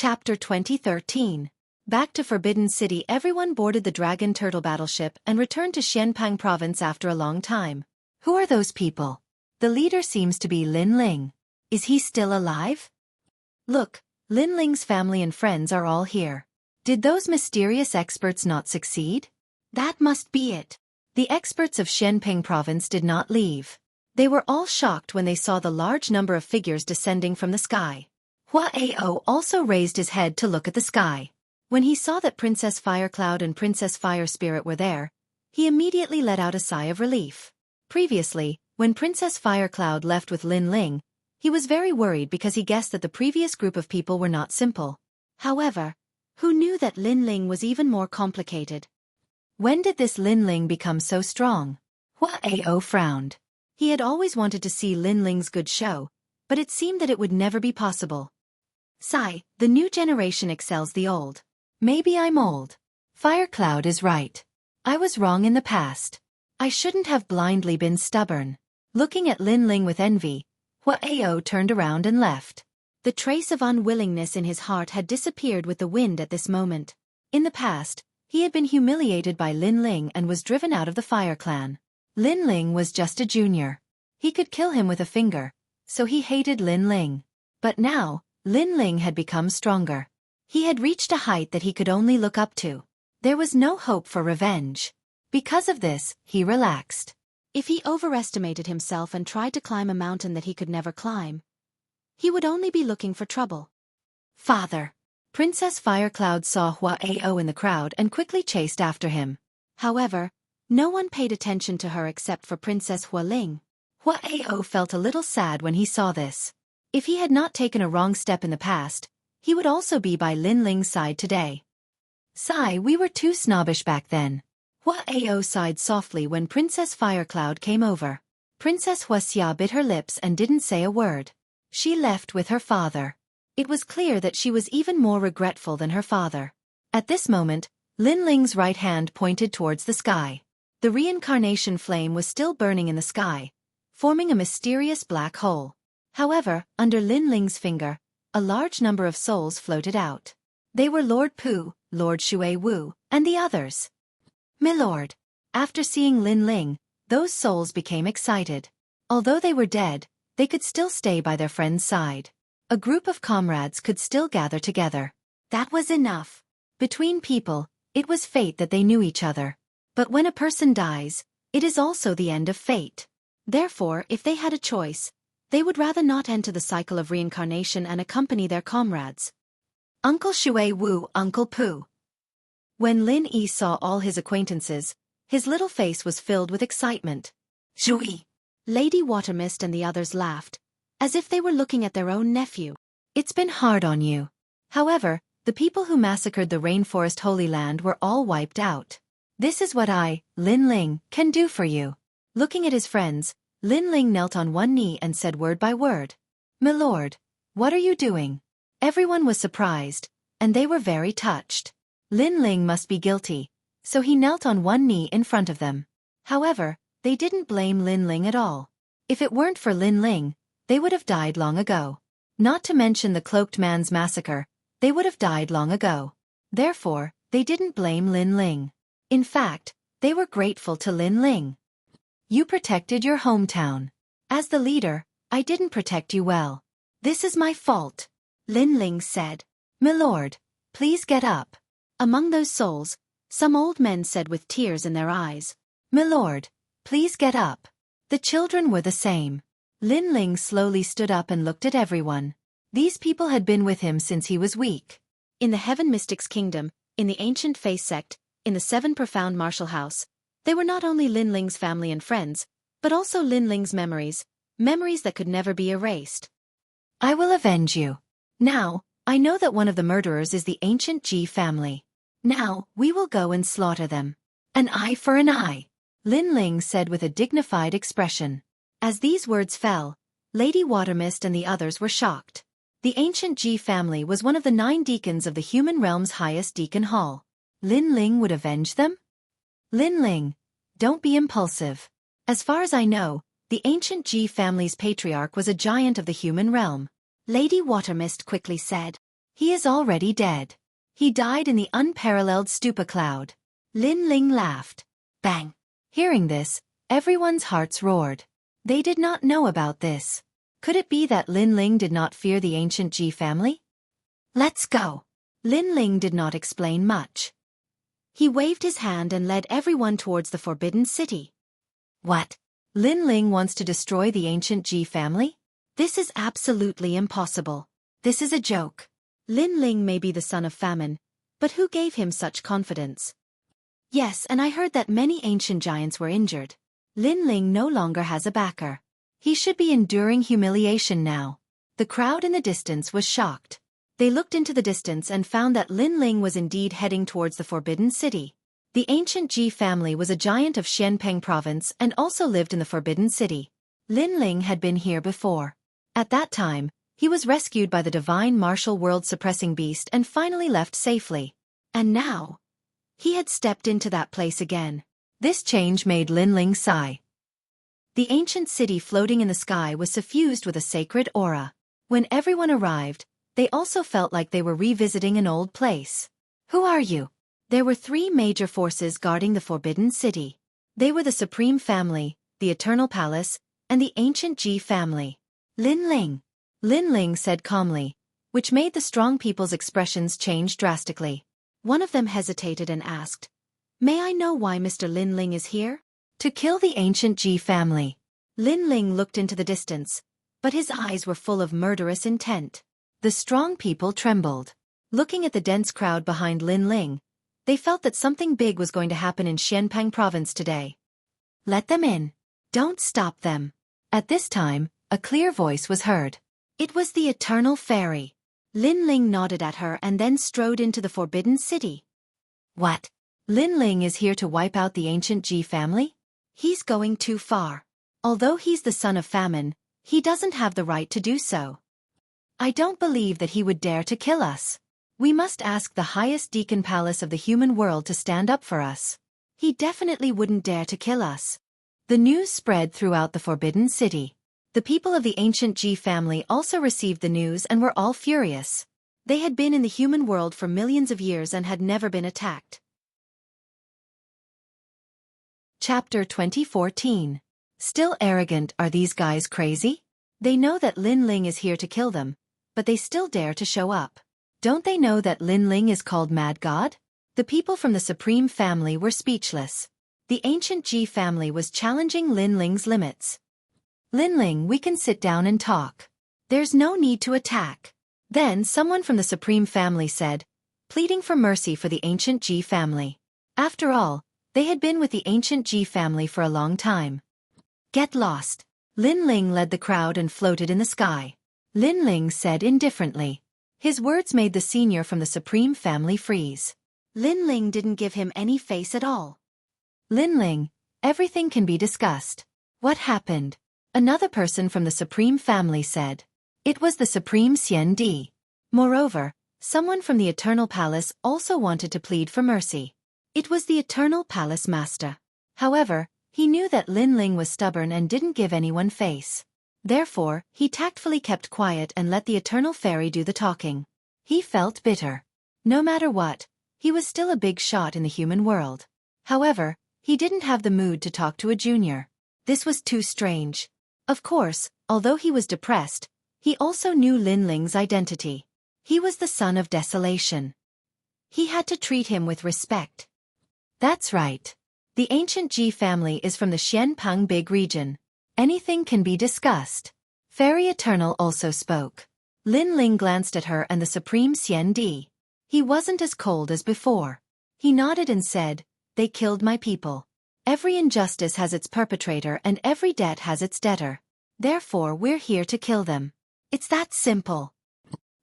Chapter 2013. Back to Forbidden City. Everyone boarded the Dragon Turtle battleship and returned to Xianpang province after a long time. Who are those people? The leader seems to be Lin Ling. Is he still alive? Look, Lin Ling's family and friends are all here. Did those mysterious experts not succeed? That must be it. The experts of Xianping province did not leave. They were all shocked when they saw the large number of figures descending from the sky. Huao also raised his head to look at the sky. When he saw that Princess Firecloud and Princess Fire Spirit were there, he immediately let out a sigh of relief. Previously, when Princess Firecloud left with Lin Ling, he was very worried because he guessed that the previous group of people were not simple. However, who knew that Lin Ling was even more complicated? When did this Lin Ling become so strong? Huao frowned. He had always wanted to see Lin Ling's good show, but it seemed that it would never be possible. Sigh, the new generation excels the old. Maybe I'm old. Firecloud is right. I was wrong in the past. I shouldn't have blindly been stubborn. Looking at Lin Ling with envy, Huao turned around and left. The trace of unwillingness in his heart had disappeared with the wind at this moment. In the past, he had been humiliated by Lin Ling and was driven out of the Fire Clan. Lin Ling was just a junior. He could kill him with a finger, so he hated Lin Ling. But now, Lin Ling had become stronger. He had reached a height that he could only look up to. There was no hope for revenge. Because of this, he relaxed. If he overestimated himself and tried to climb a mountain that he could never climb, he would only be looking for trouble. Father! Princess Firecloud saw Huao in the crowd and quickly chased after him. However, no one paid attention to her except for Princess Hualing. Huao felt a little sad when he saw this. If he had not taken a wrong step in the past, he would also be by Lin Ling's side today. Sigh, we were too snobbish back then. Huao sighed softly when Princess Firecloud came over. Princess Huaxia bit her lips and didn't say a word. She left with her father. It was clear that she was even more regretful than her father. At this moment, Lin Ling's right hand pointed towards the sky. The reincarnation flame was still burning in the sky, forming a mysterious black hole. However, under Lin Ling's finger, a large number of souls floated out. They were Lord Pu, Lord Xueqi, and the others. Milord. After seeing Lin Ling, those souls became excited. Although they were dead, they could still stay by their friend's side. A group of comrades could still gather together. That was enough. Between people, it was fate that they knew each other. But when a person dies, it is also the end of fate. Therefore, if they had a choice, they would rather not enter the cycle of reincarnation and accompany their comrades. Uncle Xueqi, Uncle Pu. When Lin Yi saw all his acquaintances, his little face was filled with excitement. Xueqi. Lady Watermist and the others laughed, as if they were looking at their own nephew. It's been hard on you. However, the people who massacred the Rainforest Holy Land were all wiped out. This is what I, Lin Ling, can do for you. Looking at his friends, Lin Ling knelt on one knee and said word by word. Milord, what are you doing? Everyone was surprised, and they were very touched. Lin Ling must be guilty, so he knelt on one knee in front of them. However, they didn't blame Lin Ling at all. If it weren't for Lin Ling, they would have died long ago. Not to mention the Cloaked Man's massacre, they would have died long ago. Therefore, they didn't blame Lin Ling. In fact, they were grateful to Lin Ling. You protected your hometown. As the leader, I didn't protect you well. This is my fault. Lin Ling said. Milord, please get up. Among those souls, some old men said with tears in their eyes. Milord, please get up. The children were the same. Lin Ling slowly stood up and looked at everyone. These people had been with him since he was weak. In the Heaven Mystics Kingdom, in the Ancient Face Sect, in the Seven Profound Martial House, they were not only Lin Ling's family and friends, but also Lin Ling's memories that could never be erased. I will avenge you. Now, I know that one of the murderers is the Ancient Ji family. Now, we will go and slaughter them. An eye for an eye, Lin Ling said with a dignified expression. As these words fell, Lady Watermist and the others were shocked. The Ancient Ji family was one of the 9 deacons of the human realm's highest deacon hall. Lin Ling would avenge them? Lin Ling, don't be impulsive. As far as I know, the Ancient Ji family's patriarch was a giant of the human realm. Lady Watermist quickly said. He is already dead. He died in the unparalleled stupa cloud. Lin Ling laughed. Bang! Hearing this, everyone's hearts roared. They did not know about this. Could it be that Lin Ling did not fear the ancient Ji family? Let's go. Lin Ling did not explain much. He waved his hand and led everyone towards the Forbidden City. What? Lin Ling wants to destroy the ancient Ji family? This is absolutely impossible. This is a joke. Lin Ling may be the son of famine, but who gave him such confidence? Yes, and I heard that many ancient giants were injured. Lin Ling no longer has a backer. He should be enduring humiliation now. The crowd in the distance was shocked. They looked into the distance and found that Lin Ling was indeed heading towards the Forbidden City. The ancient Ji family was a giant of Xianpeng province and also lived in the Forbidden City. Lin Ling had been here before. At that time, he was rescued by the divine martial world-suppressing beast and finally left safely. And now, he had stepped into that place again. This change made Lin Ling sigh. The ancient city floating in the sky was suffused with a sacred aura. When everyone arrived, they also felt like they were revisiting an old place. Who are you? There were 3 major forces guarding the Forbidden City. They were the Supreme Family, the Eternal Palace, and the Ancient Ji family. Lin Ling. Lin Ling said calmly, which made the strong people's expressions change drastically. One of them hesitated and asked, "May I know why Mr. Lin Ling is here?" "To kill the Ancient Ji family." Lin Ling looked into the distance, but his eyes were full of murderous intent. The strong people trembled. Looking at the dense crowd behind Lin Ling, they felt that something big was going to happen in Xianpeng province today. "Let them in. Don't stop them." At this time, a clear voice was heard. It was the Eternal Fairy. Lin Ling nodded at her and then strode into the Forbidden City. What? Lin Ling is here to wipe out the ancient Ji family? He's going too far. Although he's the son of famine, he doesn't have the right to do so. I don't believe that he would dare to kill us. We must ask the highest Deacon Palace of the human world to stand up for us. He definitely wouldn't dare to kill us. The news spread throughout the Forbidden City. The people of the ancient Ji family also received the news and were all furious. They had been in the human world for millions of years and had never been attacked. Chapter 2014. Still arrogant. Are these guys crazy? They know that Lin Ling is here to kill them, but they still dare to show up. Don't they know that Lin Ling is called Mad God? The people from the Supreme Family were speechless. The ancient Ji family was challenging Lin Ling's limits. Lin Ling, we can sit down and talk. There's no need to attack. Then someone from the Supreme Family said, pleading for mercy for the ancient Ji family. After all, they had been with the ancient Ji family for a long time. Get lost. Lin Ling led the crowd and floated in the sky. Lin Ling said indifferently. His words made the senior from the Supreme Family freeze. Lin Ling didn't give him any face at all. Lin Ling, everything can be discussed. What happened? Another person from the Supreme Family said. It was the Supreme Xian Di. Moreover, someone from the Eternal Palace also wanted to plead for mercy. It was the Eternal Palace Master. However, he knew that Lin Ling was stubborn and didn't give anyone face. Therefore, he tactfully kept quiet and let the Eternal Fairy do the talking. He felt bitter. No matter what, he was still a big shot in the human world. However, he didn't have the mood to talk to a junior. This was too strange. Of course, although he was depressed, he also knew Lin Ling's identity. He was the son of desolation. He had to treat him with respect. That's right. The ancient Ji family is from the Xianpeng Big region. Anything can be discussed. Fairy Eternal also spoke. Lin Ling glanced at her and the Supreme Xian Di. He wasn't as cold as before. He nodded and said, they killed my people. Every injustice has its perpetrator and every debt has its debtor. Therefore we're here to kill them. It's that simple.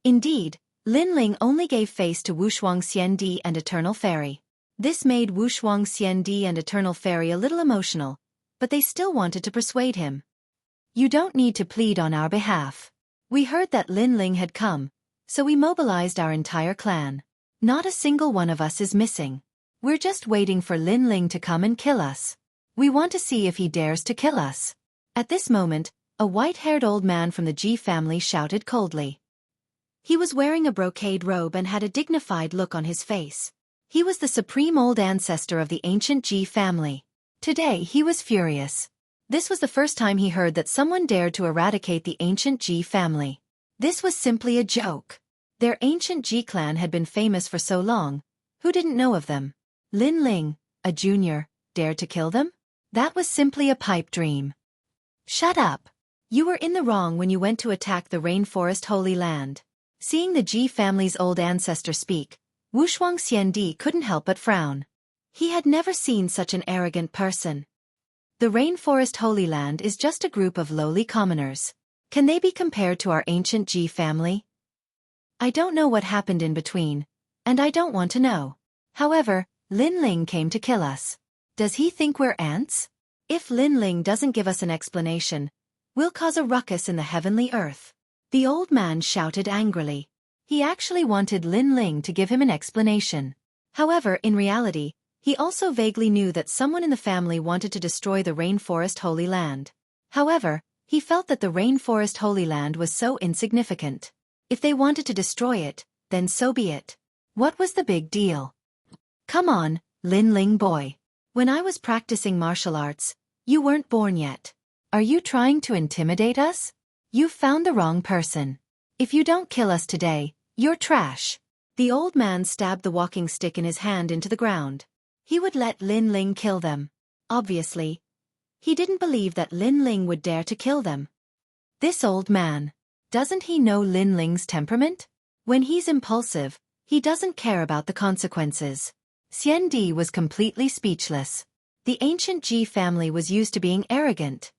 Indeed, Lin Ling only gave face to Wushuang Xian Di and Eternal Fairy. This made Wushuang Xian Di and Eternal Fairy a little emotional, but they still wanted to persuade him. You don't need to plead on our behalf. We heard that Lin Ling had come, so we mobilized our entire clan. Not a single one of us is missing. We're just waiting for Lin Ling to come and kill us. We want to see if he dares to kill us. At this moment, a white-haired old man from the Ji family shouted coldly. He was wearing a brocade robe and had a dignified look on his face. He was the supreme old ancestor of the ancient Ji family. Today he was furious. This was the first time he heard that someone dared to eradicate the ancient Ji family. This was simply a joke. Their ancient Ji clan had been famous for so long. Who didn't know of them? Lin Ling, a junior, dared to kill them? That was simply a pipe dream. Shut up. You were in the wrong when you went to attack the rainforest Holy Land. Seeing the Ji family's old ancestor speak, Wushuang Xiandi couldn't help but frown. He had never seen such an arrogant person. The rainforest Holy Land is just a group of lowly commoners. Can they be compared to our ancient Ji family? I don't know what happened in between, and I don't want to know. However, Lin Ling came to kill us. Does he think we're ants? If Lin Ling doesn't give us an explanation, we'll cause a ruckus in the heavenly earth. The old man shouted angrily. He actually wanted Lin Ling to give him an explanation. However, in reality, he also vaguely knew that someone in the family wanted to destroy the rainforest Holy Land. However, he felt that the rainforest Holy Land was so insignificant. If they wanted to destroy it, then so be it. What was the big deal? Come on, Lin Ling boy. When I was practicing martial arts, you weren't born yet. Are you trying to intimidate us? You've found the wrong person. If you don't kill us today, you're trash. The old man stabbed the walking stick in his hand into the ground. He would let Lin Ling kill them. Obviously, he didn't believe that Lin Ling would dare to kill them. This old man. Doesn't he know Lin Ling's temperament? When he's impulsive, he doesn't care about the consequences. Xiandi was completely speechless. The ancient Ji family was used to being arrogant.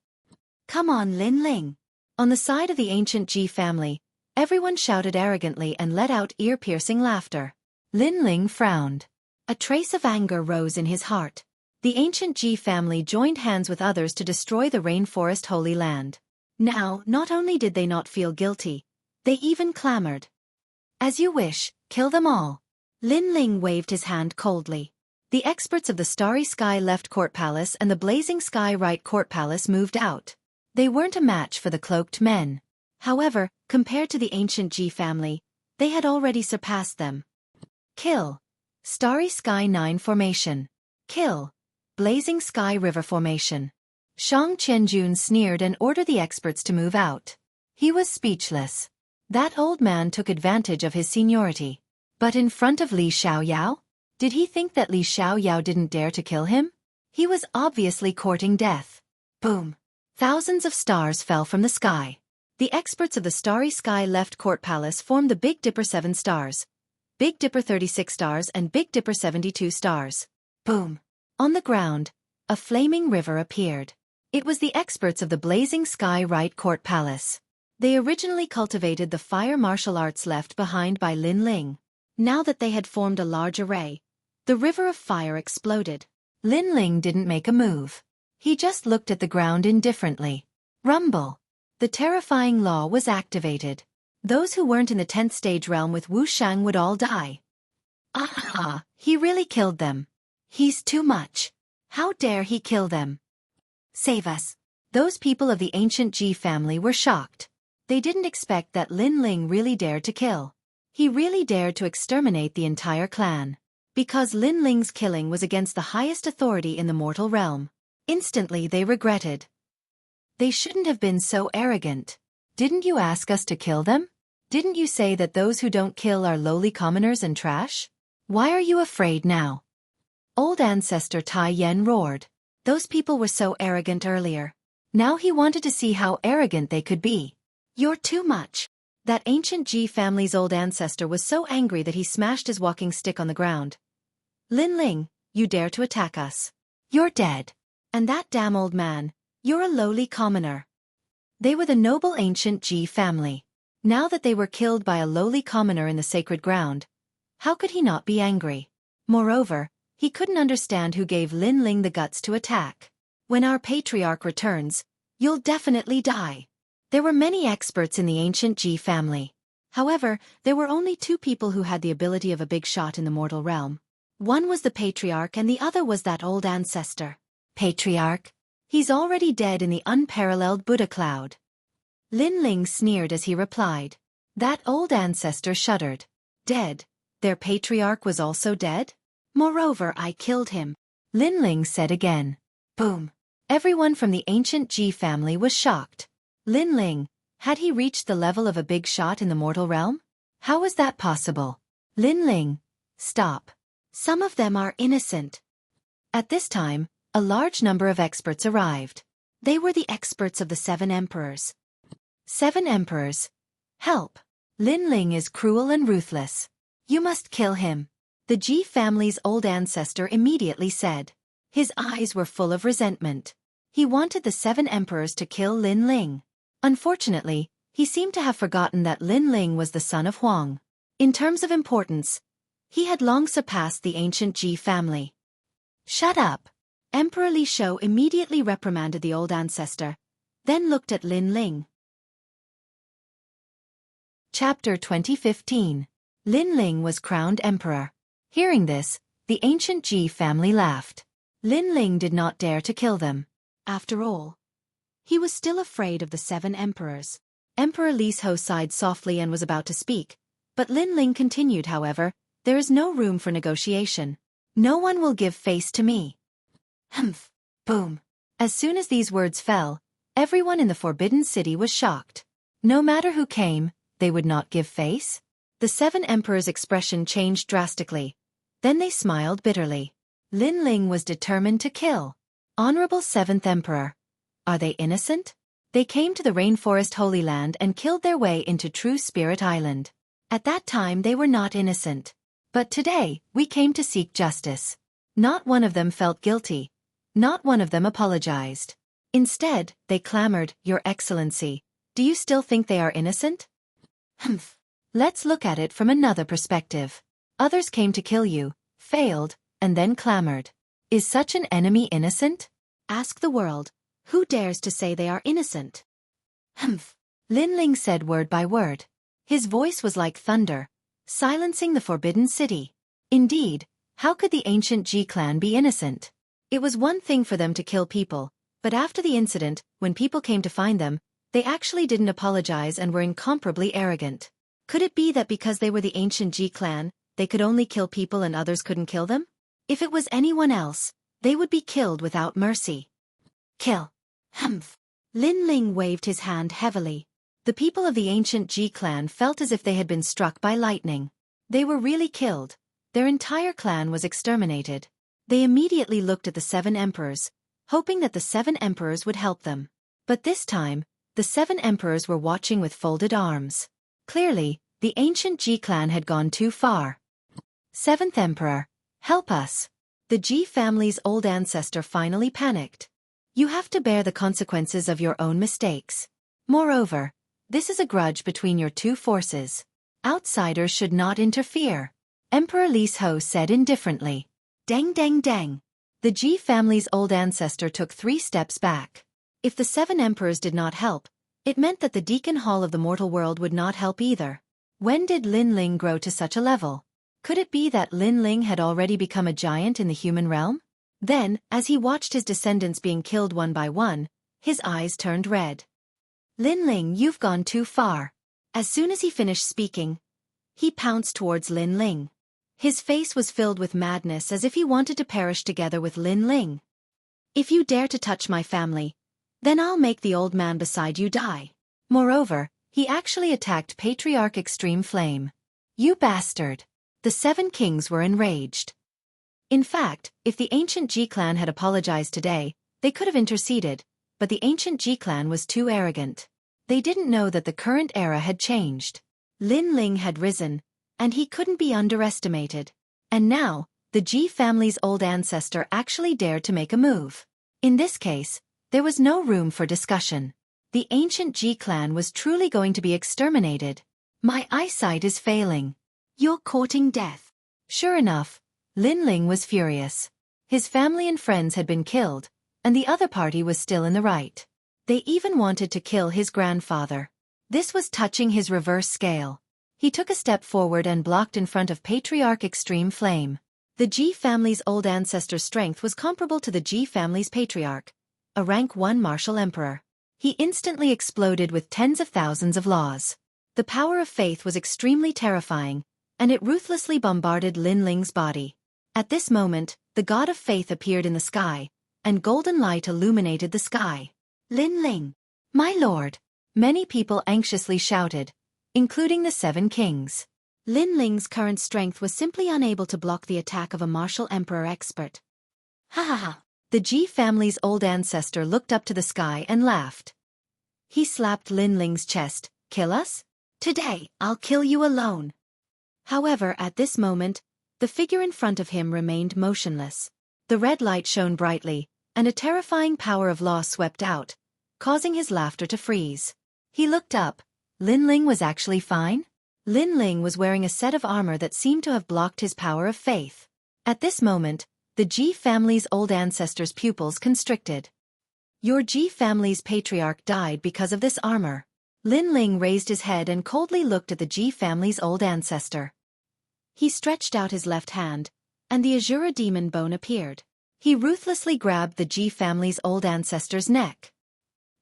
Come on, Lin Ling. On the side of the ancient Ji family, everyone shouted arrogantly and let out ear-piercing laughter. Lin Ling frowned. A trace of anger rose in his heart. The ancient Ji family joined hands with others to destroy the rainforest Holy Land. Now, not only did they not feel guilty, they even clamored. As you wish, kill them all. Lin Ling waved his hand coldly. The experts of the Starry Sky Left Court Palace and the Blazing Sky Right Court Palace moved out. They weren't a match for the cloaked men. However, compared to the ancient Ji family, they had already surpassed them. Kill. Starry Sky 9 Formation. Kill. Blazing Sky River Formation. Shang Qianjun sneered and ordered the experts to move out. He was speechless. That old man took advantage of his seniority. But in front of Li Xiaoyao? Did he think that Li Xiaoyao didn't dare to kill him? He was obviously courting death. Boom. Thousands of stars fell from the sky. The experts of the Starry Sky Left Court Palace formed the Big Dipper 7 stars, Big Dipper 36 stars and Big Dipper 72 stars. Boom. On the ground, a flaming river appeared. It was the experts of the Blazing Sky Right Court Palace. They originally cultivated the fire martial arts left behind by Lin Ling. Now that they had formed a large array, the river of fire exploded. Lin Ling didn't make a move. He just looked at the ground indifferently. Rumble. The terrifying law was activated. Those who weren't in the 10th stage realm with Wu Shang would all die. Ah, he really killed them. He's too much. How dare he kill them? Save us. Those people of the ancient Ji family were shocked. They didn't expect that Lin Ling really dared to kill. He really dared to exterminate the entire clan. Because Lin Ling's killing was against the highest authority in the mortal realm. Instantly they regretted. They shouldn't have been so arrogant. Didn't you ask us to kill them? Didn't you say that those who don't kill are lowly commoners and trash? Why are you afraid now? Old ancestor Tai Yen roared. Those people were so arrogant earlier. Now he wanted to see how arrogant they could be. You're too much. That ancient Ji family's old ancestor was so angry that he smashed his walking stick on the ground. Lin Ling, you dare to attack us. You're dead. And that damn old man, you're a lowly commoner. They were the noble ancient Ji family. Now that they were killed by a lowly commoner in the sacred ground, how could he not be angry? Moreover, he couldn't understand who gave Lin Ling the guts to attack. When our patriarch returns, you'll definitely die. There were many experts in the ancient Ji family. However, there were only two people who had the ability of a big shot in the mortal realm. One was the patriarch and the other was that old ancestor. Patriarch? He's already dead in the unparalleled Buddha cloud. Lin Ling sneered as he replied. That old ancestor shuddered. Dead? Their patriarch was also dead? Moreover, I killed him, Linling said again. Boom. Everyone from the ancient Ji family was shocked. Linling, had he reached the level of a big shot in the mortal realm? How was that possible? Linling, stop. Some of them are innocent. At this time, a large number of experts arrived. They were the experts of the 7 emperors. 7 emperors. Help. Linling is cruel and ruthless. You must kill him. The Ji family's old ancestor immediately said. His eyes were full of resentment. He wanted the 7 emperors to kill Linling. Unfortunately, he seemed to have forgotten that Linling was the son of Huang. In terms of importance, he had long surpassed the ancient Ji family. Shut up. Emperor Li Shou immediately reprimanded the old ancestor, then looked at Linling. Chapter 2015. Linling was crowned emperor. Hearing this, the ancient Ji family laughed. Linling did not dare to kill them. After all, he was still afraid of the 7 emperors. Emperor Li Shou sighed softly and was about to speak, but Linling continued, however, there is no room for negotiation. No one will give face to me. Humph. Boom. As soon as these words fell, everyone in the Forbidden City was shocked. No matter who came, they would not give face? The 7 emperors' expression changed drastically. Then they smiled bitterly. Linling was determined to kill. Honorable 7th Emperor. Are they innocent? They came to the Rainforest Holy Land and killed their way into True Spirit Island. At that time they were not innocent. But today, we came to seek justice. Not one of them felt guilty. Not one of them apologized. Instead, they clamored, Your Excellency, do you still think they are innocent? Humph. Let's look at it from another perspective. Others came to kill you, failed, and then clamored. Is such an enemy innocent? Ask the world. Who dares to say they are innocent? Humph. Linling said word by word. His voice was like thunder, silencing the Forbidden City. Indeed, how could the ancient Ji clan be innocent? It was one thing for them to kill people, but after the incident, when people came to find them, they actually didn't apologize and were incomparably arrogant. Could it be that because they were the ancient Ji clan, they could only kill people and others couldn't kill them? If it was anyone else, they would be killed without mercy. Kill. Humph. Linling waved his hand heavily. The people of the ancient Ji clan felt as if they had been struck by lightning. They were really killed. Their entire clan was exterminated. They immediately looked at the 7 emperors, hoping that the 7 emperors would help them. But this time, the 7 emperors were watching with folded arms. Clearly, the ancient Ji clan had gone too far. 7th Emperor, help us. The Ji family's old ancestor finally panicked. You have to bear the consequences of your own mistakes. Moreover, this is a grudge between your 2 forces. Outsiders should not interfere. Emperor Li Shou said indifferently. Deng deng deng. The Ji family's old ancestor took 3 steps back. If the 7 emperors did not help, it meant that the Deacon Hall of the mortal world would not help either. When did Linling grow to such a level? Could it be that Linling had already become a giant in the human realm? Then, as he watched his descendants being killed one by one, his eyes turned red. Linling, you've gone too far. As soon as he finished speaking, he pounced towards Linling. His face was filled with madness as if he wanted to perish together with Linling. If you dare to touch my family, then I'll make the old man beside you die. Moreover, he actually attacked Patriarch Extreme Flame. You bastard! The 7 kings were enraged. In fact, if the ancient Ji clan had apologized today, they could have interceded, but the ancient Ji clan was too arrogant. They didn't know that the current era had changed. Linling had risen, and he couldn't be underestimated. And now, the Ji family's old ancestor actually dared to make a move. In this case, there was no room for discussion. The ancient Ji clan was truly going to be exterminated. My eyesight is failing. You're courting death. Sure enough, Linling was furious. His family and friends had been killed, and the other party was still in the right. They even wanted to kill his grandfather. This was touching his reverse scale. He took a step forward and blocked in front of Patriarch Extreme Flame. The Ji family's old ancestor's strength was comparable to the Ji family's patriarch, a rank 1 martial emperor. He instantly exploded with tens of thousands of laws. The power of faith was extremely terrifying, and it ruthlessly bombarded Lin Ling's body. At this moment, the god of faith appeared in the sky, and golden light illuminated the sky. Lin Ling! My lord! Many people anxiously shouted, including the 7 kings. Lin Ling's current strength was simply unable to block the attack of a martial emperor expert. Ha ha ha! The Ji family's old ancestor looked up to the sky and laughed. He slapped Lin Ling's chest. Kill us? Today, I'll kill you alone. However, at this moment, the figure in front of him remained motionless. The red light shone brightly, and a terrifying power of law swept out, causing his laughter to freeze. He looked up. Lin Ling was actually fine? Lin Ling was wearing a set of armor that seemed to have blocked his power of faith. At this moment, the Ji family's old ancestor's pupils constricted. Your Ji family's patriarch died because of this armor. Lin Ling raised his head and coldly looked at the Ji family's old ancestor. He stretched out his left hand, and the Azura demon bone appeared. He ruthlessly grabbed the Ji family's old ancestor's neck.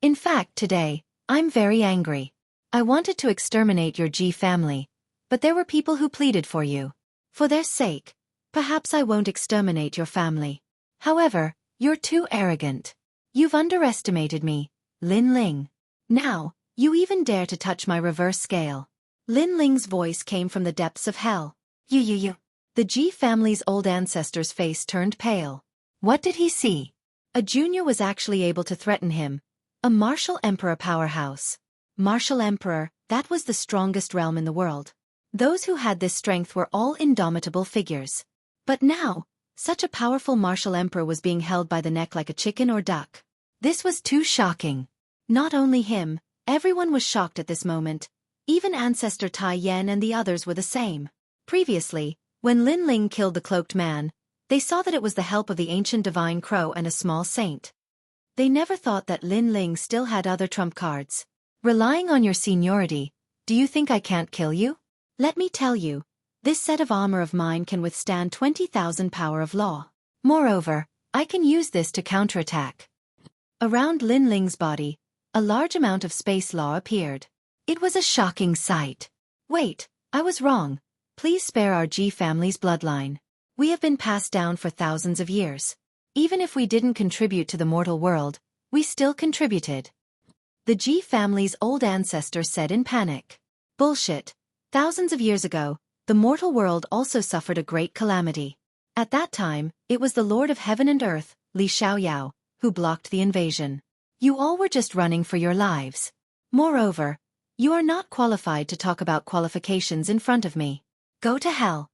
In fact, today, I'm very angry. I wanted to exterminate your Ji family, but there were people who pleaded for you. For their sake, perhaps I won't exterminate your family. However, you're too arrogant. You've underestimated me, Lin Ling. Now, you even dare to touch my reverse scale. Lin Ling's voice came from the depths of hell. You. The Ji family's old ancestor's face turned pale. What did he see? A junior was actually able to threaten him. A martial emperor powerhouse. Martial emperor, that was the strongest realm in the world. Those who had this strength were all indomitable figures. But now, such a powerful martial emperor was being held by the neck like a chicken or duck. This was too shocking. Not only him, everyone was shocked at this moment. Even Ancestor Tai Yan and the others were the same. Previously, when Lin Ling killed the cloaked man, they saw that it was the help of the ancient divine crow and a small saint. They never thought that Lin Ling still had other trump cards. Relying on your seniority, do you think I can't kill you? Let me tell you, this set of armor of mine can withstand 20,000 power of law. Moreover, I can use this to counterattack. Around Lin Ling's body, a large amount of space law appeared. It was a shocking sight. Wait, I was wrong. Please spare our Ji family's bloodline. We have been passed down for thousands of years. Even if we didn't contribute to the mortal world, we still contributed. The Ji family's old ancestor said in panic. Bullshit. Thousands of years ago, the mortal world also suffered a great calamity. At that time, it was the Lord of Heaven and Earth, Li Xiaoyao, who blocked the invasion. You all were just running for your lives. Moreover, you are not qualified to talk about qualifications in front of me. Go to hell.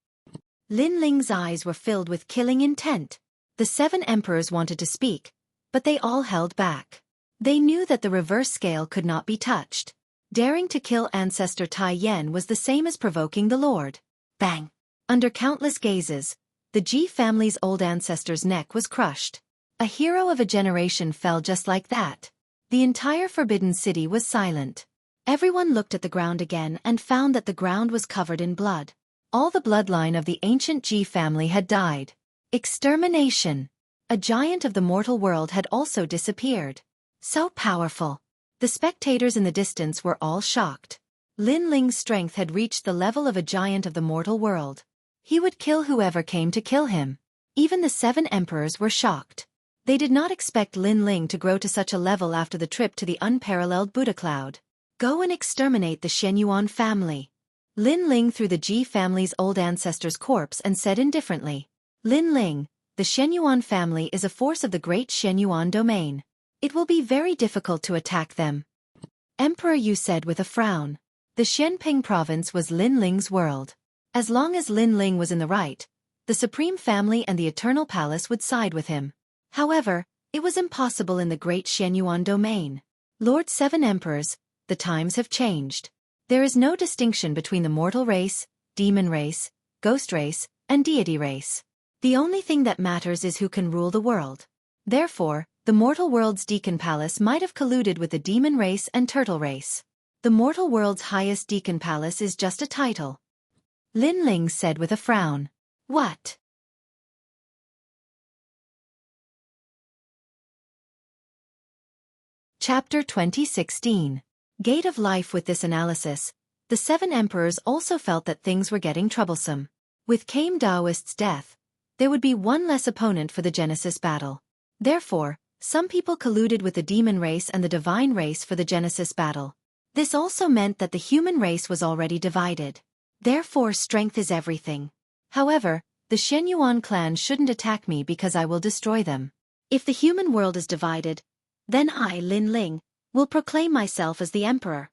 Lin Ling's eyes were filled with killing intent. The 7 emperors wanted to speak, but they all held back. They knew that the reverse scale could not be touched. Daring to kill Ancestor Tai Yan was the same as provoking the Lord. Bang! Under countless gazes, the Ji family's old ancestor's neck was crushed. A hero of a generation fell just like that. The entire Forbidden City was silent. Everyone looked at the ground again and found that the ground was covered in blood. All the bloodline of the ancient Ji family had died. Extermination! A giant of the mortal world had also disappeared. So powerful. The spectators in the distance were all shocked. Lin Ling's strength had reached the level of a giant of the mortal world. He would kill whoever came to kill him. Even the 7 emperors were shocked. They did not expect Lin Ling to grow to such a level after the trip to the unparalleled Buddha cloud. Go and exterminate the Xueqi family. Lin Ling threw the Ji family's old ancestor's corpse and said indifferently. Lin Ling, the Xueqi family is a force of the great Xueqi domain. It will be very difficult to attack them. Emperor Yu said with a frown. The Xianping province was Lin Ling's world. As long as Lin Ling was in the right, the Supreme Family and the Eternal Palace would side with him. However, it was impossible in the great Xueqi domain. Lord 7 Emperors, the times have changed. There is no distinction between the mortal race, demon race, ghost race, and deity race. The only thing that matters is who can rule the world. Therefore, the mortal world's Deacon Palace might have colluded with the demon race and turtle race. The mortal world's highest Deacon Palace is just a title. Lin Ling said with a frown. What? Chapter 2016. Gate of Life. With this analysis, The 7 emperors also felt that things were getting troublesome. With Kame Daoist's death, there would be one less opponent for the Genesis battle. Therefore, some people colluded with the demon race and the divine race for the Genesis battle. This also meant that the human race was already divided. Therefore, strength is everything. However, the Shenyuan clan shouldn't attack me because I will destroy them. If the human world is divided, then I, Lin Ling, will proclaim myself as the emperor.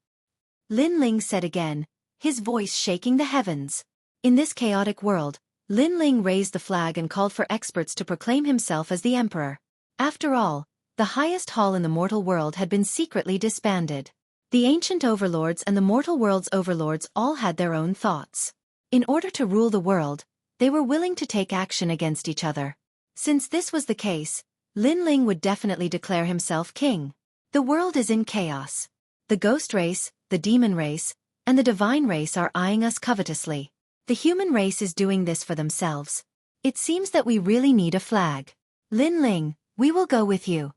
Lin Ling said again, his voice shaking the heavens. In this chaotic world, Lin Ling raised the flag and called for experts to proclaim himself as the emperor. After all, the highest hall in the mortal world had been secretly disbanded. The ancient overlords and the mortal world's overlords all had their own thoughts. In order to rule the world, they were willing to take action against each other. Since this was the case, Lin Ling would definitely declare himself king. The world is in chaos. The ghost race, the demon race, and the divine race are eyeing us covetously. The human race is doing this for themselves. It seems that we really need a flag. Lin Ling, we will go with you.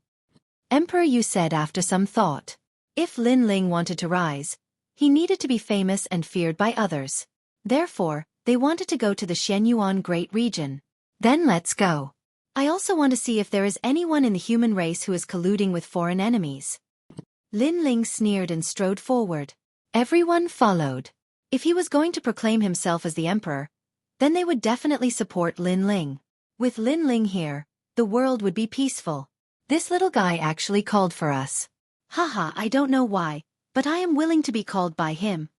Emperor Yu said after some thought. If Lin Ling wanted to rise, he needed to be famous and feared by others. Therefore, they wanted to go to the Shenyuan Great Region. Then let's go. I also want to see if there is anyone in the human race who is colluding with foreign enemies. Lin Ling sneered and strode forward. Everyone followed. If he was going to proclaim himself as the emperor, then they would definitely support Lin Ling. With Lin Ling here, the world would be peaceful. This little guy actually called for us. Haha, I don't know why, but I am willing to be called by him.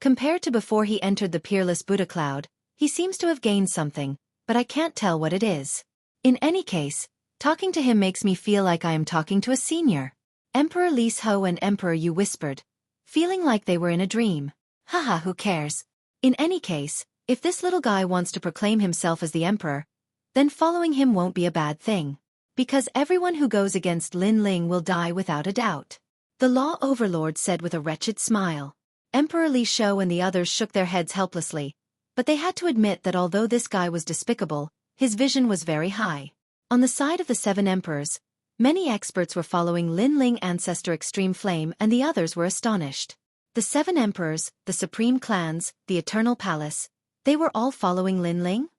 Compared to before he entered the peerless Buddha cloud, he seems to have gained something, but I can't tell what it is. In any case, talking to him makes me feel like I am talking to a senior. Emperor Li Ho and Emperor Yu whispered, feeling like they were in a dream. Haha, who cares? In any case, if this little guy wants to proclaim himself as the emperor, then following him won't be a bad thing. Because everyone who goes against Lin Ling will die without a doubt. The law overlord said with a wretched smile. Emperor Li Shou and the others shook their heads helplessly, but they had to admit that although this guy was despicable, his vision was very high. On the side of the 7 emperors, many experts were following Lin Ling ancestor Extreme Flame and the others were astonished. The 7 emperors, the supreme clans, the eternal palace, they were all following Lin Ling?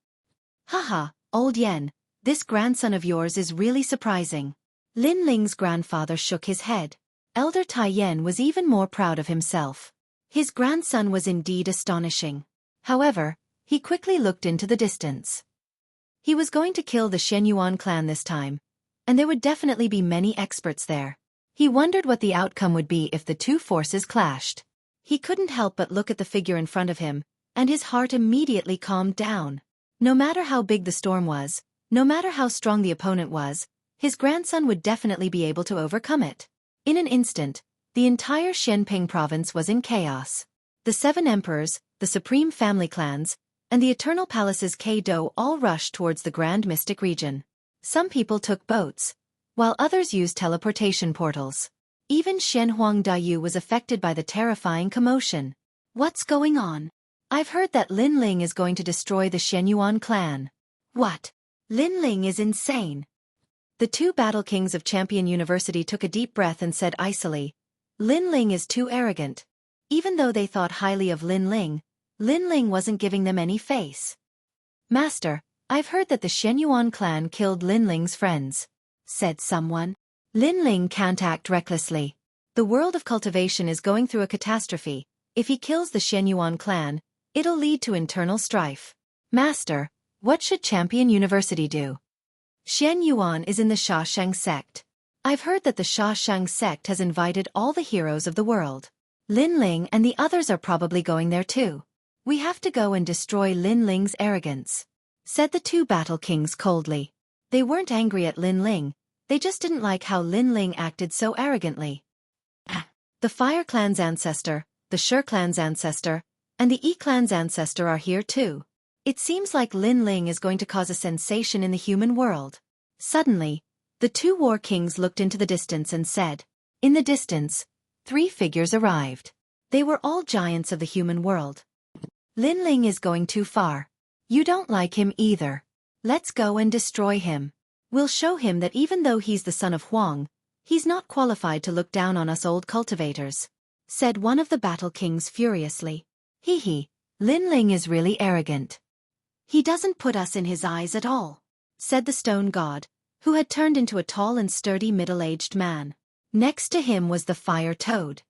Haha, old Yen, this grandson of yours is really surprising. Lin Ling's grandfather shook his head. Elder Tai Yen was even more proud of himself. His grandson was indeed astonishing. However, he quickly looked into the distance. He was going to kill the Shenyuan clan this time, and there would definitely be many experts there. He wondered what the outcome would be if the two forces clashed. He couldn't help but look at the figure in front of him, and his heart immediately calmed down. No matter how big the storm was, no matter how strong the opponent was, his grandson would definitely be able to overcome it. In an instant, the entire Shenping province was in chaos. The 7 emperors, the supreme family clans, and the eternal palace's K-Do all rushed towards the grand mystic region. Some people took boats, while others used teleportation portals. Even Shen Huangdayu was affected by the terrifying commotion. What's going on? I've heard that Lin Ling is going to destroy the Shenyuan clan. What? Lin Ling is insane. The 2 battle kings of Champion University took a deep breath and said icily, Lin Ling is too arrogant. Even though they thought highly of Lin Ling wasn't giving them any face. Master, I've heard that the Shenyuan clan killed Lin Ling's friends, said someone. Lin Ling can't act recklessly. The world of cultivation is going through a catastrophe. If he kills the Shenyuan clan, it'll lead to internal strife. Master, what should Champion University do? Shenyuan is in the Shashang sect. I've heard that the Shashang sect has invited all the heroes of the world. Lin Ling and the others are probably going there too. We have to go and destroy Lin Ling's arrogance, said the 2 battle kings coldly. They weren't angry at Lin Ling, they just didn't like how Lin Ling acted so arrogantly. The Fire Clan's ancestor, the Shi Clan's ancestor, and the E Clan's ancestor are here too. It seems like Lin Ling is going to cause a sensation in the human world. Suddenly, the 2 war kings looked into the distance and said, in the distance, 3 figures arrived. They were all giants of the human world. Lin Ling is going too far. You don't like him either. Let's go and destroy him. We'll show him that even though he's the son of Huang, he's not qualified to look down on us old cultivators. said one of the battle kings furiously. Hee, Lin Ling is really arrogant. He doesn't put us in his eyes at all, said the stone god, who had turned into a tall and sturdy middle-aged man. Next to him was the fire toad.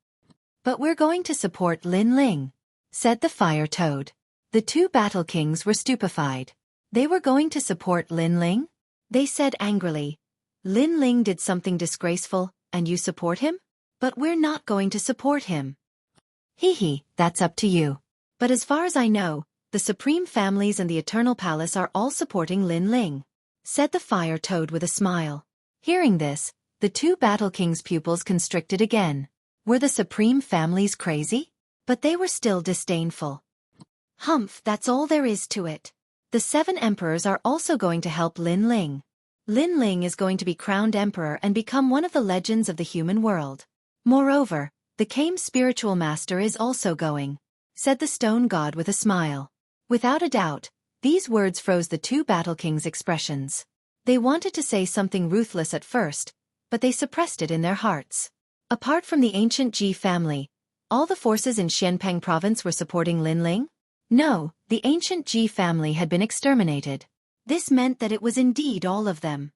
But we're going to support Lin Ling, said the fire toad. The two battle kings were stupefied. They were going to support Lin Ling? They said angrily. Lin Ling did something disgraceful, and you support him? But we're not going to support him. That's up to you. But as far as I know, the Supreme Families and the Eternal Palace are all supporting Lin Ling, said the fire toad with a smile. Hearing this, the two battle kings' pupils constricted again. Were the Supreme Families crazy? But they were still disdainful. Humph, that's all there is to it. The 7 emperors are also going to help Lin Ling. Lin Ling is going to be crowned emperor and become one of the legends of the human world. Moreover, the Kame spiritual master is also going, said the stone god with a smile. Without a doubt, these words froze the two battle kings' expressions. They wanted to say something ruthless at first, but they suppressed it in their hearts. Apart from the ancient Ji family, all the forces in Xianpeng province were supporting Lin Ling? No, the ancient Ji family had been exterminated. This meant that it was indeed all of them.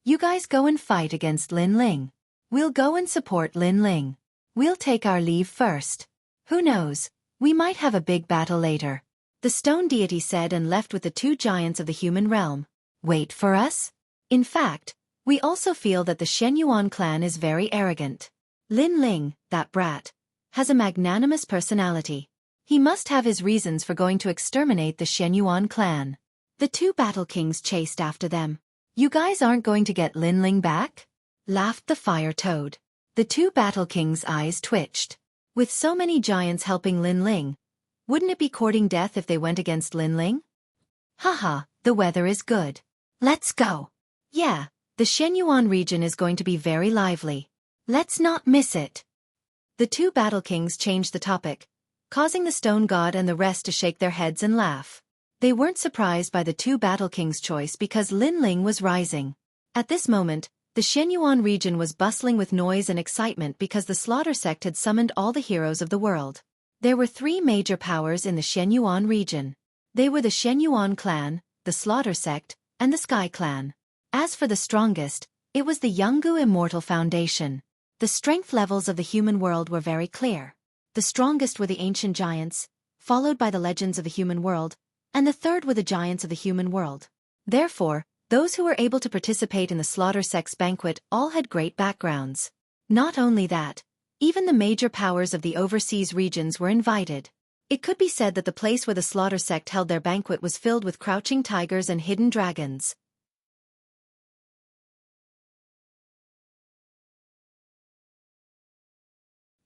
You guys go and fight against Lin Ling. We'll go and support Lin Ling. We'll take our leave first. Who knows, we might have a big battle later, the stone deity said and left with the 2 giants of the human realm. Wait for us? In fact, we also feel that the Shenyuan clan is very arrogant. Lin Ling, that brat, has a magnanimous personality. He must have his reasons for going to exterminate the Shenyuan clan. The 2 battle kings chased after them. You guys aren't going to get Lin Ling back? Laughed the fire toad. The 2 battle kings' eyes twitched. With so many giants helping Lin Ling, wouldn't it be courting death if they went against Lin Ling? Haha, the weather is good. Let's go. Yeah, the Shenyuan region is going to be very lively. Let's not miss it. The 2 battle kings changed the topic, causing the stone god and the rest to shake their heads and laugh. They weren't surprised by the 2 battle kings' choice because Lin Ling was rising. At this moment, the Shenyuan region was bustling with noise and excitement because the Slaughter sect had summoned all the heroes of the world. There were 3 major powers in the Shenyuan region. They were the Shenyuan clan, the Slaughter sect, and the Sky clan. As for the strongest, it was the Yungu Immortal Foundation. The strength levels of the human world were very clear. The strongest were the ancient giants, followed by the legends of the human world, and the third were the giants of the human world. Therefore, those who were able to participate in the Slaughter sect's banquet all had great backgrounds. Not only that, even the major powers of the overseas regions were invited. It could be said that the place where the Slaughter sect held their banquet was filled with crouching tigers and hidden dragons.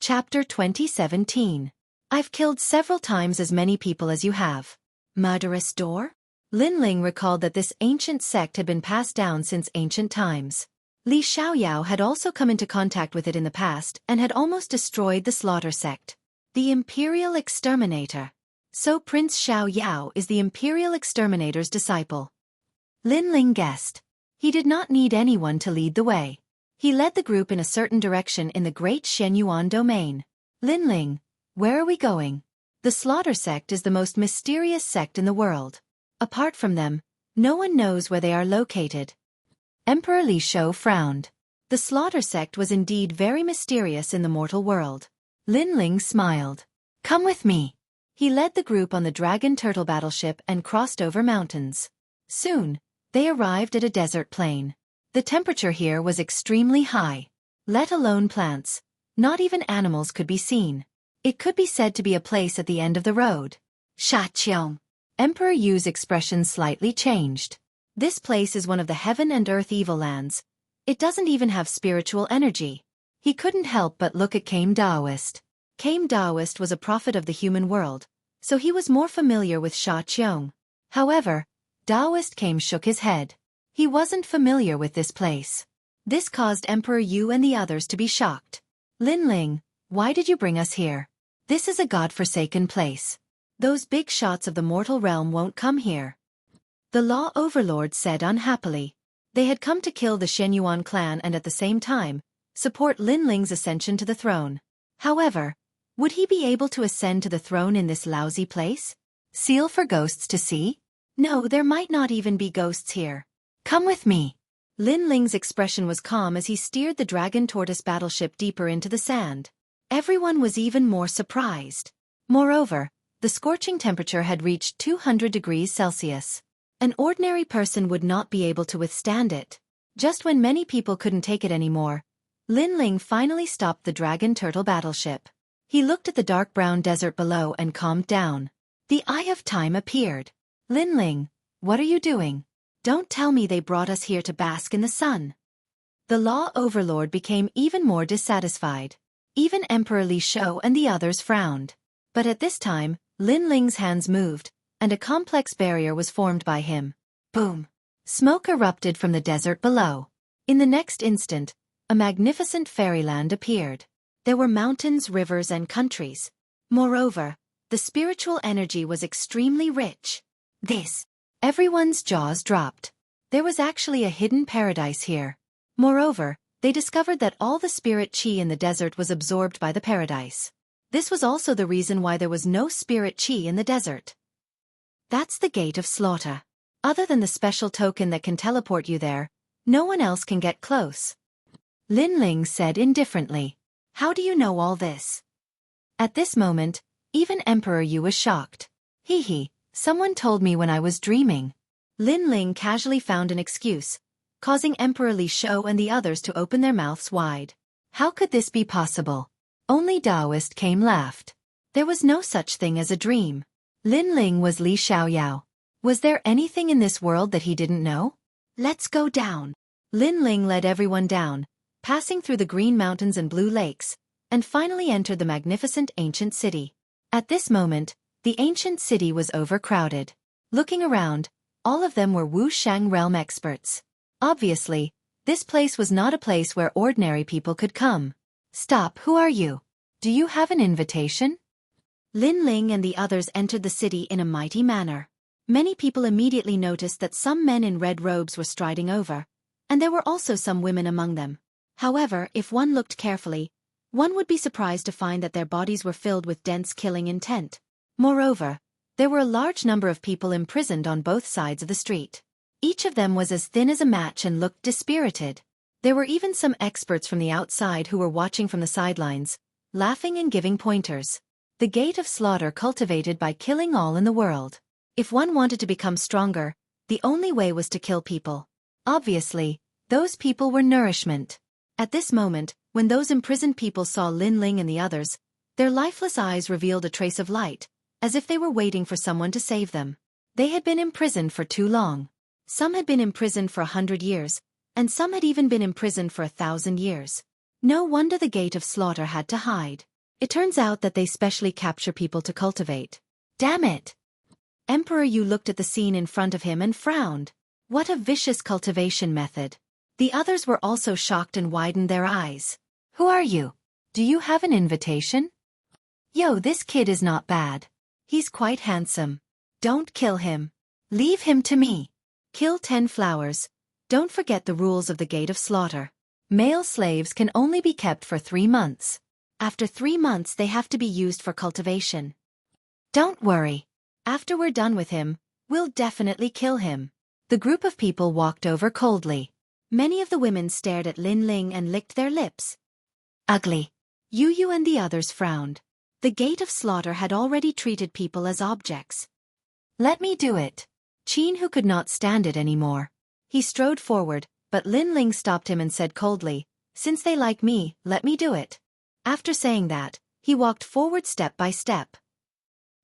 Chapter 2017. I've killed several times as many people as you have. Murderous door? Lin Ling recalled that this ancient sect had been passed down since ancient times. Li Xiaoyao had also come into contact with it in the past and had almost destroyed the Slaughter sect. The Imperial Exterminator. So Prince Xiaoyao is the Imperial Exterminator's disciple. Lin Ling guessed. He did not need anyone to lead the way. He led the group in a certain direction in the great Shenyuan domain. Lin Ling, where are we going? The Slaughter sect is the most mysterious sect in the world. Apart from them, no one knows where they are located. Emperor Li Shou frowned. The Slaughter sect was indeed very mysterious in the mortal world. Lin Ling smiled. Come with me. He led the group on the dragon turtle battleship and crossed over mountains. Soon, they arrived at a desert plain. The temperature here was extremely high. Let alone plants, not even animals could be seen. It could be said to be a place at the end of the road. Shaqiong. Emperor Yu's expression slightly changed. This place is one of the heaven and earth evil lands. It doesn't even have spiritual energy. He couldn't help but look at Kame Daoist. Kame Daoist was a prophet of the human world, so he was more familiar with Shaqiong. However, Daoist Kame shook his head. He wasn't familiar with this place. This caused Emperor Yu and the others to be shocked. Lin Ling, why did you bring us here? This is a god-forsaken place. Those big shots of the mortal realm won't come here. The Law Overlord said unhappily. They had come to kill the Shenyuan clan and at the same time, support Lin Ling's ascension to the throne. However, Would he be able to ascend to the throne in this lousy place? Seal for ghosts to see? No, there might not even be ghosts here. Come with me. Lin Ling's expression was calm as he steered the dragon tortoise battleship deeper into the sand. Everyone was even more surprised. Moreover, the scorching temperature had reached 200 degrees Celsius. An ordinary person would not be able to withstand it. Just when many people couldn't take it anymore, Lin Ling finally stopped the dragon turtle battleship. He looked at the dark brown desert below and calmed down. The Eye of Time appeared. Lin Ling, what are you doing? Don't tell me they brought us here to bask in the sun. The Law Overlord became even more dissatisfied. Even Emperor Li Shou and the others frowned. But at this time, Lin Ling's hands moved, and a complex barrier was formed by him. Boom! Smoke erupted from the desert below. In the next instant, a magnificent fairyland appeared. There were mountains, rivers, and countries. Moreover, the spiritual energy was extremely rich. Everyone's jaws dropped. There was actually a hidden paradise here. Moreover, they discovered that all the spirit chi in the desert was absorbed by the paradise. This was also the reason why there was no spirit chi in the desert. That's the Gate of Slaughter. Other than the special token that can teleport you there, no one else can get close. Lin Ling said indifferently. How do you know all this? At this moment, even Emperor Yu was shocked. Someone told me when I was dreaming. Lin Ling casually found an excuse, causing Emperor Li Shou and the others to open their mouths wide. How could this be possible? Only Taoist came laughed. There was no such thing as a dream. Lin Ling was Li Xiaoyao. Was there anything in this world that he didn't know? Let's go down. Lin Ling led everyone down, passing through the green mountains and blue lakes, and finally entered the magnificent ancient city. At this moment, the ancient city was overcrowded. Looking around, all of them were Wu Shang realm experts. Obviously, this place was not a place where ordinary people could come. Stop, who are you? Do you have an invitation? Lin Ling and the others entered the city in a mighty manner. Many people immediately noticed that some men in red robes were striding over, and there were also some women among them. However, if one looked carefully, one would be surprised to find that their bodies were filled with dense killing intent. Moreover, there were a large number of people imprisoned on both sides of the street. Each of them was as thin as a match and looked dispirited. There were even some experts from the outside who were watching from the sidelines, laughing and giving pointers. The Gate of Slaughter cultivated by killing all in the world. If one wanted to become stronger, the only way was to kill people. Obviously, those people were nourishment. At this moment, when those imprisoned people saw Lin Ling and the others, their lifeless eyes revealed a trace of light, as if they were waiting for someone to save them. They had been imprisoned for too long. Some had been imprisoned for 100 years, and some had even been imprisoned for 1,000 years. No wonder the Gate of Slaughter had to hide. It turns out that they specially capture people to cultivate. Damn it! Emperor Yu looked at the scene in front of him and frowned. What a vicious cultivation method. The others were also shocked and widened their eyes. Who are you? Do you have an invitation? Yo, this kid is not bad. He's quite handsome. Don't kill him. Leave him to me. Kill 10 flowers. Don't forget the rules of the Gate of Slaughter. Male slaves can only be kept for 3 months. After 3 months they have to be used for cultivation. Don't worry. After we're done with him, we'll definitely kill him. The group of people walked over coldly. Many of the women stared at Lin Ling and licked their lips. Ugly. Yu and the others frowned. The Gate of Slaughter had already treated people as objects. Let me do it. Qin, who could not stand it anymore. He strode forward, but Lin Ling stopped him and said coldly, since they like me, let me do it. After saying that, he walked forward step by step.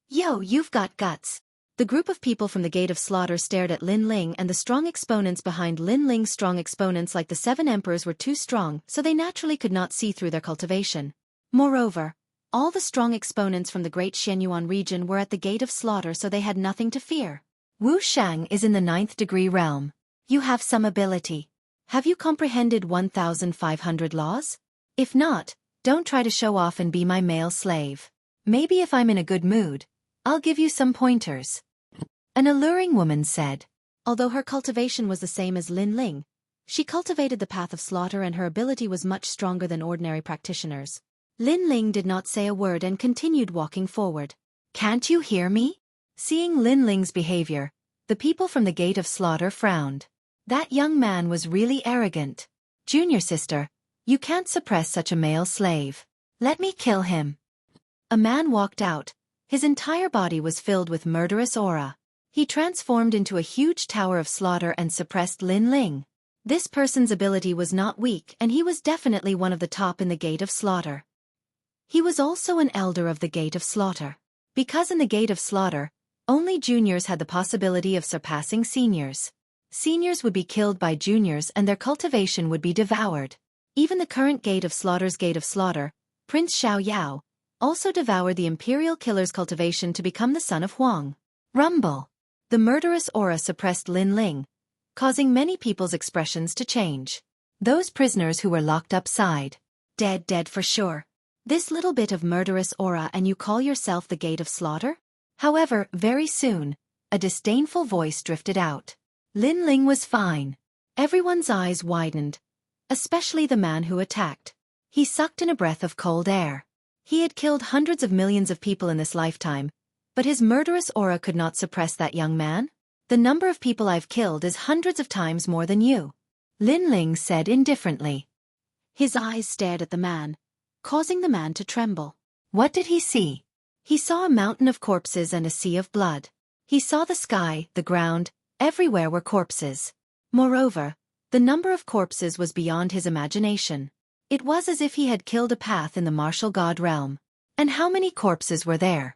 Yo, you've got guts. The group of people from the Gate of Slaughter stared at Lin Ling, and the strong exponents behind Lin Ling's strong exponents like the 7 emperors were too strong, so they naturally could not see through their cultivation. Moreover, all the strong exponents from the Great Xianyuan region were at the Gate of Slaughter, so they had nothing to fear. Wu Shang is in the 9th degree realm. You have some ability. Have you comprehended 1,500 laws? If not, don't try to show off and be my male slave. Maybe if I'm in a good mood, I'll give you some pointers. An alluring woman said. Although her cultivation was the same as Lin Ling, she cultivated the path of slaughter and her ability was much stronger than ordinary practitioners. Lin Ling did not say a word and continued walking forward. Can't you hear me? Seeing Lin Ling's behavior, the people from the Gate of Slaughter frowned. That young man was really arrogant. Junior sister, you can't suppress such a male slave. Let me kill him. A man walked out. His entire body was filled with murderous aura. He transformed into a huge tower of slaughter and suppressed Lin Ling. This person's ability was not weak and he was definitely one of the top in the Gate of Slaughter. He was also an elder of the Gate of Slaughter. Because in the Gate of Slaughter, only juniors had the possibility of surpassing seniors. Seniors would be killed by juniors and their cultivation would be devoured. Even the current Gate of Slaughter's Gate of Slaughter, Prince Xiao Yao, also devoured the Imperial Killer's cultivation to become the son of Huang. Rumble. The murderous aura suppressed Lin Ling, causing many people's expressions to change. Those prisoners who were locked up sighed. Dead for sure. This little bit of murderous aura and you call yourself the Gate of Slaughter? However, very soon, a disdainful voice drifted out. Lin Ling was fine. Everyone's eyes widened, especially the man who attacked. He sucked in a breath of cold air. He had killed hundreds of millions of people in this lifetime, but his murderous aura could not suppress that young man. The number of people I've killed is hundreds of times more than you. Lin Ling said indifferently. His eyes stared at the man, causing the man to tremble. What did he see? He saw a mountain of corpses and a sea of blood. He saw the sky, the ground, everywhere were corpses. Moreover, the number of corpses was beyond his imagination. It was as if he had killed a path in the martial god realm. And how many corpses were there?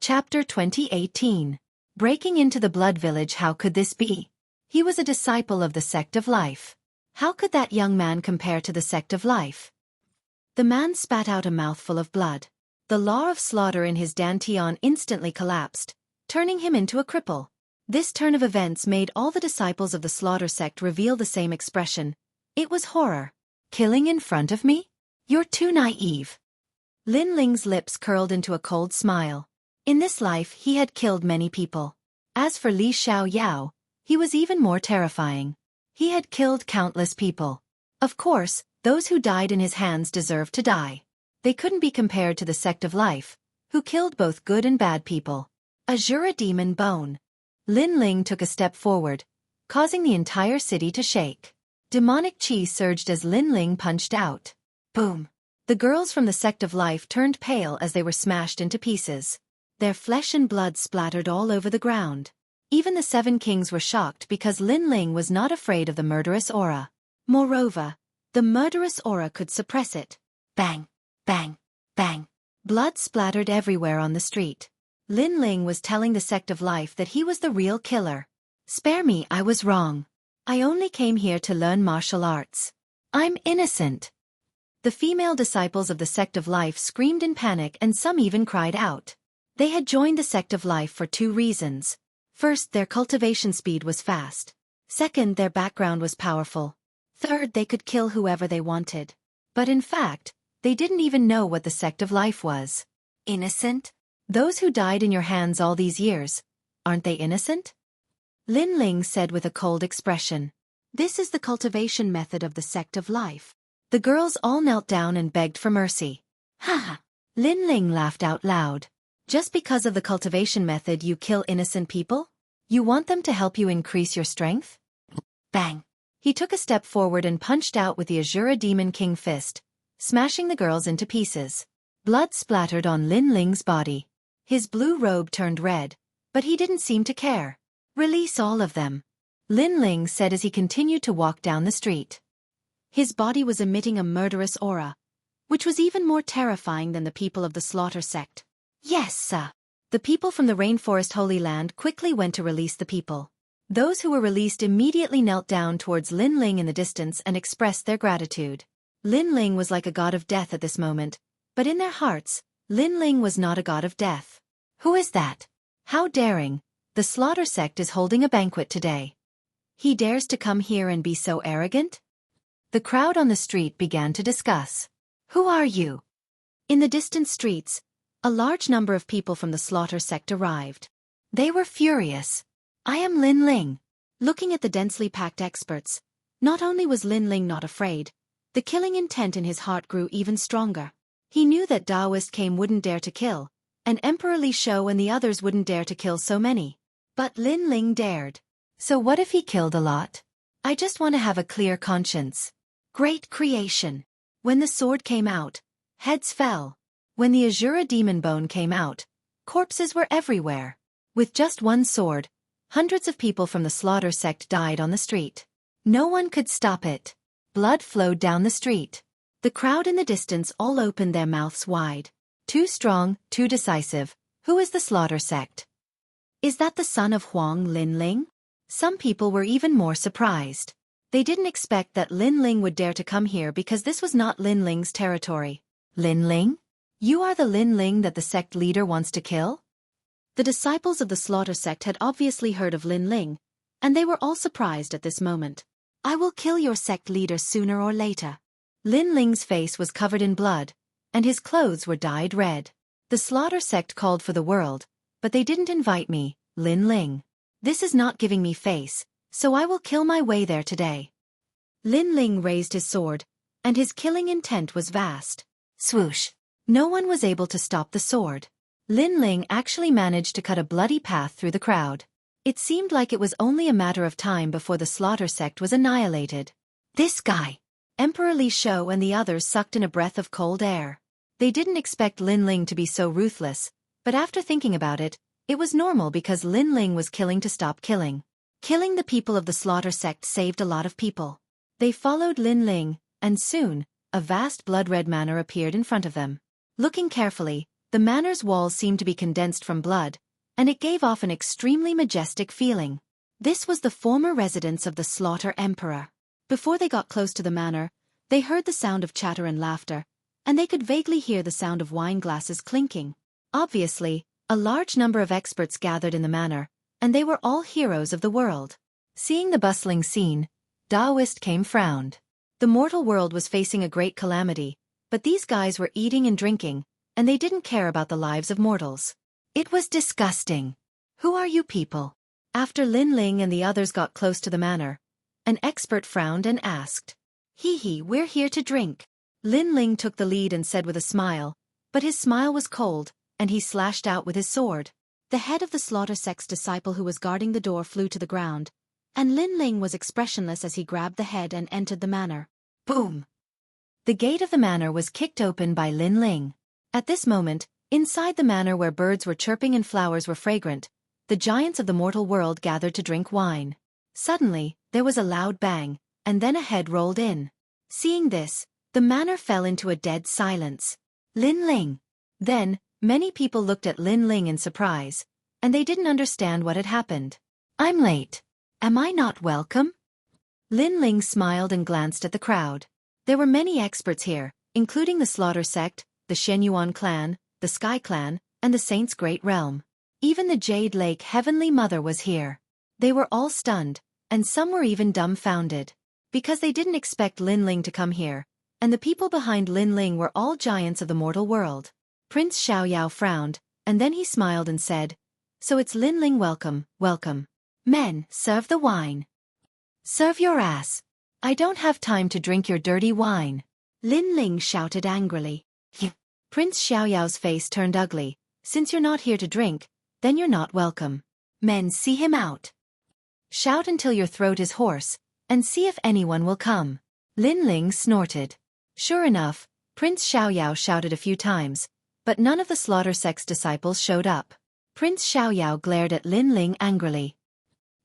Chapter 2018. Breaking into the Blood Village. How could this be? He was a disciple of the Sect of Life. How could that young man compare to the Sect of Life? The man spat out a mouthful of blood. The law of slaughter in his dantian instantly collapsed, turning him into a cripple. This turn of events made all the disciples of the Slaughter Sect reveal the same expression. It was horror. Killing in front of me? You're too naive. Lin Ling's lips curled into a cold smile. In this life he had killed many people. As for Li Xiao Yao, he was even more terrifying. He had killed countless people. Of course, those who died in his hands deserved to die. They couldn't be compared to the Sect of Life, who killed both good and bad people. Azura Demon Bone. Lin Ling took a step forward, causing the entire city to shake. Demonic chi surged as Lin Ling punched out. Boom! The girls from the Sect of Life turned pale as they were smashed into pieces. Their flesh and blood splattered all over the ground. Even the 7 kings were shocked because Lin Ling was not afraid of the murderous aura. Moreover, the murderous aura could suppress it. Bang! Bang! Bang! Blood splattered everywhere on the street. Lin Ling was telling the Sect of Life that he was the real killer. Spare me, I was wrong. I only came here to learn martial arts. I'm innocent. The female disciples of the Sect of Life screamed in panic and some even cried out. They had joined the Sect of Life for 2 reasons. First, their cultivation speed was fast. Second, their background was powerful. Third, they could kill whoever they wanted. But in fact, they didn't even know what the Sect of Life was. Innocent? Those who died in your hands all these years, aren't they innocent? Lin Ling said with a cold expression. This is the cultivation method of the Sect of Life. The girls all knelt down and begged for mercy. Ha ha! Lin Ling laughed out loud. Just because of the cultivation method you kill innocent people? You want them to help you increase your strength? Bang! He took a step forward and punched out with the Azura Demon King fist, smashing the girls into pieces. Blood splattered on Lin Ling's body. His blue robe turned red, but he didn't seem to care. Release all of them, Lin Ling said as he continued to walk down the street. His body was emitting a murderous aura, which was even more terrifying than the people of the Slaughter Sect. Yes, sir. The people from the Rainforest Holy Land quickly went to release the people. Those who were released immediately knelt down towards Lin Ling in the distance and expressed their gratitude. Lin Ling was like a god of death at this moment, but in their hearts, Lin Ling was not a god of death. Who is that? How daring! The Slaughter Sect is holding a banquet today. He dares to come here and be so arrogant? The crowd on the street began to discuss. Who are you? In the distant streets, a large number of people from the Slaughter Sect arrived. They were furious. I am Lin Ling. Looking at the densely packed experts, not only was Lin Ling not afraid, the killing intent in his heart grew even stronger. He knew that Taoist Came wouldn't dare to kill, and Emperor Li Shou and the others wouldn't dare to kill so many. But Lin Ling dared. So what if he killed a lot? I just want to have a clear conscience. Great creation. When the sword came out, heads fell. When the Azura demon bone came out, corpses were everywhere. With just one sword, hundreds of people from the slaughter sect died on the street. No one could stop it. Blood flowed down the street. The crowd in the distance all opened their mouths wide. Too strong, too decisive. Who is the slaughter sect? Is that the son of Huang Lin Ling? Some people were even more surprised. They didn't expect that Lin Ling would dare to come here because this was not Lin Ling's territory. Lin Ling? You are the Lin Ling that the sect leader wants to kill? The disciples of the slaughter sect had obviously heard of Lin Ling, and they were all surprised at this moment. I will kill your sect leader sooner or later. Lin Ling's face was covered in blood, and his clothes were dyed red. The slaughter sect called for the world, but they didn't invite me, Lin Ling. This is not giving me face, so I will kill my way there today. Lin Ling raised his sword, and his killing intent was vast. Swoosh. No one was able to stop the sword. Lin Ling actually managed to cut a bloody path through the crowd. It seemed like it was only a matter of time before the slaughter sect was annihilated. This guy! Emperor Li Shou and the others sucked in a breath of cold air. They didn't expect Lin Ling to be so ruthless, but after thinking about it, it was normal because Lin Ling was killing to stop killing. Killing the people of the slaughter sect saved a lot of people. They followed Lin Ling, and soon, a vast blood-red manor appeared in front of them. Looking carefully, the manor's walls seemed to be condensed from blood, and it gave off an extremely majestic feeling. This was the former residence of the Slaughter Emperor. Before they got close to the manor, they heard the sound of chatter and laughter, and they could vaguely hear the sound of wine glasses clinking. Obviously, a large number of experts gathered in the manor, and they were all heroes of the world. Seeing the bustling scene, Taoist Came frowned. The mortal world was facing a great calamity, but these guys were eating and drinking, and they didn't care about the lives of mortals. It was disgusting. Who are you people? After Lin Ling and the others got close to the manor, an expert frowned and asked. Hee, we're here to drink. Lin Ling took the lead and said with a smile, but his smile was cold, and he slashed out with his sword. The head of the slaughter sect's disciple who was guarding the door flew to the ground, and Lin Ling was expressionless as he grabbed the head and entered the manor. Boom! The gate of the manor was kicked open by Lin Ling. At this moment, inside the manor where birds were chirping and flowers were fragrant, the giants of the mortal world gathered to drink wine. Suddenly, there was a loud bang, and then a head rolled in. Seeing this, the manor fell into a dead silence. Lin Ling. Then, many people looked at Lin Ling in surprise, and they didn't understand what had happened. I'm late. Am I not welcome? Lin Ling smiled and glanced at the crowd. There were many experts here, including the Slaughter Sect, the Xueqi clan, the Sky Clan, and the Saint's Great Realm. Even the Jade Lake Heavenly Mother was here. They were all stunned, and some were even dumbfounded. Because they didn't expect Lin Ling to come here, and the people behind Lin Ling were all giants of the mortal world. Prince Xiaoyao frowned, and then he smiled and said, So it's Lin Ling, welcome, welcome. Men, serve the wine. Serve your ass. I don't have time to drink your dirty wine. Lin Ling shouted angrily. Prince Xiaoyao's face turned ugly. Since you're not here to drink, then you're not welcome. Men, see him out. Shout until your throat is hoarse, and see if anyone will come. Lin Ling snorted. Sure enough, Prince Xiaoyao shouted a few times, but none of the Slaughter Sect's disciples showed up. Prince Xiaoyao glared at Lin Ling angrily.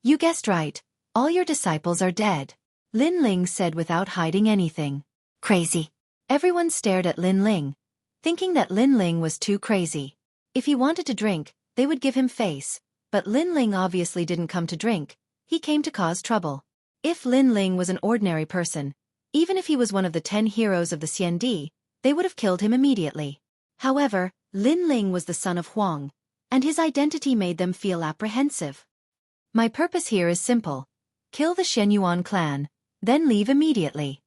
You guessed right, all your disciples are dead. Lin Ling said without hiding anything. Crazy. Everyone stared at Lin Ling, thinking that Lin Ling was too crazy. If he wanted to drink, they would give him face, but Lin Ling obviously didn't come to drink, he came to cause trouble. If Lin Ling was an ordinary person, even if he was one of the 10 heroes of the Xiandi, they would have killed him immediately. However, Lin Ling was the son of Huang, and his identity made them feel apprehensive. My purpose here is simple. Kill the Xueqi clan, then leave immediately.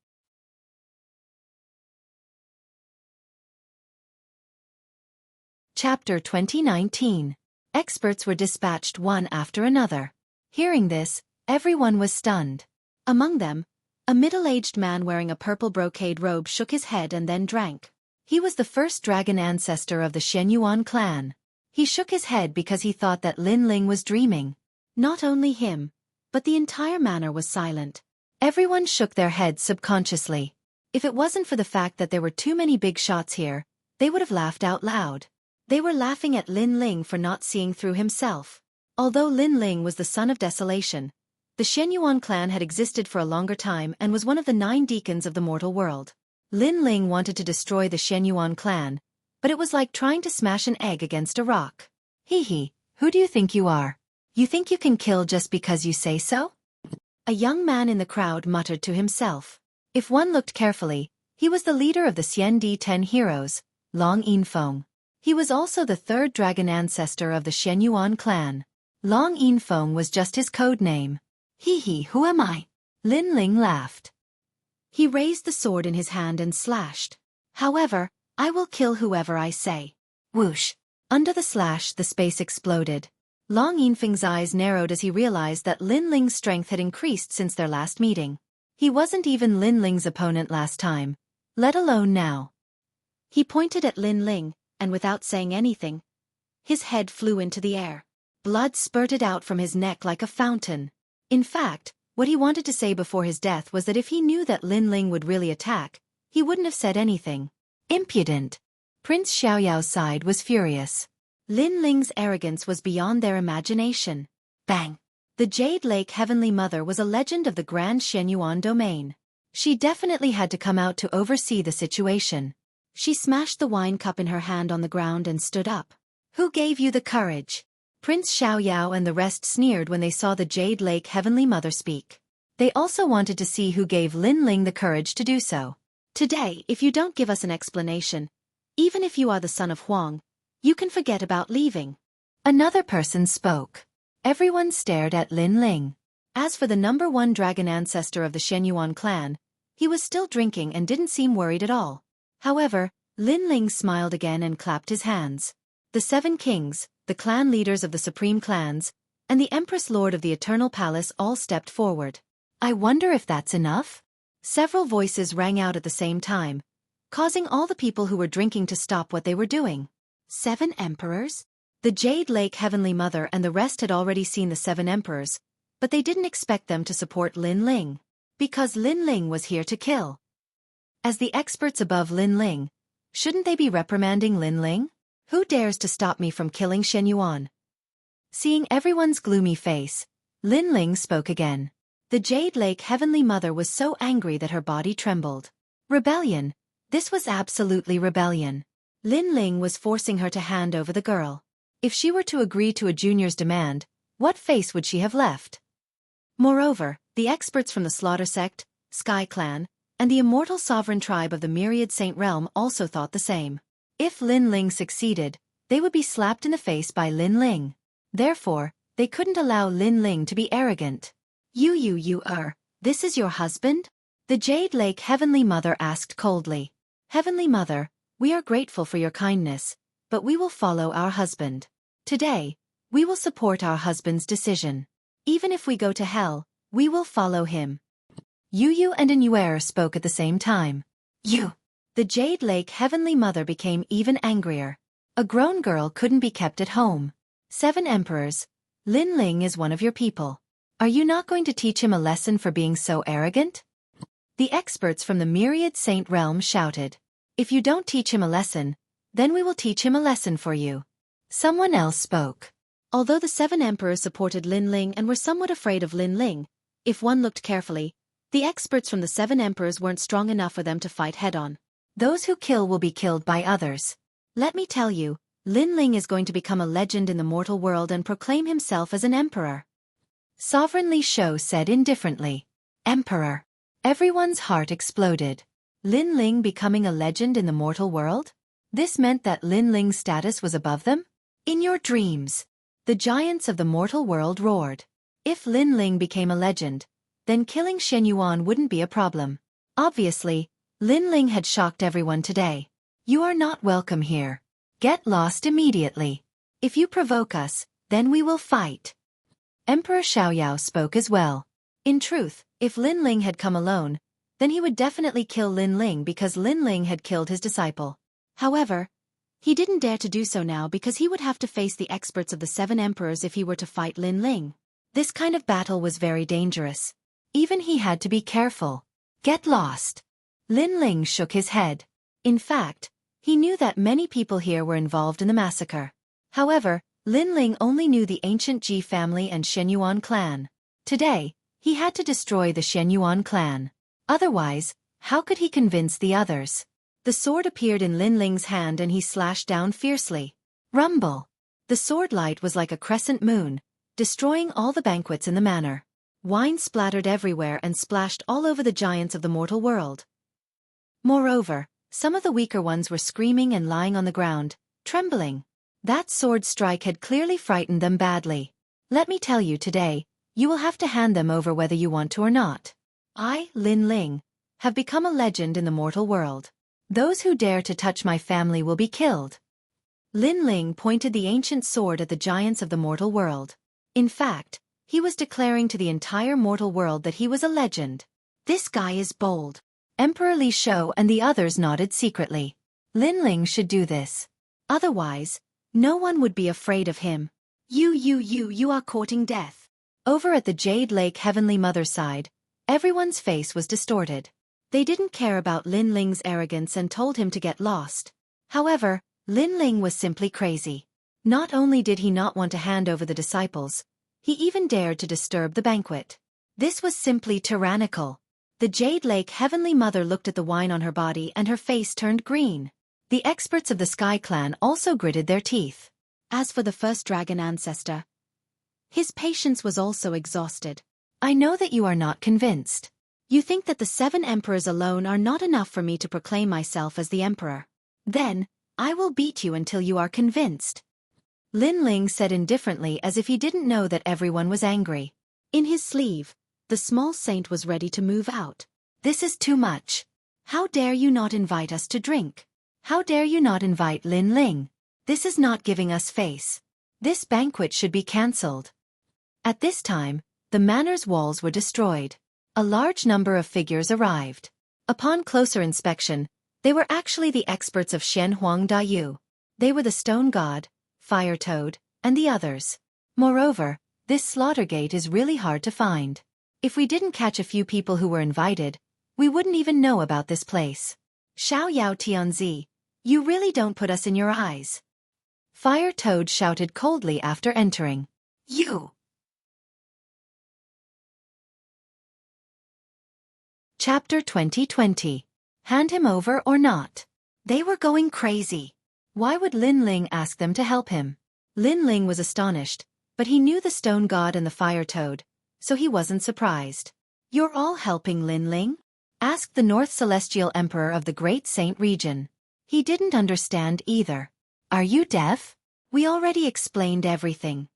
Chapter 2019. Experts were dispatched one after another. Hearing this, Everyone was stunned. Among them, a middle-aged man wearing a purple brocade robe shook his head and then drank. He was the first dragon ancestor of the Xueqi clan. He shook his head because he thought that Lin Ling was dreaming. Not only him, but the entire manor was silent. Everyone shook their heads subconsciously. If it wasn't for the fact that there were too many big shots here, they would have laughed out loud. They were laughing at Lin Ling for not seeing through himself. Although Lin Ling was the son of desolation, the Xueqi clan had existed for a longer time and was one of the 9 deacons of the mortal world. Lin Ling wanted to destroy the Xueqi clan, but it was like trying to smash an egg against a rock. Hee hee, who do you think you are? You think you can kill just because you say so? A young man in the crowd muttered to himself. If one looked carefully, he was the leader of the Xian 10 heroes, Long Yinfeng. He was also the 3rd dragon ancestor of the Xueqi clan. Long Yinfeng was just his code name. Hee hee, who am I? Lin Ling laughed. He raised the sword in his hand and slashed. However, I will kill whoever I say. Whoosh. Under the slash, the space exploded. Long Yinfeng's eyes narrowed as he realized that Lin Ling's strength had increased since their last meeting. He wasn't even Lin Ling's opponent last time, let alone now. He pointed at Lin Ling, and without saying anything, his head flew into the air. Blood spurted out from his neck like a fountain. In fact, what he wanted to say before his death was that if he knew that Lin Ling would really attack, he wouldn't have said anything. Impudent. Prince Xiaoyao's side was furious. Lin Ling's arrogance was beyond their imagination. Bang! The Jade Lake Heavenly Mother was a legend of the Grand Xueqi domain. She definitely had to come out to oversee the situation. She smashed the wine cup in her hand on the ground and stood up. Who gave you the courage? Prince Xiaoyao and the rest sneered when they saw the Jade Lake Heavenly Mother speak. They also wanted to see who gave Lin Ling the courage to do so. Today, if you don't give us an explanation, even if you are the son of Huang, you can forget about leaving. Another person spoke. Everyone stared at Lin Ling. As for the number 1 dragon ancestor of the Xueqi clan, he was still drinking and didn't seem worried at all. However, Lin Ling smiled again and clapped his hands. The 7 kings, the clan leaders of the supreme clans, and the Empress Lord of the Eternal Palace all stepped forward. I wonder if that's enough? Several voices rang out at the same time, causing all the people who were drinking to stop what they were doing. 7 emperors? The Jade Lake Heavenly Mother and the rest had already seen the 7 emperors, but they didn't expect them to support Lin Ling, because Lin Ling was here to kill. As the experts above Lin Ling, shouldn't they be reprimanding Lin Ling? Who dares to stop me from killing Xueqi? Seeing everyone's gloomy face, Lin Ling spoke again. The Jade Lake Heavenly Mother was so angry that her body trembled. Rebellion. This was absolutely rebellion. Lin Ling was forcing her to hand over the girl. If she were to agree to a junior's demand, what face would she have left? Moreover, the experts from the Slaughter Sect, Sky Clan, and the immortal sovereign tribe of the Myriad Saint Realm also thought the same. If Lin Ling succeeded, they would be slapped in the face by Lin Ling. Therefore, they couldn't allow Lin Ling to be arrogant. This is your husband? The Jade Lake Heavenly Mother asked coldly. Heavenly Mother, we are grateful for your kindness, but we will follow our husband. Today, we will support our husband's decision. Even if we go to hell, we will follow him. Yu and Anhuer spoke at the same time. The Jade Lake Heavenly Mother became even angrier. A grown girl couldn't be kept at home. 7 emperors. Lin Ling is one of your people. Are you not going to teach him a lesson for being so arrogant? The experts from the Myriad Saint Realm shouted. If you don't teach him a lesson, then we will teach him a lesson for you. Someone else spoke. Although the 7 emperors supported Lin Ling and were somewhat afraid of Lin Ling, if one looked carefully, the experts from the 7 emperors weren't strong enough for them to fight head-on. Those who kill will be killed by others. Let me tell you, Lin Ling is going to become a legend in the mortal world and proclaim himself as an emperor. Sovereign Li Shou said indifferently. Emperor. Everyone's heart exploded. Lin Ling becoming a legend in the mortal world? This meant that Lin Ling's status was above them? In your dreams. The giants of the mortal world roared. If Lin Ling became a legend, then killing Xueqi wouldn't be a problem. Obviously, Lin Ling had shocked everyone today. You are not welcome here. Get lost immediately. If you provoke us, then we will fight. Emperor Xiaoyao spoke as well. In truth, if Lin Ling had come alone, then he would definitely kill Lin Ling because Lin Ling had killed his disciple. However, he didn't dare to do so now because he would have to face the experts of the 7 emperors if he were to fight Lin Ling. This kind of battle was very dangerous. Even he had to be careful. Get lost. Lin Ling shook his head. In fact, he knew that many people here were involved in the massacre. However, Lin Ling only knew the ancient Ji family and Shenyuan clan. Today, he had to destroy the Shenyuan clan. Otherwise, how could he convince the others? The sword appeared in Lin Ling's hand and he slashed down fiercely. Rumble! The sword light was like a crescent moon, destroying all the banquets in the manor. Wine splattered everywhere and splashed all over the giants of the mortal world. Moreover, some of the weaker ones were screaming and lying on the ground, trembling. That sword strike had clearly frightened them badly. Let me tell you today, you will have to hand them over whether you want to or not. I, Lin Ling, have become a legend in the mortal world. Those who dare to touch my family will be killed. Lin Ling pointed the ancient sword at the giants of the mortal world. In fact, he was declaring to the entire mortal world that he was a legend. This guy is bold. Emperor Li Shou and the others nodded secretly. Lin Ling should do this. Otherwise, no one would be afraid of him. You are courting death. Over at the Jade Lake Heavenly Mother's side, everyone's face was distorted. They didn't care about Lin Ling's arrogance and told him to get lost. However, Lin Ling was simply crazy. Not only did he not want to hand over the disciples, he even dared to disturb the banquet. This was simply tyrannical. The Jade Lake Heavenly Mother looked at the wine on her body and her face turned green. The experts of the Sky Clan also gritted their teeth. As for the first dragon ancestor, his patience was also exhausted. I know that you are not convinced. You think that the 7 emperors alone are not enough for me to proclaim myself as the emperor. Then, I will beat you until you are convinced. Lin Ling said indifferently as if he didn't know that everyone was angry. In his sleeve, the small saint was ready to move out. This is too much. How dare you not invite us to drink? How dare you not invite Lin Ling? This is not giving us face. This banquet should be cancelled. At this time, the manor's walls were destroyed. A large number of figures arrived. Upon closer inspection, they were actually the experts of Shen Huang Dayu. They were the Stone God, Fire Toad, and the others. Moreover, this slaughter gate is really hard to find. If we didn't catch a few people who were invited, we wouldn't even know about this place. Xiao Yao Tianzi, you really don't put us in your eyes. Fire Toad shouted coldly after entering. You! Chapter 2020. Hand him over or not? They were going crazy. Why would Lin Ling ask them to help him? Lin Ling was astonished, but he knew the Stone God and the Fire Toad, so he wasn't surprised. You're all helping Lin Ling? Asked the North Celestial Emperor of the Great Saint region. He didn't understand either. Are you deaf? We already explained everything.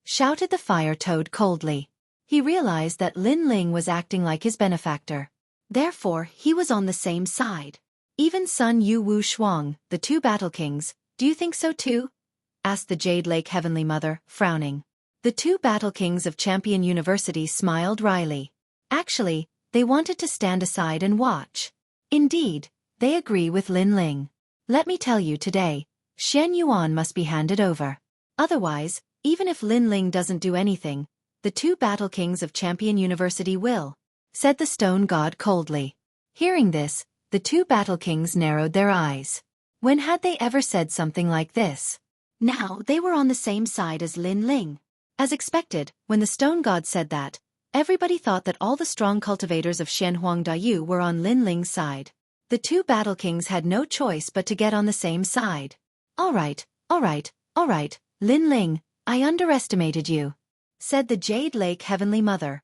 Shouted the Fire Toad coldly. He realized that Lin Ling was acting like his benefactor. Therefore, he was on the same side. Even Sun Yu Wu Shuang, the 2 battle kings, do you think so too? Asked the Jade Lake Heavenly Mother, frowning. The 2 battle kings of Champion University smiled wryly. Actually, they wanted to stand aside and watch. Indeed, they agree with Lin Ling. Let me tell you today, Shen Yuan must be handed over. Otherwise, even if Lin Ling doesn't do anything, the 2 battle kings of Champion University will, said the Stone God coldly. Hearing this, the 2 battle kings narrowed their eyes. When had they ever said something like this? Now they were on the same side as Lin Ling. As expected, when the Stone God said that, everybody thought that all the strong cultivators of Shen Huang Dayu were on Lin Ling's side. The 2 battle kings had no choice but to get on the same side. All right, Lin Ling, I underestimated you, said the Jade Lake Heavenly Mother.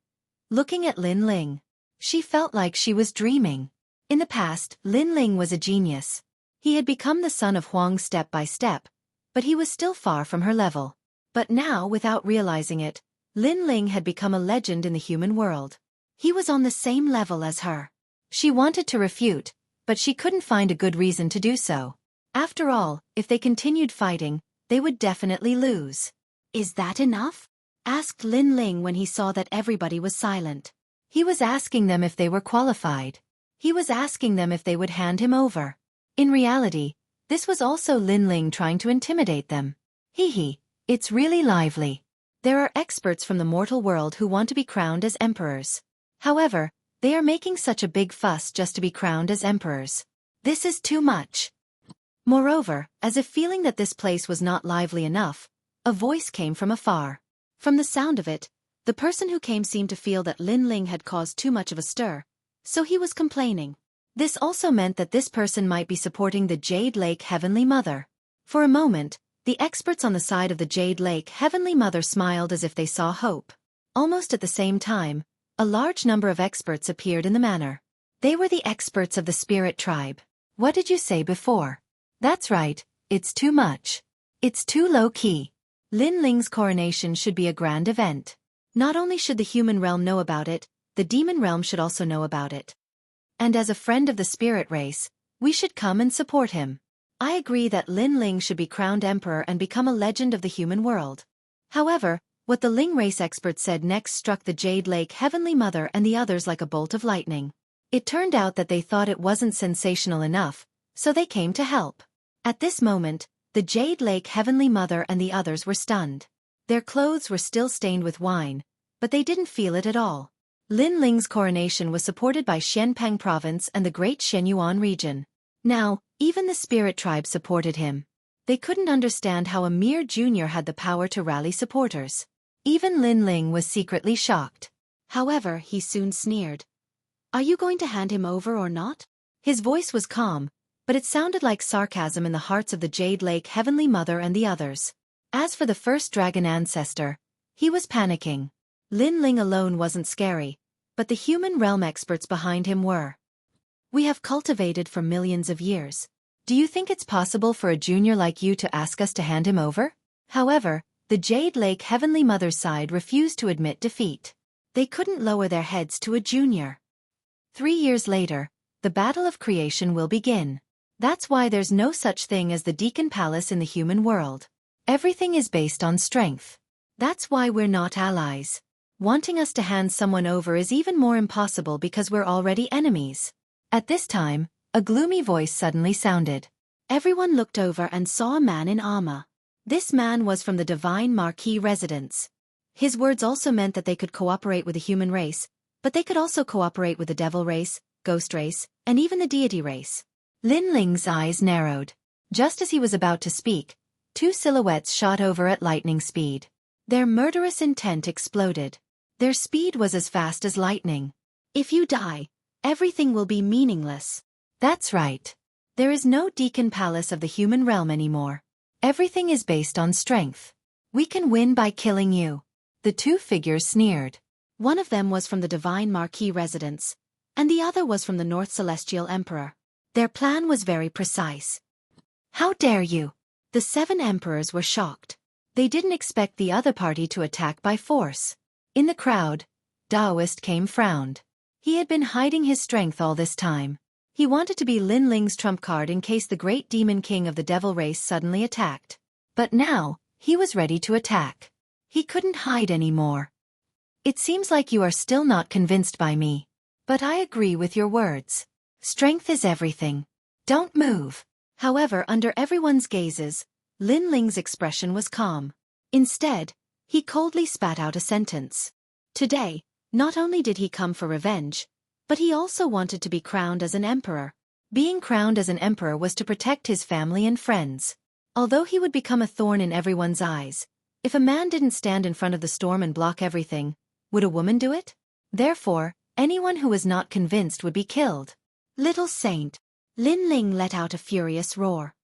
Looking at Lin Ling, she felt like she was dreaming. In the past, Lin Ling was a genius. He had become the son of Huang step by step, but he was still far from her level. But now, without realizing it, Lin Ling had become a legend in the human world. He was on the same level as her. She wanted to refute, but she couldn't find a good reason to do so. After all, if they continued fighting, they would definitely lose. Is that enough? asked Lin Ling when he saw that everybody was silent. He was asking them if they were qualified. He was asking them if they would hand him over. In reality, this was also Lin Ling trying to intimidate them. Hee, it's really lively. There are experts from the mortal world who want to be crowned as emperors. However, they are making such a big fuss just to be crowned as emperors. This is too much. Moreover, as if feeling that this place was not lively enough, a voice came from afar. From the sound of it, the person who came seemed to feel that Lin Ling had caused too much of a stir, so he was complaining. This also meant that this person might be supporting the Jade Lake Heavenly Mother. For a moment, the experts on the side of the Jade Lake Heavenly Mother smiled as if they saw hope. Almost at the same time, a large number of experts appeared in the manor. They were the experts of the Spirit Tribe. What did you say before? That's right, it's too much. It's too low-key. Lin Ling's coronation should be a grand event. Not only should the human realm know about it, the demon realm should also know about it. And as a friend of the spirit race, we should come and support him. I agree that Lin Ling should be crowned emperor and become a legend of the human world. However, what the Ling race expert said next struck the Jade Lake Heavenly Mother and the others like a bolt of lightning. It turned out that they thought it wasn't sensational enough, so they came to help. At this moment, the Jade Lake Heavenly Mother and the others were stunned. Their clothes were still stained with wine, but they didn't feel it at all. Lin Ling's coronation was supported by Xianpeng Province and the Great Shenyuan region. Now, even the Spirit Tribe supported him. They couldn't understand how a mere junior had the power to rally supporters. Even Lin Ling was secretly shocked. However, he soon sneered. Are you going to hand him over or not? His voice was calm, but it sounded like sarcasm in the hearts of the Jade Lake Heavenly Mother and the others. As for the first dragon ancestor, he was panicking. Lin Ling alone wasn't scary, but the human realm experts behind him were. We have cultivated for millions of years. Do you think it's possible for a junior like you to ask us to hand him over? However, the Jade Lake Heavenly Mother's side refused to admit defeat. They couldn't lower their heads to a junior. 3 years later, the Battle of Creation will begin. That's why there's no such thing as the Deacon Palace in the human world. Everything is based on strength. That's why we're not allies. Wanting us to hand someone over is even more impossible because we're already enemies. At this time, a gloomy voice suddenly sounded. Everyone looked over and saw a man in armor. This man was from the Divine Marquis residence. His words also meant that they could cooperate with the human race, but they could also cooperate with the devil race, ghost race, and even the deity race. Lin Ling's eyes narrowed. Just as he was about to speak, 2 silhouettes shot over at lightning speed. Their murderous intent exploded. Their speed was as fast as lightning. If you die, everything will be meaningless. That's right. There is no Deacon Palace of the human realm anymore. Everything is based on strength. We can win by killing you. The 2 figures sneered. One of them was from the Divine Marquis residence, and the other was from the North Celestial Emperor. Their plan was very precise. How dare you? The 7 emperors were shocked. They didn't expect the other party to attack by force. In the crowd, Daoist came frowned. He had been hiding his strength all this time. He wanted to be Lin Ling's trump card in case the great demon king of the devil race suddenly attacked. But now, he was ready to attack. He couldn't hide anymore. It seems like you are still not convinced by me. But I agree with your words. Strength is everything. Don't move. However, under everyone's gazes, Lin Ling's expression was calm. Instead, he coldly spat out a sentence. Today, not only did he come for revenge, but he also wanted to be crowned as an emperor. Being crowned as an emperor was to protect his family and friends. Although he would become a thorn in everyone's eyes, if a man didn't stand in front of the storm and block everything, would a woman do it? Therefore, anyone who was not convinced would be killed. Little saint. Lin Ling let out a furious roar.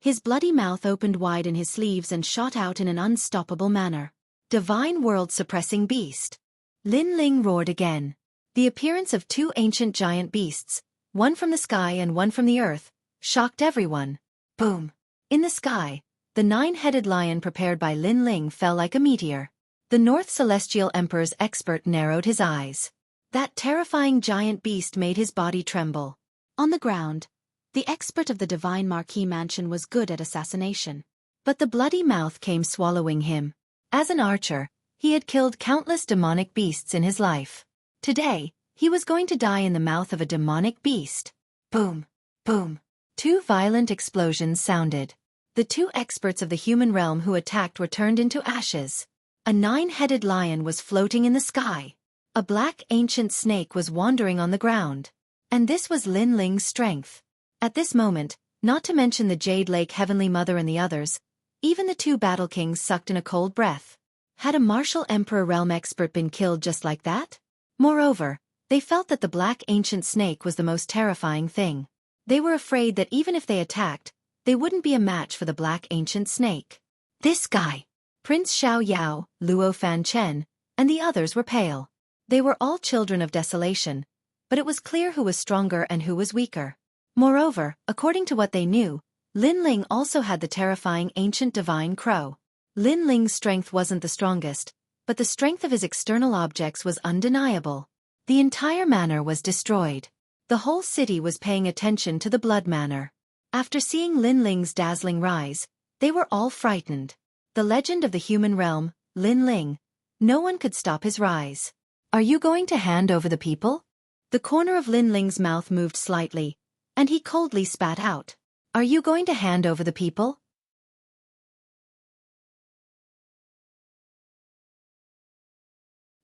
His bloody mouth opened wide in his sleeves and shot out in an unstoppable manner. Divine world-suppressing beast. Lin Ling roared again. The appearance of 2 ancient giant beasts, one from the sky and one from the earth, shocked everyone. Boom! In the sky, the 9-headed lion prepared by Lin Ling fell like a meteor. The North Celestial Emperor's expert narrowed his eyes. That terrifying giant beast made his body tremble. On the ground, the expert of the Divine Marquis mansion was good at assassination. But the bloody mouth came swallowing him. As an archer, He had killed countless demonic beasts in his life. Today, he was going to die in the mouth of a demonic beast. Boom! Boom! Two violent explosions sounded. The two experts of the human realm who attacked were turned into ashes. A 9-headed lion was floating in the sky. A black ancient snake was wandering on the ground. And this was Lin Ling's strength. At this moment, not to mention the Jade Lake Heavenly Mother and the others, even the two Battle Kings sucked in a cold breath. Had a martial Emperor realm expert been killed just like that? Moreover, they felt that the black ancient snake was the most terrifying thing. They were afraid that even if they attacked, they wouldn't be a match for the black ancient snake. This guy! Prince Xiao Yao, Luo Fan Chen, and the others were pale. They were all children of desolation, but it was clear who was stronger and who was weaker. Moreover, according to what they knew, Lin Ling also had the terrifying ancient divine crow. Lin Ling's strength wasn't the strongest, but the strength of his external objects was undeniable. The entire manor was destroyed. The whole city was paying attention to the blood manor. After seeing Lin Ling's dazzling rise, they were all frightened. The legend of the human realm, Lin Ling. No one could stop his rise. Are you going to hand over the people? The corner of Lin Ling's mouth moved slightly, and he coldly spat out. Are you going to hand over the people?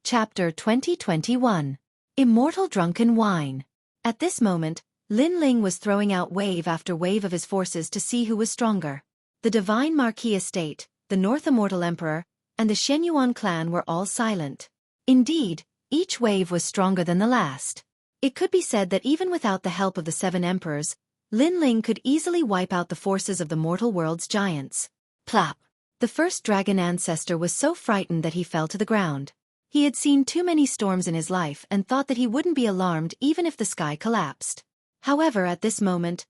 Chapter 2021. Immortal Drunken Wine. At this moment, Lin Ling was throwing out wave after wave of his forces to see who was stronger. The Divine Marquis Estate, the North Immortal Emperor, and the Shenyuan clan were all silent. Indeed, each wave was stronger than the last. It could be said that even without the help of the 7 emperors, Lin Ling could easily wipe out the forces of the mortal world's giants. Plop! The first dragon ancestor was so frightened that he fell to the ground. He had seen too many storms in his life and thought that he wouldn't be alarmed even if the sky collapsed. However, at this moment,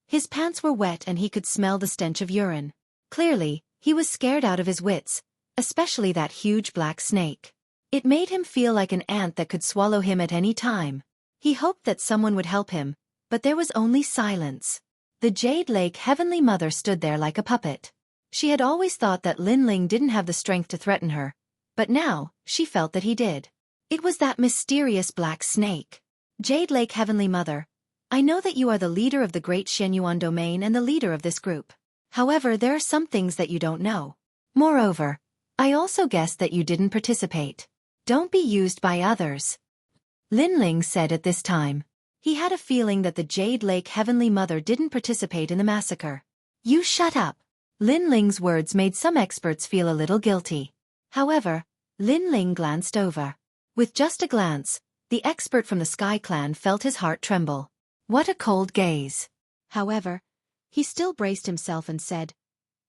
his pants were wet and he could smell the stench of urine. Clearly, he was scared out of his wits, especially that huge black snake. It made him feel like an ant that could swallow him at any time. He hoped that someone would help him, but there was only silence. The Jade Lake Heavenly Mother stood there like a puppet. She had always thought that Lin Ling didn't have the strength to threaten her, but now, she felt that he did. It was that mysterious black snake. Jade Lake Heavenly Mother, I know that you are the leader of the Great Shenyuan domain and the leader of this group. However, there are some things that you don't know. Moreover, I also guessed that you didn't participate. Don't be used by others. Lin Ling said at this time. He had a feeling that the Jade Lake Heavenly Mother didn't participate in the massacre. You shut up. Lin Ling's words made some experts feel a little guilty. However, Lin Ling glanced over. With just a glance, the expert from the Sky Clan felt his heart tremble. What a cold gaze. However, he still braced himself and said,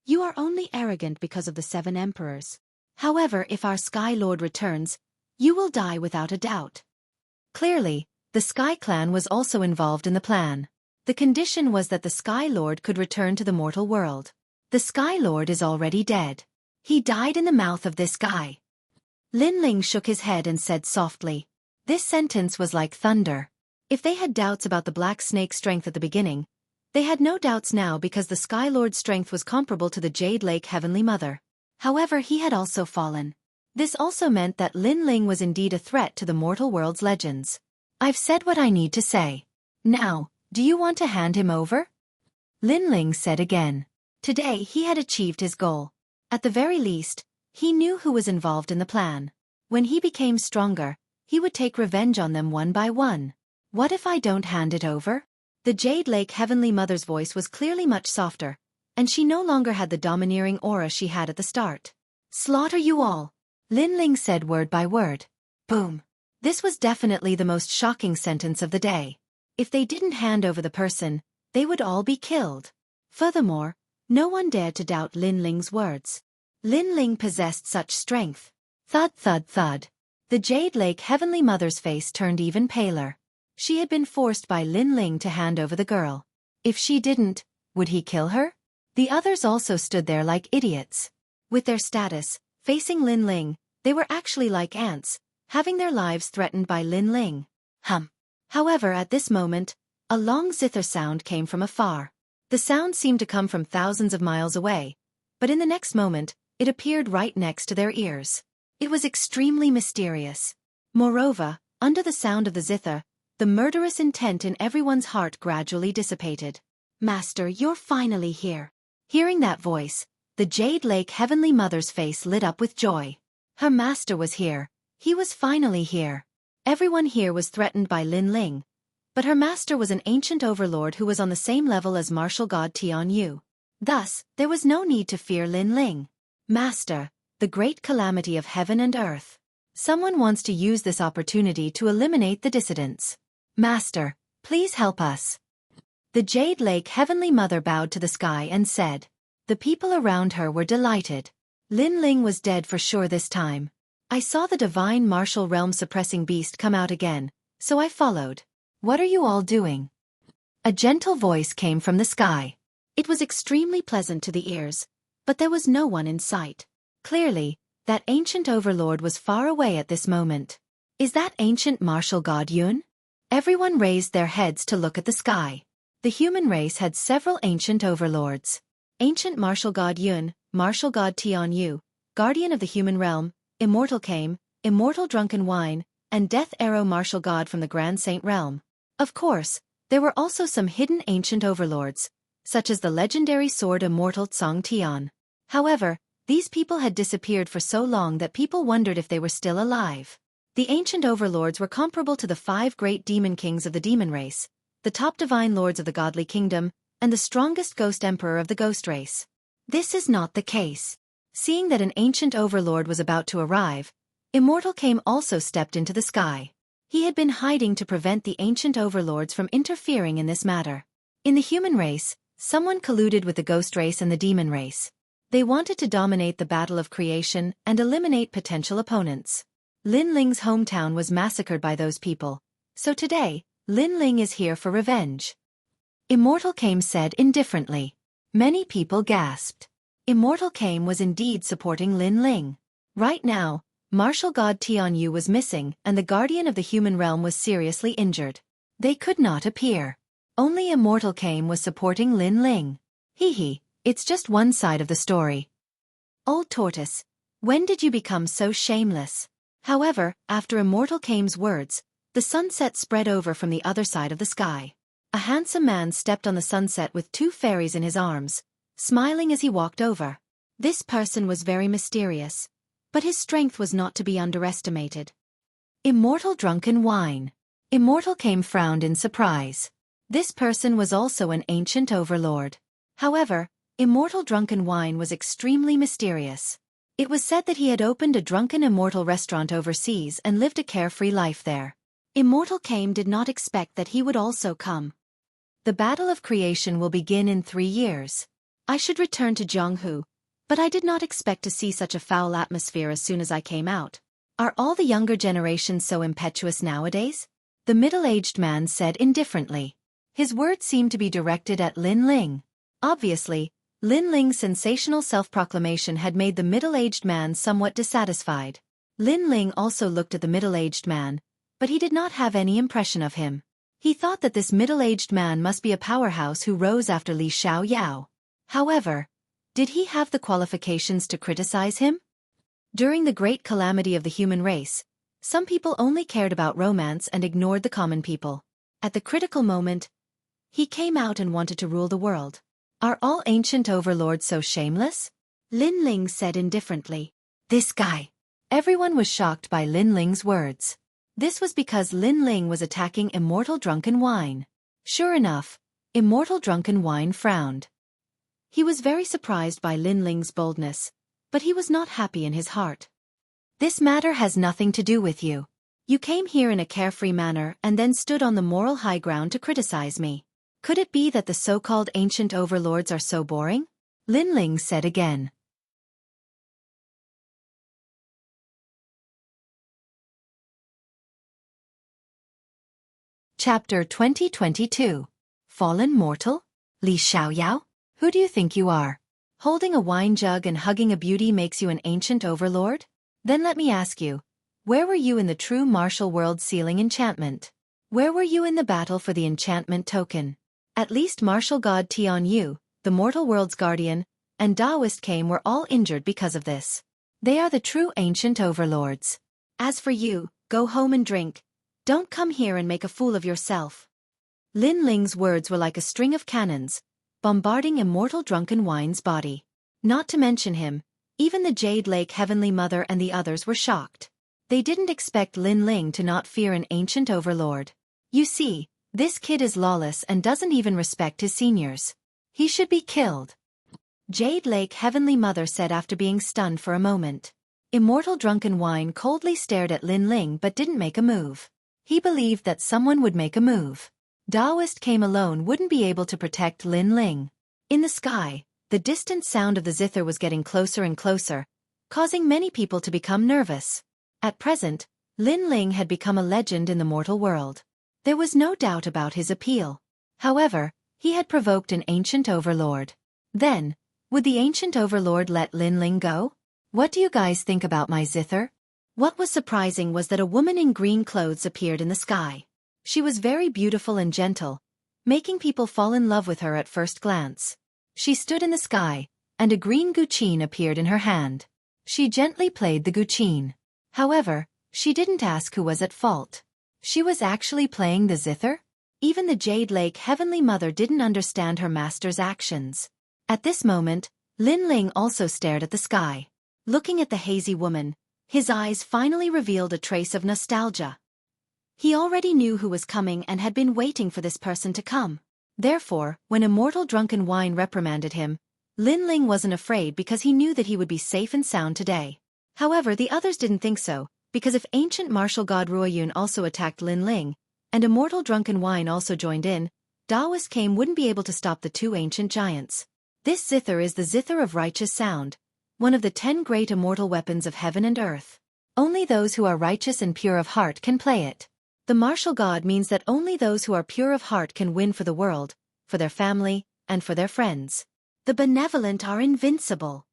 You are only arrogant because of the 7 emperors. However, if our Sky Lord returns, you will die without a doubt. Clearly, the Sky Clan was also involved in the plan. The condition was that the Sky Lord could return to the mortal world. The Sky Lord is already dead. He died in the mouth of this guy. Lin Ling shook his head and said softly. This sentence was like thunder. If they had doubts about the Black Snake's strength at the beginning, they had no doubts now because the Sky Lord's strength was comparable to the Jade Lake Heavenly Mother. However, he had also fallen. This also meant that Lin Ling was indeed a threat to the mortal world's legends. I've said what I need to say. Now, do you want to hand him over? Lin Ling said again. Today he had achieved his goal. At the very least, he knew who was involved in the plan. When he became stronger, he would take revenge on them one by one. What if I don't hand it over? The Jade Lake Heavenly Mother's voice was clearly much softer, and she no longer had the domineering aura she had at the start. Slaughter you all, Lin Ling said word by word. Boom. This was definitely the most shocking sentence of the day. If they didn't hand over the person, they would all be killed. Furthermore, no one dared to doubt Lin Ling's words. Lin Ling possessed such strength. Thud thud thud. The Jade Lake Heavenly Mother's face turned even paler. She had been forced by Lin Ling to hand over the girl. If she didn't, would he kill her? The others also stood there like idiots. With their status, facing Lin Ling, they were actually like ants, having their lives threatened by Lin Ling. However, at this moment, a long zither sound came from afar. The sound seemed to come from thousands of miles away, but in the next moment, it appeared right next to their ears. It was extremely mysterious. Moreover, under the sound of the zither, the murderous intent in everyone's heart gradually dissipated. "Master, you're finally here." Hearing that voice, the Jade Lake Heavenly Mother's face lit up with joy. Her master was here. He was finally here. Everyone here was threatened by Lin Ling, but her master was an ancient overlord who was on the same level as martial god Tian Yu. Thus, there was no need to fear Lin Ling. "Master, the great calamity of heaven and earth. Someone wants to use this opportunity to eliminate the dissidents. Master, please help us." The Jade Lake Heavenly Mother bowed to the sky and said. The people around her were delighted. Lin Ling was dead for sure this time. "I saw the divine martial realm suppressing beast come out again, so I followed." "What are you all doing?" A gentle voice came from the sky. It was extremely pleasant to the ears, but there was no one in sight. Clearly, that ancient overlord was far away at this moment. "Is that ancient martial god Yun?" Everyone raised their heads to look at the sky. The human race had several ancient overlords. Ancient martial god Yun, martial god Tian Yu, guardian of the human realm, immortal Kame, immortal drunken wine, and death arrow martial god from the Grand Saint realm. Of course, there were also some hidden ancient overlords, such as the legendary sword immortal Tsang Tian. However, these people had disappeared for so long that people wondered if they were still alive. The ancient overlords were comparable to the 5 great demon kings of the demon race, the top divine lords of the godly kingdom, and the strongest ghost emperor of the ghost race. This is not the case. Seeing that an ancient overlord was about to arrive, Immortal Kame also stepped into the sky. He had been hiding to prevent the ancient overlords from interfering in this matter. In the human race, someone colluded with the ghost race and the demon race. They wanted to dominate the battle of creation and eliminate potential opponents. Lin Ling's hometown was massacred by those people, so today, Lin Ling is here for revenge. Immortal Kame said indifferently. Many people gasped. Immortal Kame was indeed supporting Lin Ling. Right now, martial god Tian Yu was missing and the guardian of the human realm was seriously injured. They could not appear. Only Immortal Kame was supporting Lin Ling. Hee, it's just one side of the story. Old Tortoise, when did you become so shameless? However, after Immortal Kame's words, the sunset spread over from the other side of the sky. A handsome man stepped on the sunset with 2 fairies in his arms, smiling as he walked over. This person was very mysterious, but his strength was not to be underestimated. Immortal Drunken Wine. Immortal Kame frowned in surprise. This person was also an ancient overlord. However, Immortal Drunken Wine was extremely mysterious. It was said that he had opened a drunken immortal restaurant overseas and lived a carefree life there. Immortal Kame did not expect that he would also come. The battle of creation will begin in 3 years. I should return to Jianghu, but I did not expect to see such a foul atmosphere as soon as I came out. Are all the younger generations so impetuous nowadays? The middle-aged man said indifferently. His words seemed to be directed at Lin Ling. Obviously, Lin Ling's sensational self-proclamation had made the middle-aged man somewhat dissatisfied. Lin Ling also looked at the middle-aged man, but he did not have any impression of him. He thought that this middle-aged man must be a powerhouse who rose after Li Xiaoyao. However, did he have the qualifications to criticize him? During the great calamity of the human race, some people only cared about romance and ignored the common people. At the critical moment, he came out and wanted to rule the world. Are all ancient overlords so shameless? Lin Ling said indifferently. This guy. Everyone was shocked by Lin Ling's words. This was because Lin Ling was attacking Immortal Drunken Wine. Sure enough, Immortal Drunken Wine frowned. He was very surprised by Lin Ling's boldness, but he was not happy in his heart. This matter has nothing to do with you. You came here in a carefree manner and then stood on the moral high ground to criticize me. Could it be that the so-called ancient overlords are so boring? Lin Ling said again. Chapter 2022. Fallen Mortal? Li Xiaoyao? Who do you think you are? Holding a wine jug and hugging a beauty makes you an ancient overlord? Then let me ask you, where were you in the true martial world sealing enchantment? Where were you in the battle for the enchantment token? At least martial god Tian Yu, the mortal world's guardian, and Taoist Kame were all injured because of this. They are the true ancient overlords. As for you, go home and drink. Don't come here and make a fool of yourself. Lin Ling's words were like a string of cannons, bombarding immortal drunken wine's body. Not to mention him, even the Jade Lake Heavenly Mother and the others were shocked. They didn't expect Lin Ling to not fear an ancient overlord. You see, this kid is lawless and doesn't even respect his seniors. He should be killed. Jade Lake Heavenly Mother said after being stunned for a moment. Immortal Drunken Wine coldly stared at Lin Ling but didn't make a move. He believed that someone would make a move. Daoist came alone wouldn't be able to protect Lin Ling. In the sky, the distant sound of the zither was getting closer and closer, causing many people to become nervous. At present, Lin Ling had become a legend in the mortal world. There was no doubt about his appeal. However, he had provoked an ancient overlord. Then, would the ancient overlord let Lin Ling go? What do you guys think about my zither? What was surprising was that a woman in green clothes appeared in the sky. She was very beautiful and gentle, making people fall in love with her at first glance. She stood in the sky, and a green guqin appeared in her hand. She gently played the guqin. However, she didn't ask who was at fault. She was actually playing the zither? Even the Jade Lake Heavenly Mother didn't understand her master's actions. At this moment, Lin Ling also stared at the sky. Looking at the hazy woman, his eyes finally revealed a trace of nostalgia. He already knew who was coming and had been waiting for this person to come. Therefore, when Immortal Drunken Wine reprimanded him, Lin Ling wasn't afraid because he knew that he would be safe and sound today. However, the others didn't think so, because if ancient martial god Ruoyun also attacked Lin Ling, and Immortal Drunken Wine also joined in, Daoist Kame wouldn't be able to stop the two ancient giants. This zither is the zither of righteous sound, one of the 10 great immortal weapons of heaven and earth. Only those who are righteous and pure of heart can play it. The martial god means that only those who are pure of heart can win for the world, for their family, and for their friends. The benevolent are invincible.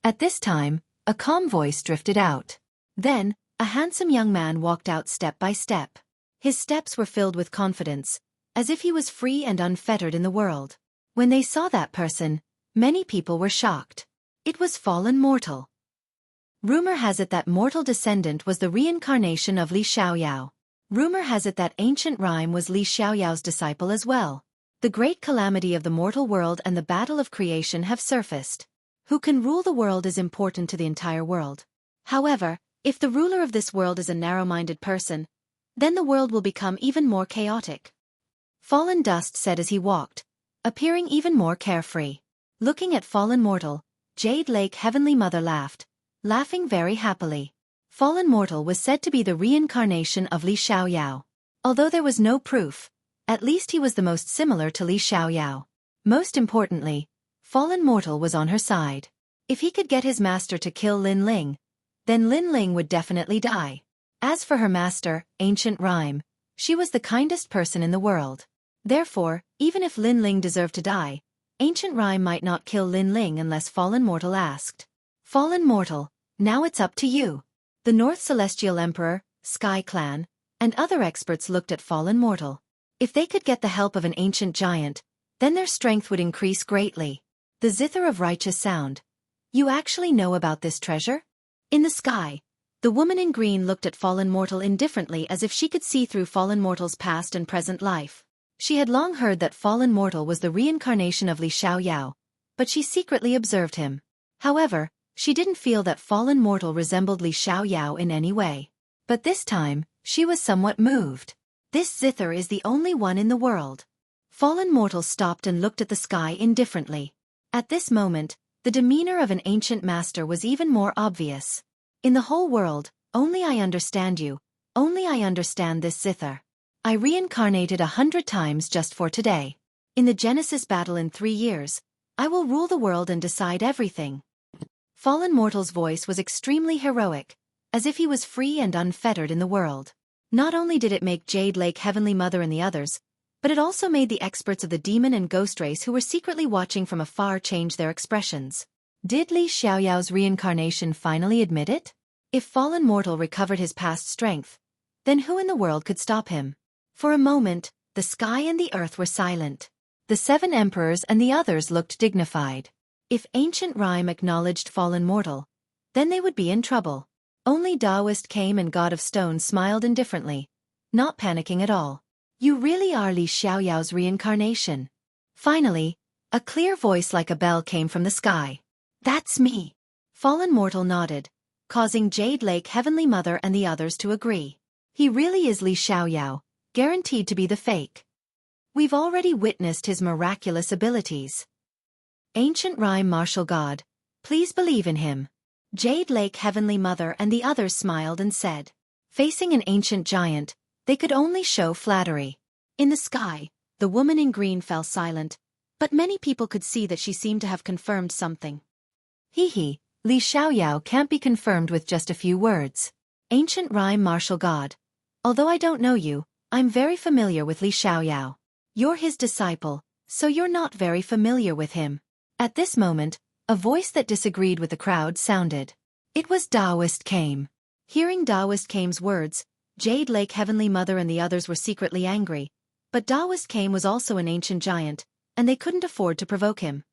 At this time, a calm voice drifted out. Then, a handsome young man walked out step by step. His steps were filled with confidence, as if he was free and unfettered in the world. When they saw that person, many people were shocked. It was Fallen Mortal. Rumor has it that mortal descendant was the reincarnation of Li Xiaoyao. Rumor has it that ancient rhyme was Li Xiaoyao's disciple as well. The great calamity of the mortal world and the battle of creation have surfaced. Who can rule the world is important to the entire world. However, if the ruler of this world is a narrow-minded person, then the world will become even more chaotic. Fallen Dust said as he walked, appearing even more carefree. Looking at Fallen Mortal, Jade Lake Heavenly Mother laughed, laughing very happily. Fallen Mortal was said to be the reincarnation of Li Xiaoyao. Although there was no proof, at least he was the most similar to Li Xiaoyao. Most importantly, Fallen Mortal was on her side. If he could get his master to kill Lin Ling, then Lin Ling would definitely die. As for her master, Ancient Rhyme, she was the kindest person in the world. Therefore, even if Lin Ling deserved to die, Ancient Rhyme might not kill Lin Ling unless Fallen Mortal asked. Fallen Mortal, now it's up to you. The North Celestial Emperor, Sky Clan, and other experts looked at Fallen Mortal. If they could get the help of an ancient giant, then their strength would increase greatly. The Zither of Righteous Sound. You actually know about this treasure? In the sky, the woman in green looked at Fallen Mortal indifferently as if she could see through Fallen Mortal's past and present life. She had long heard that Fallen Mortal was the reincarnation of Li Xiaoyao, but she secretly observed him. However, she didn't feel that Fallen Mortal resembled Li Xiaoyao in any way. But this time, she was somewhat moved. This zither is the only one in the world. Fallen Mortal stopped and looked at the sky indifferently. At this moment, the demeanor of an ancient master was even more obvious. In the whole world, only I understand you, only I understand this zither. I reincarnated 100 times just for today. In the Genesis battle in 3 years, I will rule the world and decide everything. Fallen Mortal's voice was extremely heroic, as if he was free and unfettered in the world. Not only did it make Jade Lake Heavenly Mother and the others, but it also made the experts of the demon and ghost race who were secretly watching from afar change their expressions. Did Li Xiaoyao's reincarnation finally admit it? If Fallen Mortal recovered his past strength, then who in the world could stop him? For a moment, the sky and the earth were silent. The 7 emperors and the others looked dignified. If Ancient Rhyme acknowledged Fallen Mortal, then they would be in trouble. Only Taoist came and God of Stone smiled indifferently, not panicking at all. You really are Li Xiaoyao's reincarnation. Finally, a clear voice like a bell came from the sky. That's me. Fallen Mortal nodded, causing Jade Lake Heavenly Mother and the others to agree. He really is Li Xiaoyao, guaranteed to be the fake. We've already witnessed his miraculous abilities. Ancient Rhyme Martial God, please believe in him. Jade Lake Heavenly Mother and the others smiled and said. Facing an ancient giant, they could only show flattery. In the sky, the woman in green fell silent, but many people could see that she seemed to have confirmed something. Hee, Li Xiaoyao can't be confirmed with just a few words. Ancient Rhyme Martial God. Although I don't know you, I'm very familiar with Li Xiaoyao. You're his disciple, so you're not very familiar with him. At this moment, a voice that disagreed with the crowd sounded. It was Taoist Came. Hearing Taoist Came's words, Jade Lake Heavenly Mother and the others were secretly angry, but Taoist Came was also an ancient giant, and they couldn't afford to provoke him.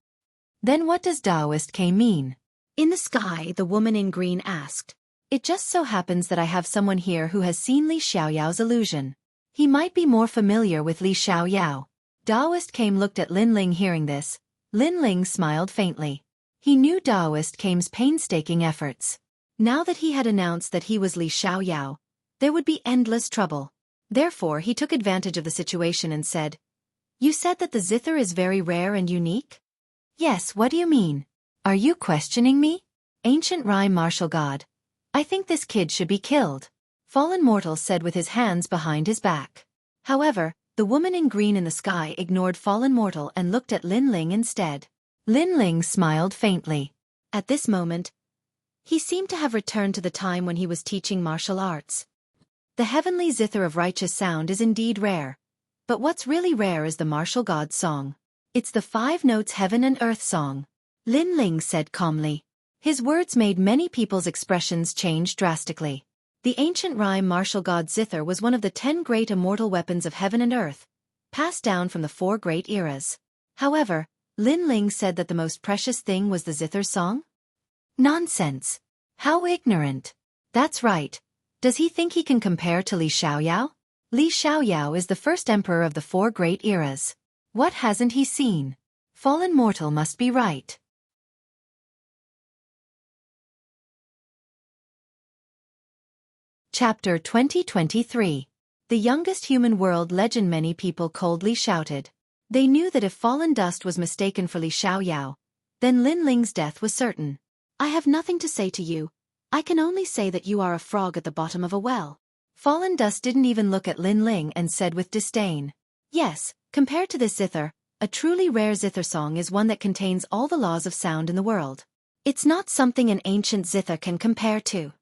Then what does Taoist Came mean? In the sky, the woman in green asked. It just so happens that I have someone here who has seen Li Xiaoyao's illusion. He might be more familiar with Li Xiaoyao. Taoist Came looked at Lin Ling. Hearing this, Lin Ling smiled faintly. He knew Taoist Came's painstaking efforts. Now that he had announced that he was Li Xiaoyao, there would be endless trouble. Therefore he took advantage of the situation and said, You said that the zither is very rare and unique? Yes, what do you mean? Are you questioning me? Ancient Rhyme Martial God. I think this kid should be killed. Fallen Mortal said with his hands behind his back. However, the woman in green in the sky ignored Fallen Mortal and looked at Lin Ling instead. Lin Ling smiled faintly. At this moment, he seemed to have returned to the time when he was teaching martial arts. The heavenly zither of righteous sound is indeed rare. But what's really rare is the martial god song. It's the 5 notes heaven and earth song. Lin Ling said calmly. His words made many people's expressions change drastically. The ancient rhyme martial god zither was one of the 10 great immortal weapons of heaven and earth, passed down from the 4 great eras. However, Lin Ling said that the most precious thing was the zither song? Nonsense. How ignorant. That's right. Does he think he can compare to Li Xiaoyao? Li Xiaoyao is the first emperor of the 4 great eras. What hasn't he seen? Fallen Mortal must be right. Chapter 2023. The youngest human world legend. Many people coldly shouted. They knew that if Fallen Dust was mistaken for Li Xiaoyao, then Lin Ling's death was certain. I have nothing to say to you. I can only say that you are a frog at the bottom of a well. Fallen Dust didn't even look at Lin Ling and said with disdain. Yes, compared to this zither, a truly rare zither song is one that contains all the laws of sound in the world. It's not something an ancient zither can compare to.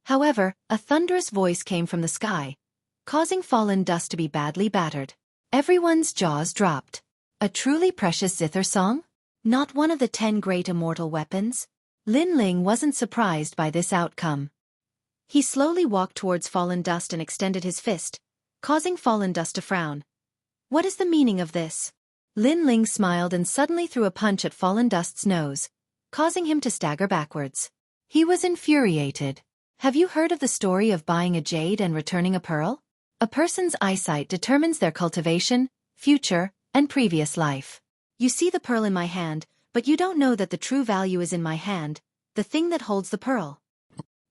However, a thunderous voice came from the sky, causing Fallen Dust to be badly battered. Everyone's jaws dropped. A truly precious zither song? Not one of the 10 great immortal weapons? Lin Ling wasn't surprised by this outcome. He slowly walked towards Fallen Dust and extended his fist, causing Fallen Dust to frown. What is the meaning of this? Lin Ling smiled and suddenly threw a punch at Fallen Dust's nose, causing him to stagger backwards. He was infuriated. Have you heard of the story of buying a jade and returning a pearl? A person's eyesight determines their cultivation, future, and previous life. You see the pearl in my hand, but you don't know that the true value is in my hand, the thing that holds the pearl.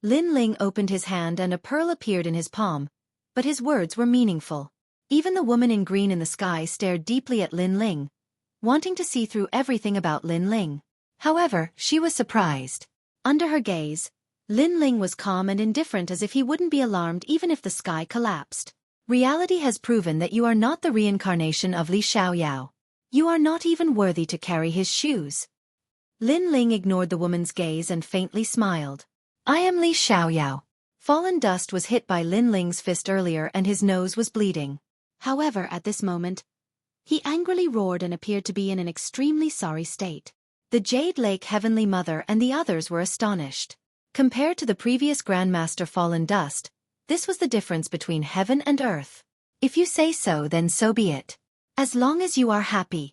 Lin Ling opened his hand and a pearl appeared in his palm, but his words were meaningful. Even the woman in green in the sky stared deeply at Lin Ling, wanting to see through everything about Lin Ling. However, she was surprised. Under her gaze, Lin Ling was calm and indifferent, as if he wouldn't be alarmed even if the sky collapsed. Reality has proven that you are not the reincarnation of Li Xiaoyao. You are not even worthy to carry his shoes. Lin Ling ignored the woman's gaze and faintly smiled. I am Li Xiaoyao. Fallen Dust was hit by Lin Ling's fist earlier and his nose was bleeding. However, at this moment, he angrily roared and appeared to be in an extremely sorry state. The Jade Lake Heavenly Mother and the others were astonished. Compared to the previous Grandmaster Fallen Dust, this was the difference between heaven and earth. If you say so, then so be it. As long as you are happy.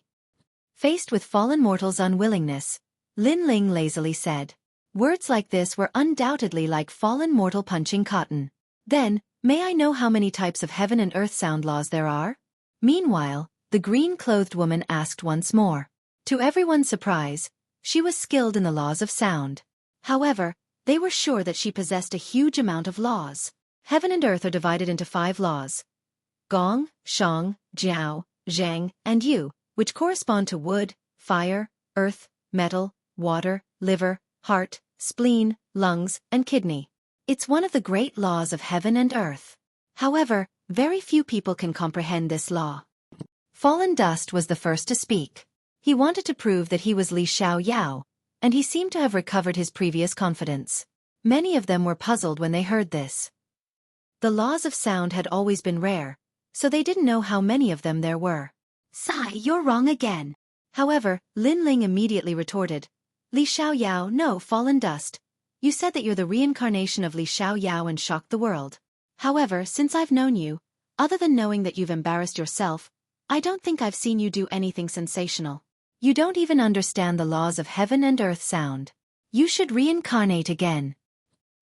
Faced with Fallen Mortal's unwillingness, Lin Ling lazily said, Words like this were undoubtedly like fallen mortal punching cotton. Then, may I know how many types of heaven and earth sound laws there are? Meanwhile, the green-clothed woman asked once more. To everyone's surprise, she was skilled in the laws of sound. However, they were sure that she possessed a huge amount of laws. Heaven and earth are divided into 5 laws: Gong, Shang, Jiao, Zhang, and Yu, which correspond to wood, fire, earth, metal, water, liver, heart, spleen, lungs, and kidney. It's one of the great laws of heaven and earth. However, very few people can comprehend this law. Fallen Dust was the first to speak. He wanted to prove that he was Li Xiaoyao, and he seemed to have recovered his previous confidence. Many of them were puzzled when they heard this. The laws of sound had always been rare, so they didn't know how many of them there were. "Sai, you're wrong again." However, Lin Ling immediately retorted, "Li Xiaoyao, no, Fallen Dust. You said that you're the reincarnation of Li Xiaoyao and shocked the world. However, since I've known you, other than knowing that you've embarrassed yourself, I don't think I've seen you do anything sensational. You don't even understand the laws of heaven and earth sound. You should reincarnate again."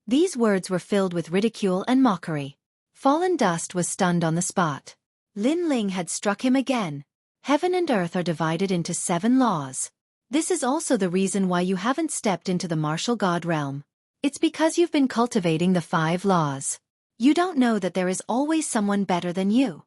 These words were filled with ridicule and mockery. Fallen Dust was stunned on the spot. Lin Ling had struck him again. Heaven and earth are divided into 7 laws. This is also the reason why you haven't stepped into the martial god realm. It's because you've been cultivating the 5 laws. You don't know that there is always someone better than you.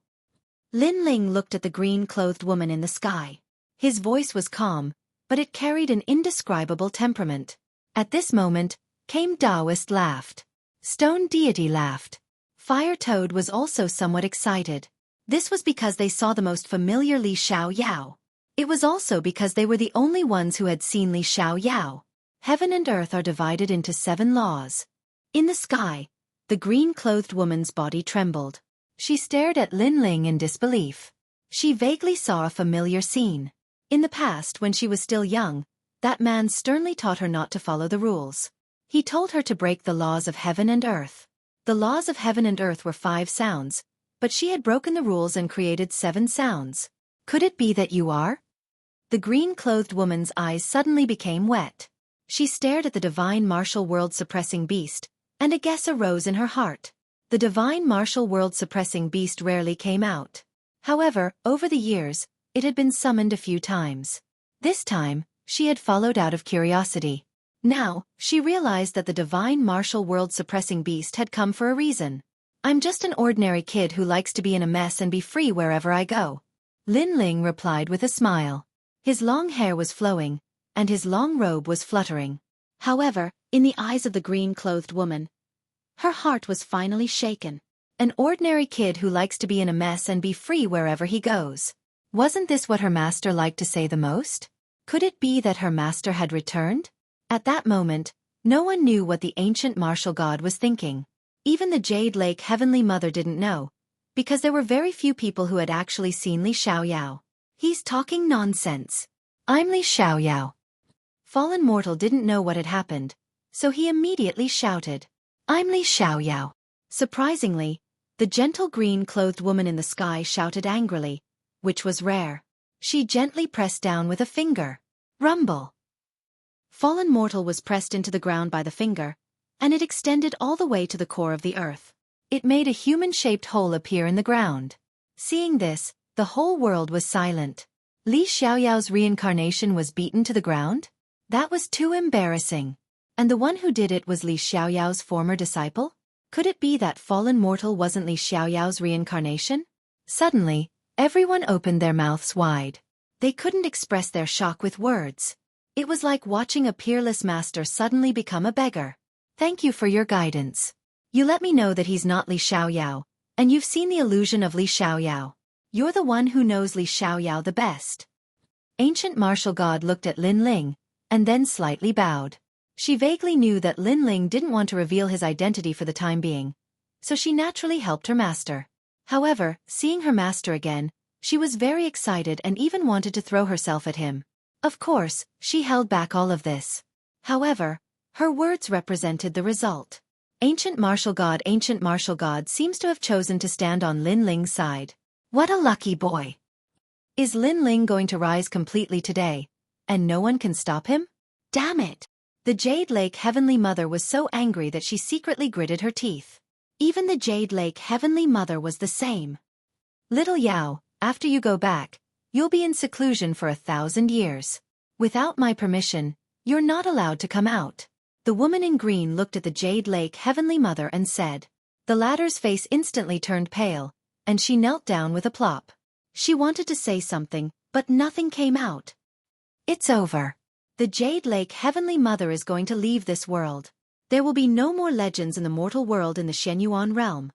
Lin Ling looked at the green-clothed woman in the sky. His voice was calm, but it carried an indescribable temperament. At this moment, Came Taoist laughed. Stone Deity laughed. Fire Toad was also somewhat excited. This was because they saw the most familiar Li Xiaoyao. It was also because they were the only ones who had seen Li Xiaoyao. Heaven and earth are divided into 7 laws. In the sky, the green-clothed woman's body trembled. She stared at Lin Ling in disbelief. She vaguely saw a familiar scene. In the past, when she was still young, that man sternly taught her not to follow the rules. He told her to break the laws of heaven and earth. The laws of heaven and earth were 5 sounds, but she had broken the rules and created 7 sounds. Could it be that you are? The green-clothed woman's eyes suddenly became wet. She stared at the divine martial world-suppressing beast, and a guess arose in her heart. The divine martial world-suppressing beast rarely came out. However, over the years, it had been summoned a few times. This time, she had followed out of curiosity. Now, she realized that the divine martial world-suppressing beast had come for a reason. "I'm just an ordinary kid who likes to be in a mess and be free wherever I go," Lin Ling replied with a smile. His long hair was flowing, and his long robe was fluttering. However, in the eyes of the green-clothed woman, her heart was finally shaken. An ordinary kid who likes to be in a mess and be free wherever he goes. Wasn't this what her master liked to say the most? Could it be that her master had returned? At that moment, no one knew what the ancient martial god was thinking. Even the Jade Lake Heavenly Mother didn't know, because there were very few people who had actually seen Li Xiaoyao. "He's talking nonsense. I'm Li Xiaoyao." Fallen Mortal didn't know what had happened, so he immediately shouted, "I'm Li Xiaoyao." Surprisingly, the gentle green-clothed woman in the sky shouted angrily, which was rare. She gently pressed down with a finger. Rumble. Fallen Mortal was pressed into the ground by the finger, and it extended all the way to the core of the earth. It made a human-shaped hole appear in the ground. Seeing this, the whole world was silent. Li Xiaoyao's reincarnation was beaten to the ground? That was too embarrassing. And the one who did it was Li Xiaoyao's former disciple? Could it be that Fallen Mortal wasn't Li Xiaoyao's reincarnation? Suddenly, everyone opened their mouths wide. They couldn't express their shock with words. It was like watching a peerless master suddenly become a beggar. "Thank you for your guidance. You let me know that he's not Li Xiaoyao, and you've seen the illusion of Li Xiaoyao. You're the one who knows Li Xiaoyao the best." Ancient martial god looked at Lin Ling, and then slightly bowed. She vaguely knew that Lin Ling didn't want to reveal his identity for the time being, so she naturally helped her master. However, seeing her master again, she was very excited and even wanted to throw herself at him. Of course, she held back all of this. However, her words represented the result. Ancient martial god seems to have chosen to stand on Lin Ling's side. What a lucky boy. Is Lin Ling going to rise completely today, and no one can stop him? Damn it. The Jade Lake Heavenly Mother was so angry that she secretly gritted her teeth. Even the Jade Lake Heavenly Mother was the same. Little Yao, after you go back, you'll be in seclusion for 1,000 years. Without my permission, you're not allowed to come out. The woman in green looked at the Jade Lake Heavenly Mother and said. The latter's face instantly turned pale, and she knelt down with a plop. She wanted to say something, but nothing came out. It's over. The Jade Lake Heavenly Mother is going to leave this world. There will be no more legends in the mortal world in the Xueqi realm.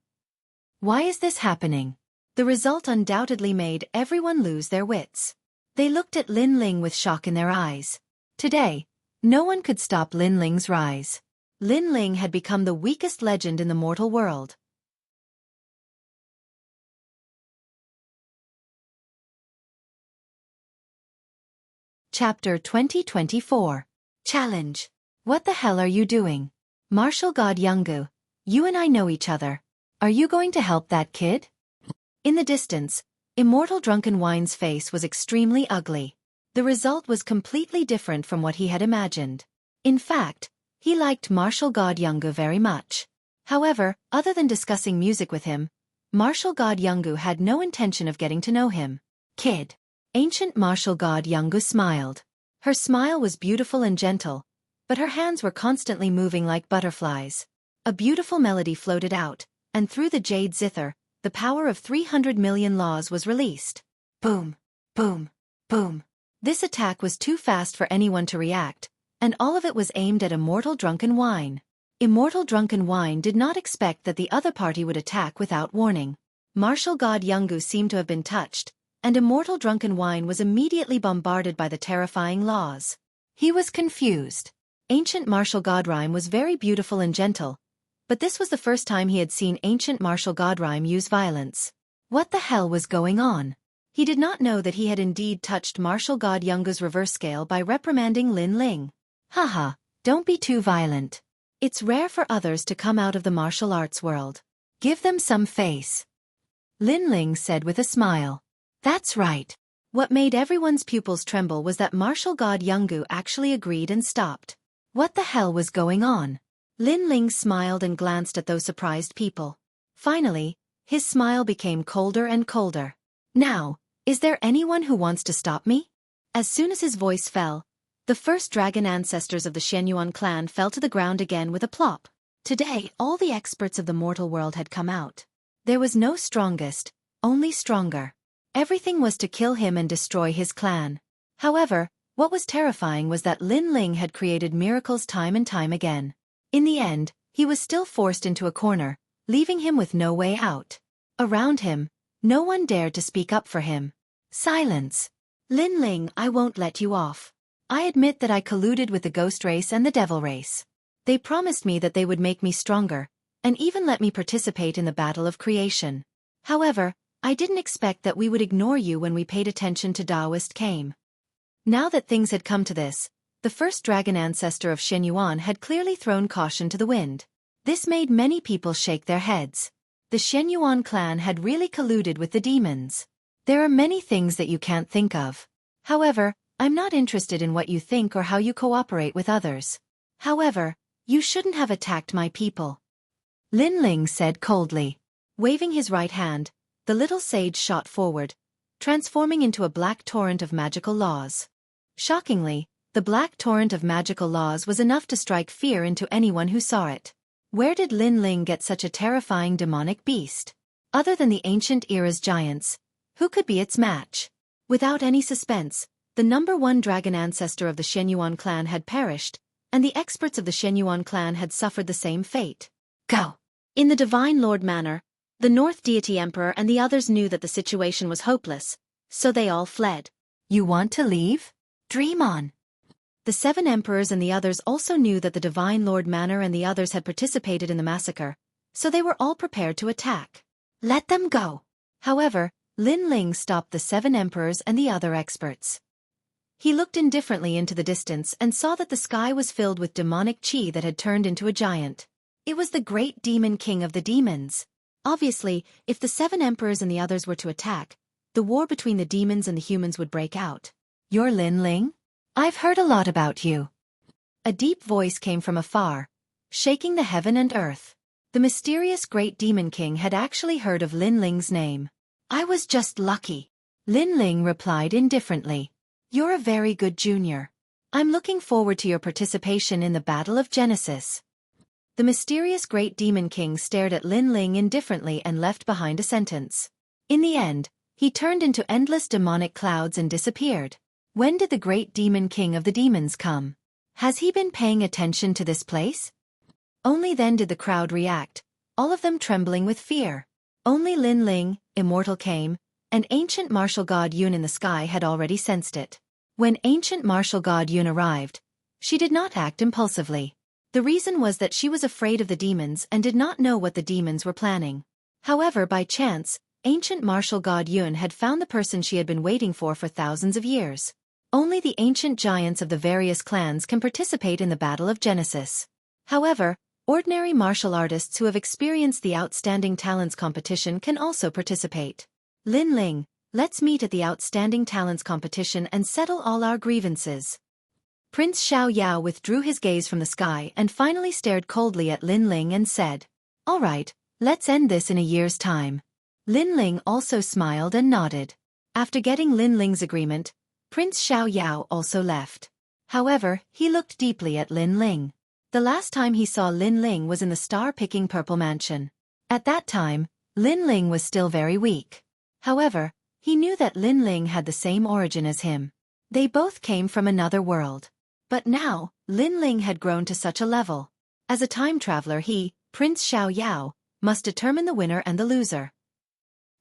Why is this happening? The result undoubtedly made everyone lose their wits. They looked at Lin Ling with shock in their eyes. Today, no one could stop Lin Ling's rise. Lin Ling had become the weakest legend in the mortal world. Chapter 2024. Challenge. What the hell are you doing? Martial God Yungu, you and I know each other. Are you going to help that kid? In the distance, Immortal Drunken Wine's face was extremely ugly. The result was completely different from what he had imagined. In fact, he liked Martial God Yungu very much. However, other than discussing music with him, Martial God Yungu had no intention of getting to know him. Kid. Ancient Martial God Yungu smiled. Her smile was beautiful and gentle, but her hands were constantly moving like butterflies. A beautiful melody floated out, and through the jade zither, the power of 300 million laws was released. Boom, boom, boom. This attack was too fast for anyone to react, and all of it was aimed at Immortal Drunken Wine. Immortal Drunken Wine did not expect that the other party would attack without warning. Martial God Yungu seemed to have been touched, and Immortal Drunken Wine was immediately bombarded by the terrifying laws. He was confused. Ancient Martial God Rhyme was very beautiful and gentle, but this was the first time he had seen Ancient Martial God Rhyme use violence. What the hell was going on? He did not know that he had indeed touched Martial God Yungu's reverse scale by reprimanding Lin Ling. Haha, don't be too violent. It's rare for others to come out of the martial arts world. Give them some face. Lin Ling said with a smile. That's right. What made everyone's pupils tremble was that Martial God Yungu actually agreed and stopped. What the hell was going on? Lin Ling smiled and glanced at those surprised people. Finally, his smile became colder and colder. Now, is there anyone who wants to stop me? As soon as his voice fell, the first dragon ancestors of the Xueqi clan fell to the ground again with a plop. Today, all the experts of the mortal world had come out. There was no strongest, only stronger. Everything was to kill him and destroy his clan. However, what was terrifying was that Lin Ling had created miracles time and time again. In the end, he was still forced into a corner, leaving him with no way out. Around him, no one dared to speak up for him. Silence. Lin Ling, I won't let you off. I admit that I colluded with the ghost race and the devil race. They promised me that they would make me stronger, and even let me participate in the battle of creation. However, I didn't expect that we would ignore you when we paid attention to Taoist came. Now that things had come to this, the first dragon ancestor of Xueqi had clearly thrown caution to the wind. This made many people shake their heads. The Xueqi clan had really colluded with the demons. There are many things that you can't think of. However, I'm not interested in what you think or how you cooperate with others. However, you shouldn't have attacked my people. Lin Ling said coldly. Waving his right hand, the little sage shot forward, transforming into a black torrent of magical laws. Shockingly, the black torrent of magical laws was enough to strike fear into anyone who saw it. Where did Lin Ling get such a terrifying demonic beast? Other than the ancient era's giants, who could be its match? Without any suspense, the #1 dragon ancestor of the Xueqi clan had perished, and the experts of the Xueqi clan had suffered the same fate. Go! In the Divine Lord Manor, the North Deity Emperor and the others knew that the situation was hopeless, so they all fled. You want to leave? Dream on! The 7 emperors and the others also knew that the Divine Lord Manor and the others had participated in the massacre, so they were all prepared to attack. Let them go! However, Lin Ling stopped the 7 emperors and the other experts. He looked indifferently into the distance and saw that the sky was filled with demonic chi that had turned into a giant. It was the great demon king of the demons. Obviously, if the 7 emperors and the others were to attack, the war between the demons and the humans would break out. You're Lin Ling? I've heard a lot about you. A deep voice came from afar, shaking the heaven and earth. The mysterious Great Demon King had actually heard of Lin Ling's name. I was just lucky. Lin Ling replied indifferently. You're a very good junior. I'm looking forward to your participation in the Battle of Genesis. The mysterious Great Demon King stared at Lin Ling indifferently and left behind a sentence. In the end, he turned into endless demonic clouds and disappeared. When did the Great Demon King of the Demons come? Has he been paying attention to this place? Only then did the crowd react, all of them trembling with fear. Only Lin Ling, immortal, came, and ancient martial god Yun in the sky had already sensed it. When ancient martial god Yun arrived, she did not act impulsively. The reason was that she was afraid of the demons and did not know what the demons were planning. However, by chance, ancient martial god Yun had found the person she had been waiting for thousands of years. Only the ancient giants of the various clans can participate in the Battle of Genesis. However, ordinary martial artists who have experienced the Outstanding Talents competition can also participate. Lin Ling, let's meet at the Outstanding Talents competition and settle all our grievances. Prince Xiao Yao withdrew his gaze from the sky and finally stared coldly at Lin Ling and said, All right, let's end this in a year's time. Lin Ling also smiled and nodded. After getting Lin Ling's agreement, Prince Xiao Yao also left. However, he looked deeply at Lin Ling. The last time he saw Lin Ling was in the star-picking purple mansion. At that time, Lin Ling was still very weak. However, he knew that Lin Ling had the same origin as him. They both came from another world. But now, Lin Ling had grown to such a level. As a time traveler he, Prince Xiao Yao, must determine the winner and the loser.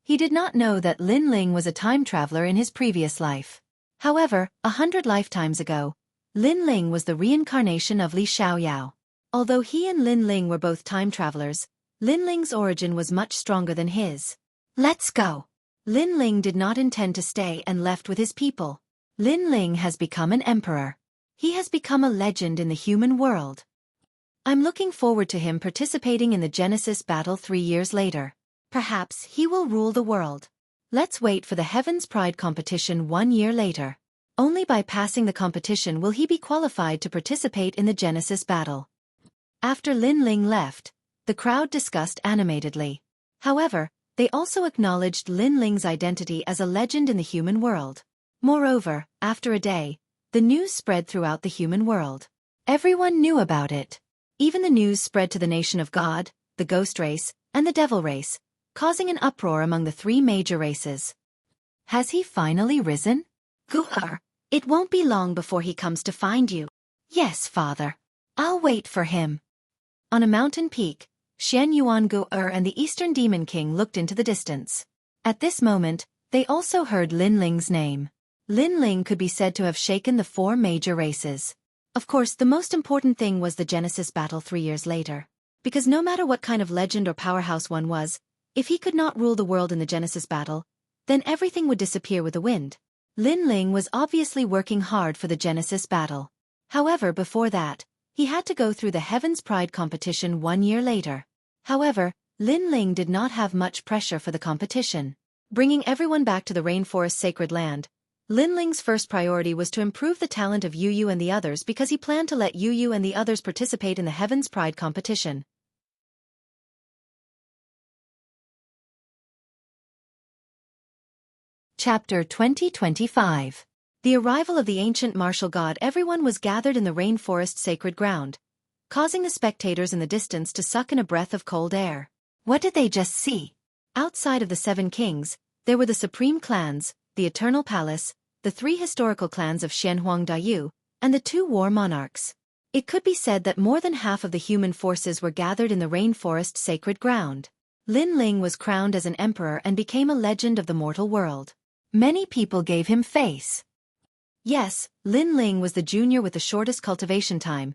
He did not know that Lin Ling was a time traveler in his previous life. However, 100 lifetimes ago, Lin Ling was the reincarnation of Li Xiaoyao. Although he and Lin Ling were both time travelers, Lin Ling's origin was much stronger than his. Let's go. Lin Ling did not intend to stay and left with his people. Lin Ling has become an emperor. He has become a legend in the human world. I'm looking forward to him participating in the Genesis battle 3 years later. Perhaps he will rule the world. Let's wait for the Heaven's Pride competition 1 year later. Only by passing the competition will he be qualified to participate in the Genesis battle. After Lin Ling left, the crowd discussed animatedly. However, they also acknowledged Lin Ling's identity as a legend in the human world. Moreover, after a day, the news spread throughout the human world. Everyone knew about it. Even the news spread to the nation of God, the ghost race, and the devil race, causing an uproar among the 3 major races. Has he finally risen? Guar, it won't be long before he comes to find you. Yes, father. I'll wait for him. On a mountain peak, Xian Yuan Gu'er and the Eastern Demon King looked into the distance. At this moment, they also heard Lin Ling's name. Lin Ling could be said to have shaken the 4 major races. Of course, the most important thing was the Genesis battle 3 years later. Because no matter what kind of legend or powerhouse one was, if he could not rule the world in the Genesis battle, then everything would disappear with the wind. Lin Ling was obviously working hard for the Genesis battle. However, before that, he had to go through the Heaven's Pride competition 1 year later. However, Lin Ling did not have much pressure for the competition. Bringing everyone back to the rainforest sacred land, Lin Ling's first priority was to improve the talent of Yu Yu and the others because he planned to let Yu Yu and the others participate in the Heaven's Pride competition. Chapter 2025. The arrival of the ancient martial god. Everyone was gathered in the rainforest sacred ground, causing the spectators in the distance to suck in a breath of cold air. What did they just see? Outside of the 7 kings, there were the supreme clans, the Eternal Palace, the 3 historical clans of Xianhuang Dayu, and the 2 war monarchs. It could be said that more than half of the human forces were gathered in the rainforest sacred ground. Lin Ling was crowned as an emperor and became a legend of the mortal world. Many people gave him face. Yes, Lin Ling was the junior with the shortest cultivation time,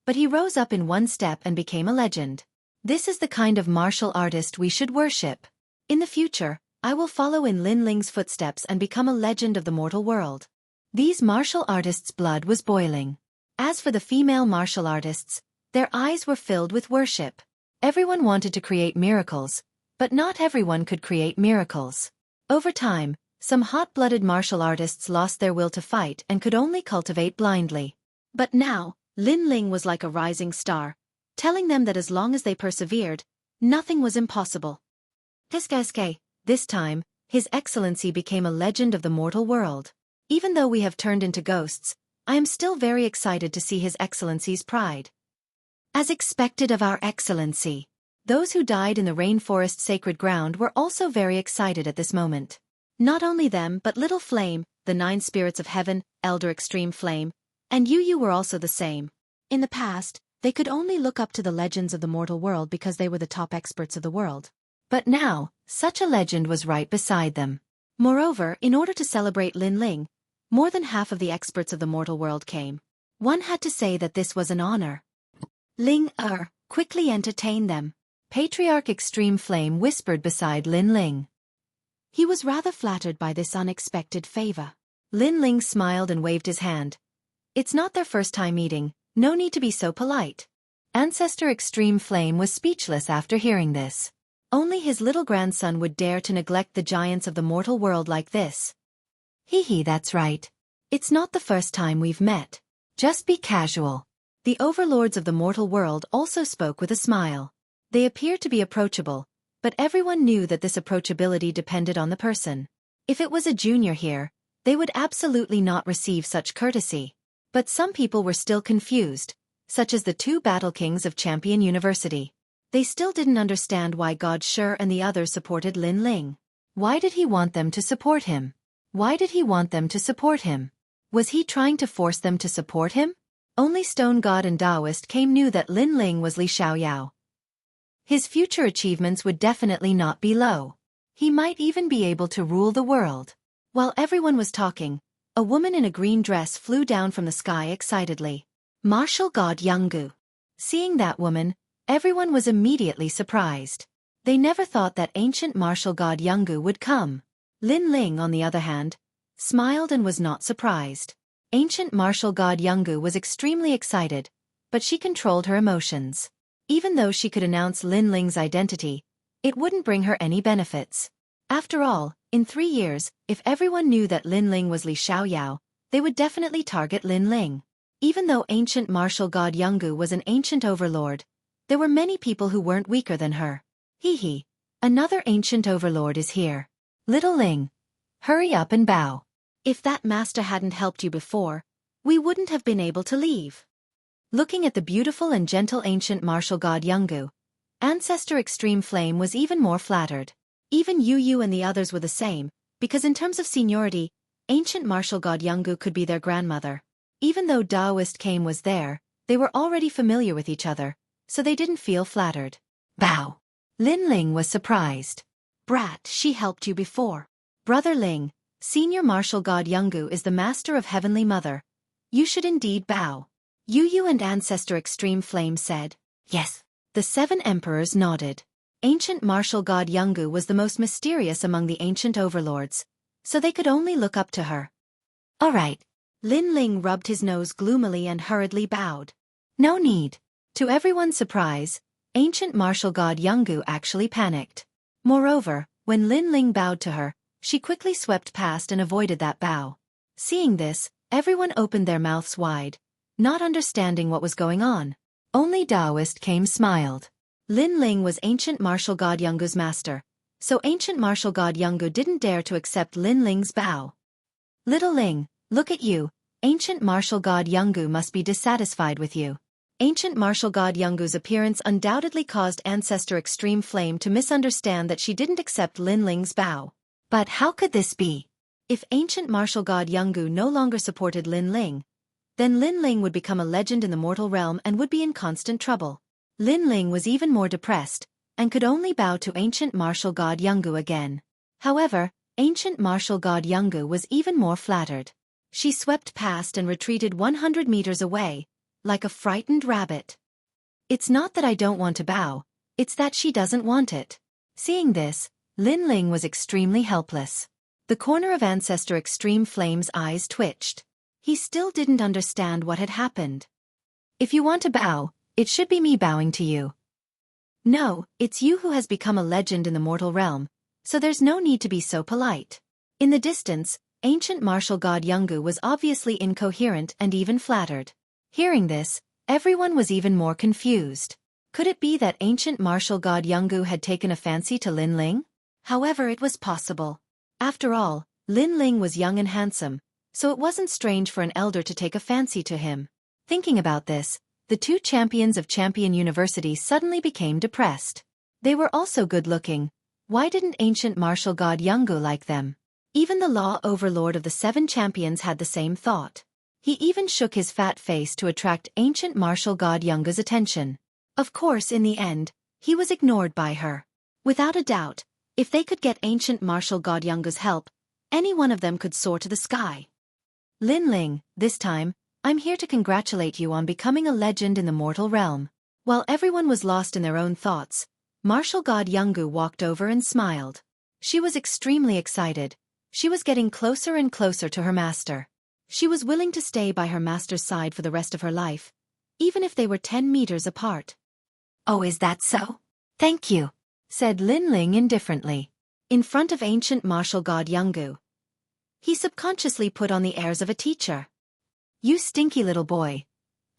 but he rose up in 1 step and became a legend. This is the kind of martial artist we should worship. In the future, I will follow in Lin Ling's footsteps and become a legend of the mortal world. These martial artists' blood was boiling. As for the female martial artists, their eyes were filled with worship. Everyone wanted to create miracles, but not everyone could create miracles. Over time, some hot-blooded martial artists lost their will to fight and could only cultivate blindly. But now, Lin Ling was like a rising star, telling them that as long as they persevered, nothing was impossible. This time, His Excellency became a legend of the mortal world. Even though we have turned into ghosts, I am still very excited to see His Excellency's pride. As expected of Our Excellency, those who died in the rainforest sacred ground were also very excited at this moment. Not only them but Little Flame, the 9 spirits of heaven, Elder Extreme Flame, and Yu were also the same. In the past, they could only look up to the legends of the mortal world because they were the top experts of the world. But now, such a legend was right beside them. Moreover, in order to celebrate Lin Ling, more than half of the experts of the mortal world came. One had to say that this was an honor. Ling quickly entertained them. Patriarch Extreme Flame whispered beside Lin Ling. He was rather flattered by this unexpected favor. Lin Ling smiled and waved his hand. It's not their first time meeting, no need to be so polite. Ancestor Extreme Flame was speechless after hearing this. Only his little grandson would dare to neglect the giants of the mortal world like this. That's right. It's not the first time we've met. Just be casual. The overlords of the mortal world also spoke with a smile. They appeared to be approachable, but everyone knew that this approachability depended on the person. If it was a junior here, they would absolutely not receive such courtesy. But some people were still confused, such as the 2 battle kings of Champion University. They still didn't understand why God Shi and the others supported Lin Ling. Why did he want them to support him? Was he trying to force them to support him? Only Stone God and Taoist came knew that Lin Ling was Li Xiaoyao. His future achievements would definitely not be low. He might even be able to rule the world. While everyone was talking, a woman in a green dress flew down from the sky excitedly. Martial God Yanggu. Seeing that woman, everyone was immediately surprised. They never thought that ancient martial god Yanggu would come. Lin Ling, on the other hand, smiled and was not surprised. Ancient martial god Yanggu was extremely excited, but she controlled her emotions. Even though she could announce Lin Ling's identity, it wouldn't bring her any benefits. After all, in 3 years, if everyone knew that Lin Ling was Li Xiaoyao, they would definitely target Lin Ling. Even though ancient martial god Yanggu was an ancient overlord, there were many people who weren't weaker than her. Another ancient overlord is here. Little Ling, hurry up and bow. If that master hadn't helped you before, we wouldn't have been able to leave. Looking at the beautiful and gentle ancient martial god Yanggu, Ancestor Extreme Flame was even more flattered. Even Yu and the others were the same, because in terms of seniority, ancient martial god Yanggu could be their grandmother. Even though Taoist Kame was there, they were already familiar with each other, so they didn't feel flattered. Bow. Lin Ling was surprised. Brat, she helped you before. Brother Ling, senior martial god Yanggu is the master of Heavenly Mother. You should indeed bow. Yu and Ancestor Extreme Flame said. Yes. The 7 emperors nodded. Ancient martial god Yanggu was the most mysterious among the ancient overlords, so they could only look up to her. All right. Lin Ling rubbed his nose gloomily and hurriedly bowed. No need. To everyone's surprise, ancient martial god Yanggu actually panicked. Moreover, when Lin Ling bowed to her, she quickly swept past and avoided that bow. Seeing this, everyone opened their mouths wide, not understanding what was going on. Only Taoist Kame smiled. Lin Ling was ancient martial god Yanggu's master, so ancient martial god Yanggu didn't dare to accept Lin Ling's bow. Little Ling, look at you, ancient martial god Yanggu must be dissatisfied with you. Ancient martial god Yanggu's appearance undoubtedly caused Ancestor Extreme Flame to misunderstand that she didn't accept Lin Ling's bow. But how could this be? If ancient martial god Yanggu no longer supported Lin Ling, then Lin Ling would become a legend in the mortal realm and would be in constant trouble. Lin Ling was even more depressed, and could only bow to ancient martial god Yanggu again. However, ancient martial god Yanggu was even more flattered. She swept past and retreated 100 meters away, like a frightened rabbit. It's not that I don't want to bow, it's that she doesn't want it. Seeing this, Lin Ling was extremely helpless. The corner of Ancestor Extreme Flame's eyes twitched. He still didn't understand what had happened. If you want to bow, it should be me bowing to you. No, it's you who has become a legend in the mortal realm, so there's no need to be so polite. In the distance, ancient martial god Yanggu was obviously incoherent and even flattered. Hearing this, Everyone was even more confused. Could it be that ancient martial god Yungu had taken a fancy to Lin Ling? However, it was possible. After all, Lin Ling was young and handsome, so it wasn't strange for an elder to take a fancy to him. Thinking about this, the two champions of Champion University suddenly became depressed. They were also good-looking. Why didn't ancient martial god Yungu like them? Even the law overlord of the 7 champions had the same thought. He even shook his fat face to attract ancient martial god Yungu's attention. Of course, in the end, he was ignored by her. Without a doubt, if they could get ancient martial god Yungu's help, any one of them could soar to the sky. Lin Ling, this time, I'm here to congratulate you on becoming a legend in the mortal realm. While everyone was lost in their own thoughts, martial god Yungu walked over and smiled. She was extremely excited. She was getting closer and closer to her master. She was willing to stay by her master's side for the rest of her life, even if they were 10 meters apart. Oh, is that so? Thank you, said Lin Ling indifferently. In front of ancient martial god Yungu, he subconsciously put on the airs of a teacher. You stinky little boy.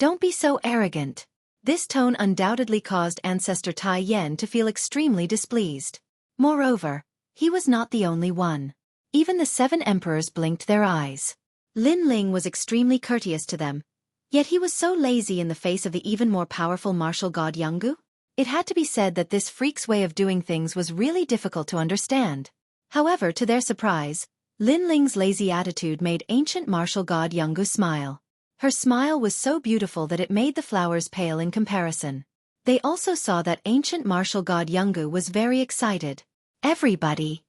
Don't be so arrogant. This tone undoubtedly caused Ancestor Tai Yen to feel extremely displeased. Moreover, he was not the only one. Even the 7 emperors blinked their eyes. Lin Ling was extremely courteous to them, yet he was so lazy in the face of the even more powerful martial god Yungu. It had to be said that this freak's way of doing things was really difficult to understand. However, to their surprise, Lin Ling's lazy attitude made ancient martial god Yungu smile. Her smile was so beautiful that it made the flowers pale in comparison. They also saw that ancient martial god Yungu was very excited. Everybody.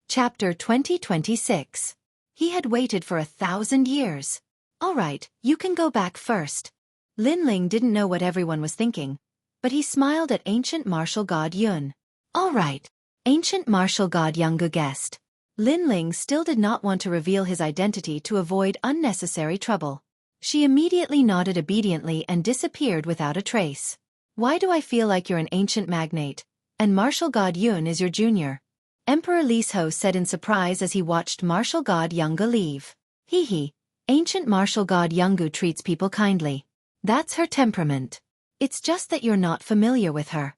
Chapter 2026. He had waited for 1,000 years. All right, you can go back first. Lin Ling didn't know what everyone was thinking, but he smiled at ancient martial god Yun. All right. Ancient martial god Yungu guessed. Lin Ling still did not want to reveal his identity to avoid unnecessary trouble. She immediately nodded obediently and disappeared without a trace. Why do I feel like you're an ancient magnate, and martial god Yun is your junior? Emperor Li's Ho said in surprise as he watched martial god Yungu leave. Hee, ancient martial god Yungu treats people kindly. That's her temperament. It's just that you're not familiar with her.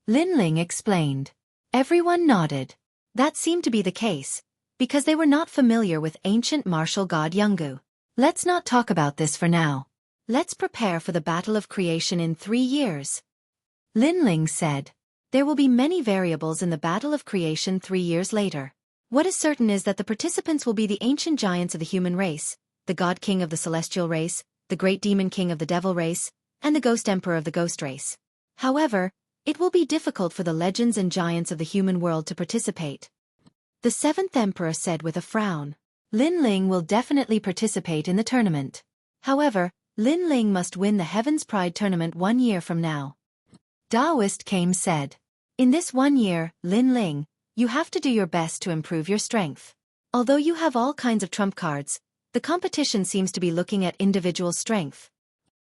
Lin Ling explained. Everyone nodded. That seemed to be the case, because they were not familiar with ancient martial god Yungu. Let's not talk about this for now. Let's prepare for the battle of creation in 3 years. Lin Ling said. There will be many variables in the battle of creation 3 years later. What is certain is that the participants will be the ancient giants of the human race, the god king of the celestial race, the great demon king of the devil race, and the ghost emperor of the ghost race. However, it will be difficult for the legends and giants of the human world to participate. The 7th emperor said with a frown. Lin Ling will definitely participate in the tournament. However, Lin Ling must win the Heaven's Pride tournament 1 year from now. Daoist Kame said. In this 1 year, Lin Ling, you have to do your best to improve your strength. Although you have all kinds of trump cards, the competition seems to be looking at individual strength.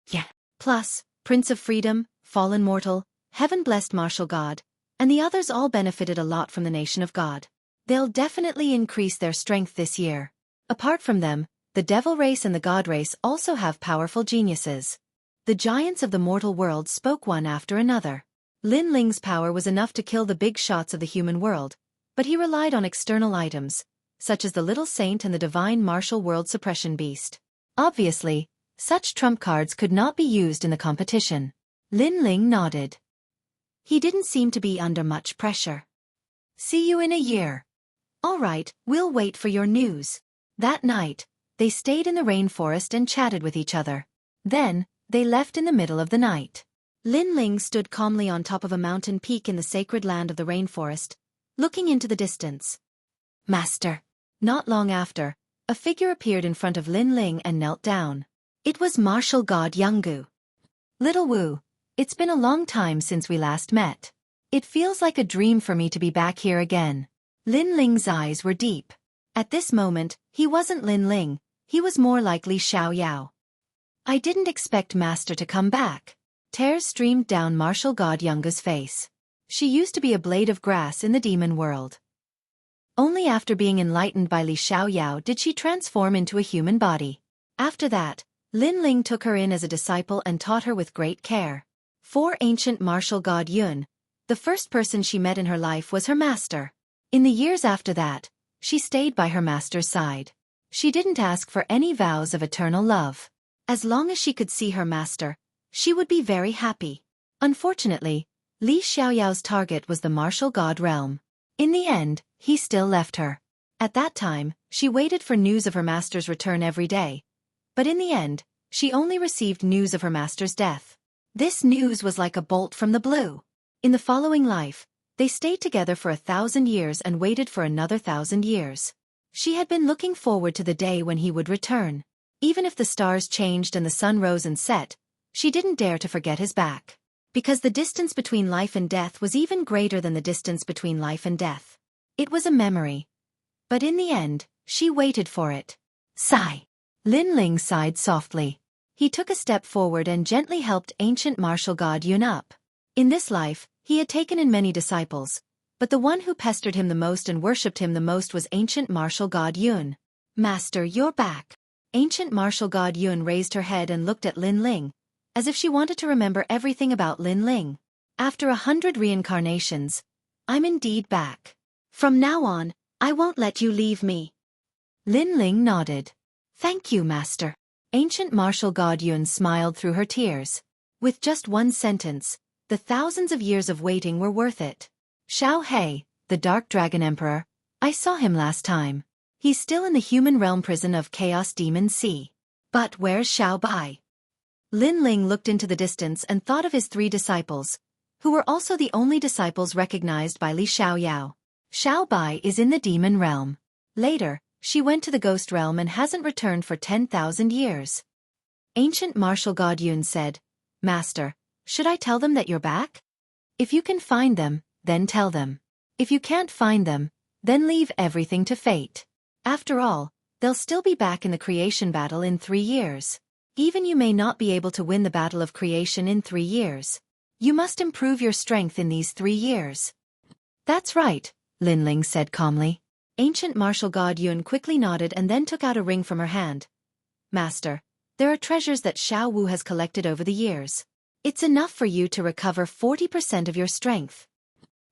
Yeah. Plus, Prince of Freedom, Fallen Mortal, Heaven-Blessed Martial God, and the others all benefited a lot from the Nation of God. They'll definitely increase their strength this year. Apart from them, the Devil Race and the God Race also have powerful geniuses. The giants of the mortal world spoke one after another. Lin Ling's power was enough to kill the big shots of the human world, but he relied on external items, such as the Little Saint and the Divine Martial World Suppression Beast. Obviously, such trump cards could not be used in the competition. Lin Ling nodded. He didn't seem to be under much pressure. See you in a year. All right, we'll wait for your news. That night, they stayed in the rainforest and chatted with each other. Then, they left in the middle of the night. Lin Ling stood calmly on top of a mountain peak in the sacred land of the rainforest, looking into the distance. Master. Not long after, a figure appeared in front of Lin Ling and knelt down. It was martial god Yungu. Little Wu, it's been a long time since we last met. It feels like a dream for me to be back here again. Lin Ling's eyes were deep. At this moment, he wasn't Lin Ling, he was more like Li Xiaoyao. I didn't expect Master to come back. Tears streamed down martial god Yungu's face. She used to be a blade of grass in the demon world. Only after being enlightened by Li Xiaoyao did she transform into a human body. After that, Lin Ling took her in as a disciple and taught her with great care. For ancient martial god Yun, the first person she met in her life was her master. In the years after that, she stayed by her master's side. She didn't ask for any vows of eternal love. As long as she could see her master, she would be very happy. Unfortunately, Li Xiaoyao's target was the martial god realm. In the end, he still left her. At that time, she waited for news of her master's return every day. But in the end, she only received news of her master's death. This news was like a bolt from the blue. In the following life, they stayed together for 1,000 years and waited for another 1,000 years. She had been looking forward to the day when he would return. Even if the stars changed and the sun rose and set, she didn't dare to forget his back. Because the distance between life and death was even greater than the distance between life and death. It was a memory. But in the end, she waited for it. Sigh. Lin Ling sighed softly. He took a step forward and gently helped ancient martial god Yun up. In this life, he had taken in many disciples, but the one who pestered him the most and worshipped him the most was ancient martial god Yun. Master, you're back. Ancient martial god Yun raised her head and looked at Lin Ling, as if she wanted to remember everything about Lin Ling. After 100 reincarnations, I'm indeed back. From now on, I won't let you leave me. Lin Ling nodded. Thank you, Master. Ancient martial god Yun smiled through her tears. With just one sentence, the thousands of years of waiting were worth it. Xiao He, the Dark Dragon Emperor, I saw him last time. He's still in the human realm prison of Chaos Demon Sea. But where's Xiao Bai? Lin Ling looked into the distance and thought of his 3 disciples, who were also the only disciples recognized by Li Xiaoyao. Xiao Bai is in the demon realm. Later, she went to the ghost realm and hasn't returned for 10,000 years. Ancient martial god Yun said, Master, should I tell them that you're back? If you can find them, then tell them. If you can't find them, then leave everything to fate. After all, they'll still be back in the creation battle in 3 years. Even you may not be able to win the battle of creation in 3 years. You must improve your strength in these 3 years. That's right, Lin Ling said calmly. Ancient martial god Yun quickly nodded and then took out a ring from her hand. Master, there are treasures that Xiao Wu has collected over the years. It's enough for you to recover 40% of your strength.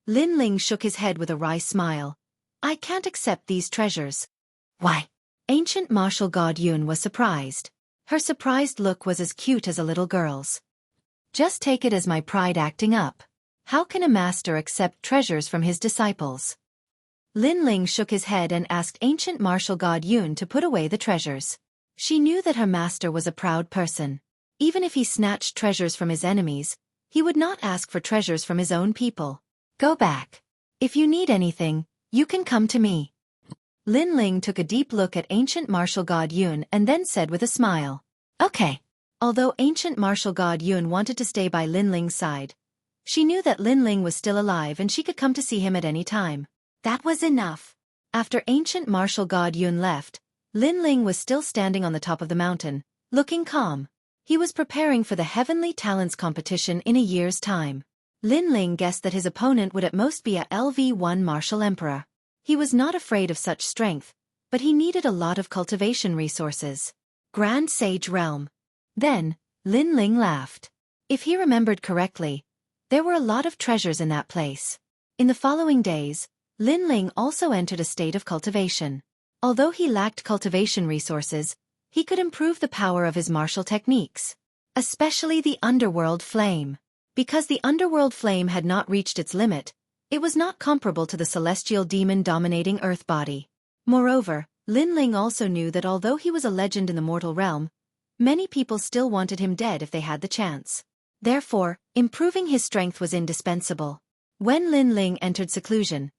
Lin Ling shook his head with a wry smile. I can't accept these treasures. Why? Ancient martial god Yun was surprised. Her surprised look was as cute as a little girl's. Just take it as my pride acting up. How can a master accept treasures from his disciples? Lin Ling shook his head and asked ancient martial god Yun to put away the treasures. She knew that her master was a proud person. Even if he snatched treasures from his enemies, he would not ask for treasures from his own people. Go back. If you need anything, you can come to me. Lin Ling took a deep look at ancient martial god Yun and then said with a smile, Okay. Although ancient martial god Yun wanted to stay by Lin Ling's side, she knew that Lin Ling was still alive and she could come to see him at any time. That was enough. After ancient martial god Yun left, Lin Ling was still standing on the top of the mountain, looking calm. He was preparing for the Heavenly Talents competition in a year's time. Lin Ling guessed that his opponent would at most be a LV1 martial emperor. He was not afraid of such strength, but he needed a lot of cultivation resources. Grand Sage Realm. Then, Lin Ling laughed. If he remembered correctly, there were a lot of treasures in that place. In the following days, Lin Ling also entered a state of cultivation. Although he lacked cultivation resources, he could improve the power of his martial techniques. Especially the underworld flame. Because the underworld flame had not reached its limit, it was not comparable to the celestial demon dominating Earth body. Moreover, Lin Ling also knew that although he was a legend in the mortal realm, many people still wanted him dead if they had the chance. Therefore, improving his strength was indispensable. When Lin Ling entered seclusion,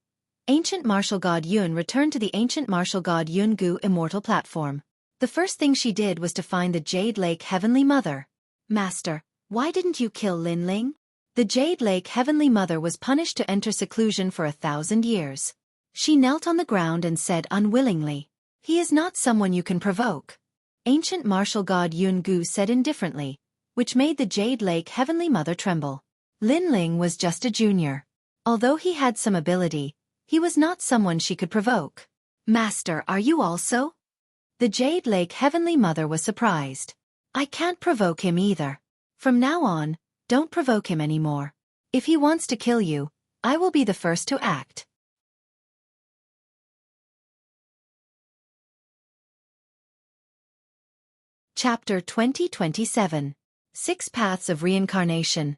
ancient martial god Yun returned to the ancient martial god Yun Gu immortal platform. The first thing she did was to find the Jade Lake Heavenly Mother. Master, why didn't you kill Lin Ling? The Jade Lake Heavenly Mother was punished to enter seclusion for 1,000 years. She knelt on the ground and said unwillingly, He is not someone you can provoke. Ancient martial god Yun Gu said indifferently, which made the Jade Lake Heavenly Mother tremble. Lin Ling was just a junior. Although he had some ability, He was not someone she could provoke. "Master, are you also?" The Jade Lake Heavenly Mother was surprised. "I can't provoke him either. From now on, don't provoke him anymore. If he wants to kill you, I will be the first to act." Chapter 2027. 6 Paths of Reincarnation.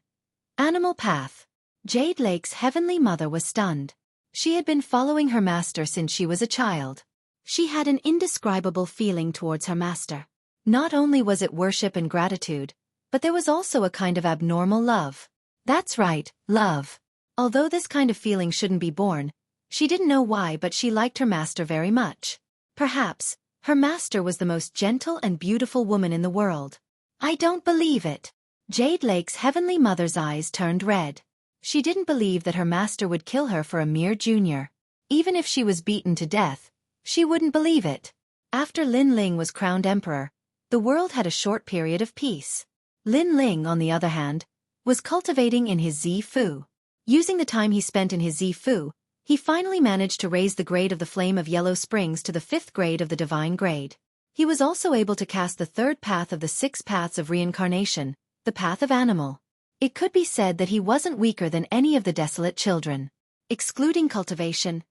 Animal Path. Jade Lake's Heavenly Mother was stunned. She had been following her master since she was a child. She had an indescribable feeling towards her master. Not only was it worship and gratitude, but there was also a kind of abnormal love. That's right, love. Although this kind of feeling shouldn't be born, she didn't know why, but she liked her master very much. Perhaps, her master was the most gentle and beautiful woman in the world. "I don't believe it." Jade Lake's Heavenly Mother's eyes turned red. She didn't believe that her master would kill her for a mere junior. Even if she was beaten to death, she wouldn't believe it. After Lin Ling was crowned emperor, the world had a short period of peace. Lin Ling, on the other hand, was cultivating in his Zifu. Using the time he spent in his Zifu, he finally managed to raise the grade of the Flame of Yellow Springs to the 5th grade of the Divine Grade. He was also able to cast the 3rd path of the 6 paths of reincarnation, the path of animal. It could be said that he wasn't weaker than any of the desolate children. Excluding cultivation,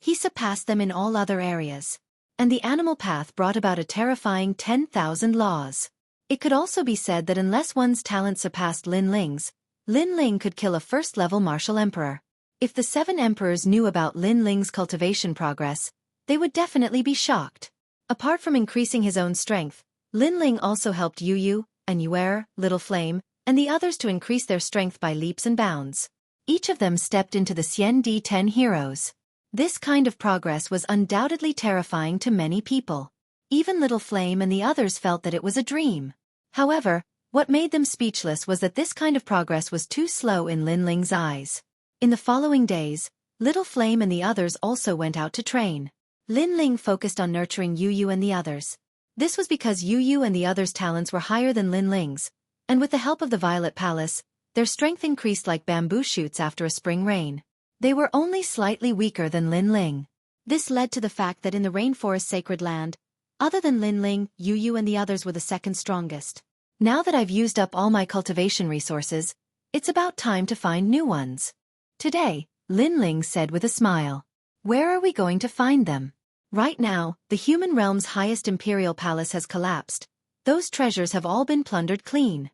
he surpassed them in all other areas. And the animal path brought about a terrifying 10,000 laws. It could also be said that unless one's talent surpassed Lin Ling's, Lin Ling could kill a first-level martial emperor. If the 7 emperors knew about Lin Ling's cultivation progress, they would definitely be shocked. Apart from increasing his own strength, Lin Ling also helped Yu Yu, and Yuer, Little Flame, and the others to increase their strength by leaps and bounds. Each of them stepped into the Xian D10 heroes. This kind of progress was undoubtedly terrifying to many people. Even Little Flame and the others felt that it was a dream. However, what made them speechless was that this kind of progress was too slow in Lin Ling's eyes. In the following days, Little Flame and the others also went out to train. Lin Ling focused on nurturing Yu Yu and the others. This was because Yu Yu and the others' talents were higher than Lin Ling's, and with the help of the Violet Palace, their strength increased like bamboo shoots after a spring rain. They were only slightly weaker than Lin Ling. This led to the fact that in the Rainforest Sacred Land, other than Lin Ling, Yu Yu and the others were the second strongest. Now that I've used up all my cultivation resources, it's about time to find new ones. Today, Lin Ling said with a smile. "Where are we going to find them?" "Right now, the human realm's highest imperial palace has collapsed. Those treasures have all been plundered clean,"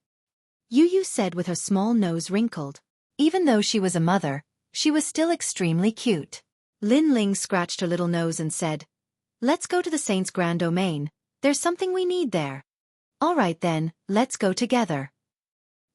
Yu Yu said with her small nose wrinkled. Even though she was a mother, she was still extremely cute. Lin Ling scratched her little nose and said, "Let's go to the Saint's Grand Domain. There's something we need there." "All right then, let's go together."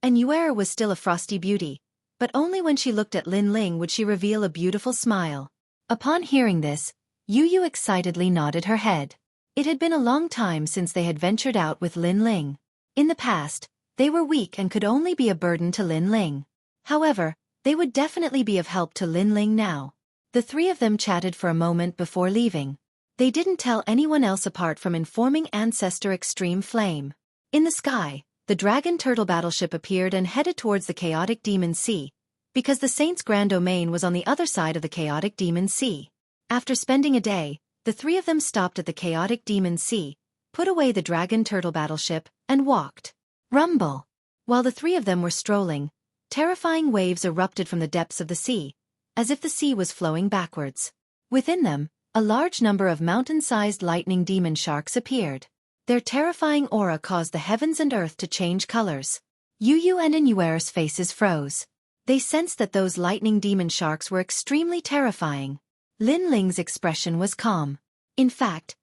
And Yuer was still a frosty beauty, but only when she looked at Lin Ling would she reveal a beautiful smile. Upon hearing this, Yu Yu excitedly nodded her head. It had been a long time since they had ventured out with Lin Ling. In the past, they were weak and could only be a burden to Lin Ling. However, they would definitely be of help to Lin Ling now. The 3 of them chatted for a moment before leaving. They didn't tell anyone else apart from informing Ancestor Extreme Flame. In the sky, the Dragon Turtle battleship appeared and headed towards the Chaotic Demon Sea, because the Saint's Grand Domain was on the other side of the Chaotic Demon Sea. After spending a day, the 3 of them stopped at the Chaotic Demon Sea, put away the Dragon Turtle battleship, and walked. Rumble! While the 3 of them were strolling, terrifying waves erupted from the depths of the sea, as if the sea was flowing backwards. Within them, a large number of mountain-sized lightning demon sharks appeared. Their terrifying aura caused the heavens and earth to change colors. Yu Yu and Inuer's faces froze. They sensed that those lightning demon sharks were extremely terrifying. Lin Ling's expression was calm. In fact,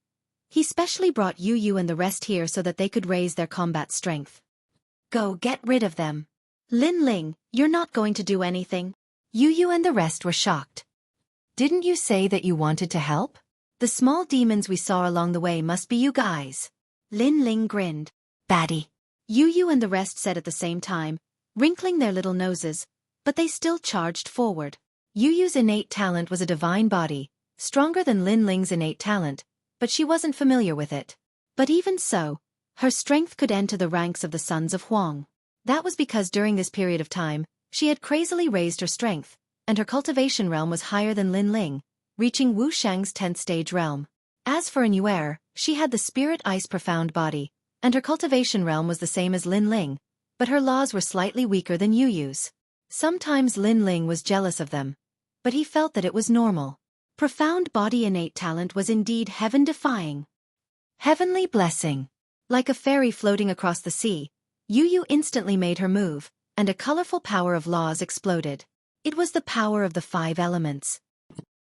he specially brought Yu Yu and the rest here so that they could raise their combat strength. "Go get rid of them." "Lin Ling, you're not going to do anything." Yu Yu and the rest were shocked. "Didn't you say that you wanted to help? The small demons we saw along the way must be you guys." Lin Ling grinned. "Baddie," Yu Yu and the rest said at the same time, wrinkling their little noses, but they still charged forward. Yu Yu's innate talent was a divine body, stronger than Lin Ling's innate talent, but she wasn't familiar with it. But even so, her strength could enter the ranks of the Sons of Huang. That was because during this period of time, she had crazily raised her strength, and her cultivation realm was higher than Lin Ling, reaching Wu Shang's 10th stage realm. As for Xueqi, she had the spirit ice profound body, and her cultivation realm was the same as Lin Ling, but her laws were slightly weaker than Yu's. Sometimes Lin Ling was jealous of them, but he felt that it was normal. Profound body innate talent was indeed heaven-defying. Heavenly blessing. Like a fairy floating across the sea, Yu instantly made her move, and a colorful power of laws exploded. It was the power of the 5 elements.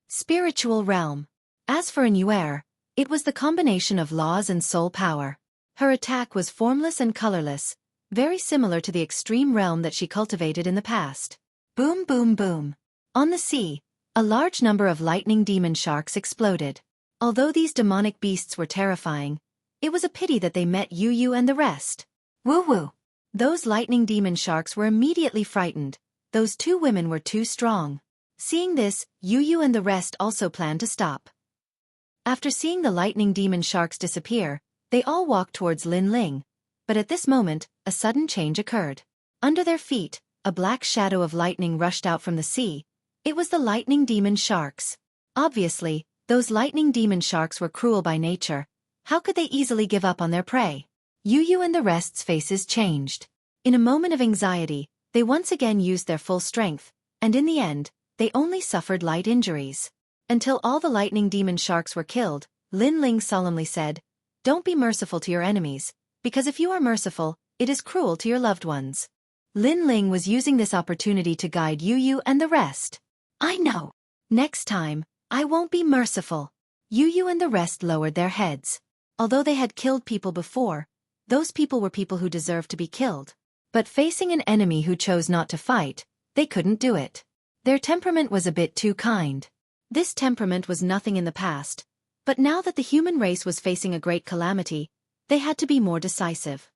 Spiritual realm. As for Xueqi, it was the combination of laws and soul power. Her attack was formless and colorless, very similar to the extreme realm that she cultivated in the past. Boom boom boom. On the sea, a large number of lightning demon sharks exploded. Although these demonic beasts were terrifying, it was a pity that they met Yu and the rest. Woo woo. Those lightning demon sharks were immediately frightened. Those 2 women were too strong. Seeing this, Yu and the rest also planned to stop. After seeing the lightning demon sharks disappear, they all walked towards Lin Ling. But at this moment, a sudden change occurred. Under their feet, a black shadow of lightning rushed out from the sea. It was the lightning demon sharks. Obviously, those lightning demon sharks were cruel by nature. How could they easily give up on their prey? Yu and the rest's faces changed. In a moment of anxiety, they once again used their full strength, and in the end, they only suffered light injuries. Until all the lightning demon sharks were killed, Lin Ling solemnly said, "Don't be merciful to your enemies, because if you are merciful, it is cruel to your loved ones." Lin Ling was using this opportunity to guide Yu and the rest. "I know. Next time, I won't be merciful." Yu and the rest lowered their heads. Although they had killed people before, those people were people who deserved to be killed. But facing an enemy who chose not to fight, they couldn't do it. Their temperament was a bit too kind. This temperament was nothing in the past, but now that the human race was facing a great calamity, they had to be more decisive.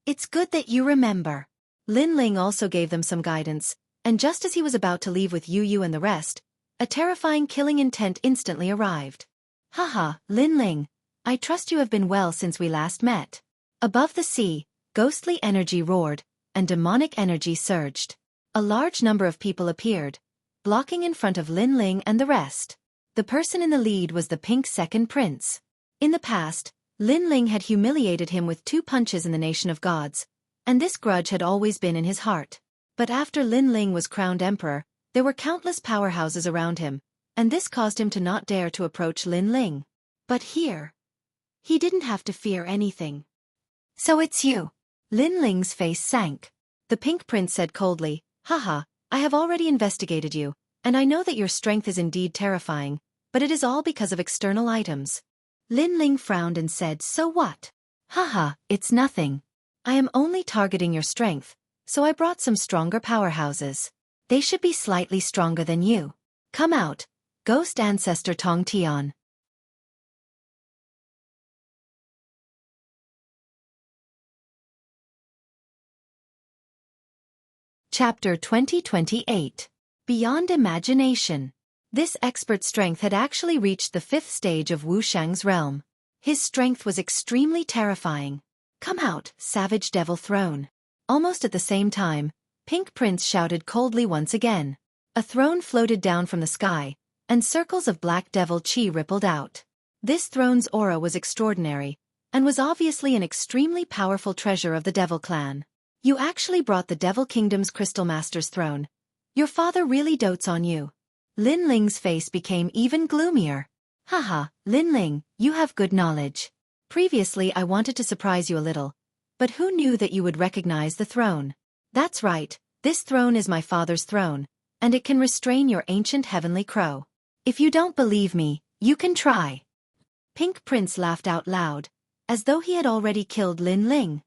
"It's good that you remember." Lin Ling also gave them some guidance, and just as he was about to leave with Yu and the rest, a terrifying killing intent instantly arrived. "Haha, Lin Ling, I trust you have been well since we last met." Above the sea, ghostly energy roared, and demonic energy surged. A large number of people appeared, blocking in front of Lin Ling and the rest. The person in the lead was the pink second prince. In the past, Lin Ling had humiliated him with 2 punches in the nation of gods, and this grudge had always been in his heart. But after Lin Ling was crowned emperor, there were countless powerhouses around him, and this caused him to not dare to approach Lin Ling. But here, he didn't have to fear anything. "So it's you." Lin Ling's face sank. The pink prince said coldly, "Haha, I have already investigated you, and I know that your strength is indeed terrifying, but it is all because of external items." Lin Ling frowned and said, "So what?" "Haha, it's nothing. I am only targeting your strength, so I brought some stronger powerhouses. They should be slightly stronger than you. Come out, Ghost Ancestor Tong Tian." Chapter 2028. Beyond Imagination. This expert strength had actually reached the 5th stage of Wu Shang's realm. His strength was extremely terrifying. "Come out, savage devil throne." Almost at the same time, Pink Prince shouted coldly once again. A throne floated down from the sky, and circles of black devil chi rippled out. This throne's aura was extraordinary, and was obviously an extremely powerful treasure of the Devil Clan. "You actually brought the Devil Kingdom's Crystal Master's throne. Your father really dotes on you." Lin Ling's face became even gloomier. "Haha, Lin Ling, you have good knowledge. Previously I wanted to surprise you a little, but who knew that you would recognize the throne? That's right, this throne is my father's throne, and it can restrain your ancient heavenly crow. If you don't believe me, you can try." Pink Prince laughed out loud, as though he had already killed Lin Ling.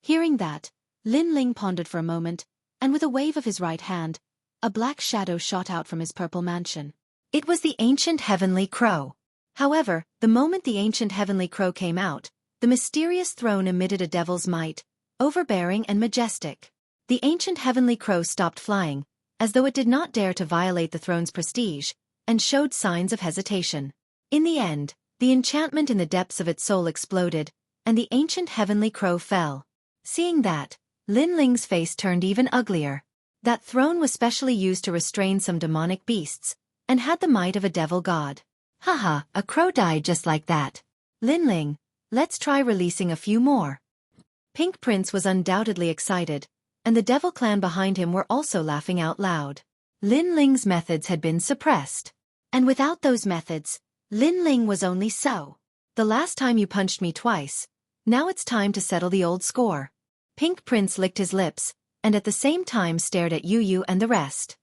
Hearing that, Lin Ling pondered for a moment, and with a wave of his right hand, a black shadow shot out from his purple mansion. It was the ancient heavenly crow. However, the moment the ancient heavenly crow came out, the mysterious throne emitted a devil's might, overbearing and majestic. The ancient heavenly crow stopped flying, as though it did not dare to violate the throne's prestige, and showed signs of hesitation. In the end, the enchantment in the depths of its soul exploded, and the ancient heavenly crow fell. Seeing that, Lin Ling's face turned even uglier. That throne was specially used to restrain some demonic beasts, and had the might of a devil god. Haha, a crow died just like that. Linling, let's try releasing a few more. Pink Prince was undoubtedly excited, and the devil clan behind him were also laughing out loud. Linling's methods had been suppressed. And without those methods, Linling was only so. The last time you punched me twice, now it's time to settle the old score. Pink Prince licked his lips, and at the same time stared at Yu and the rest.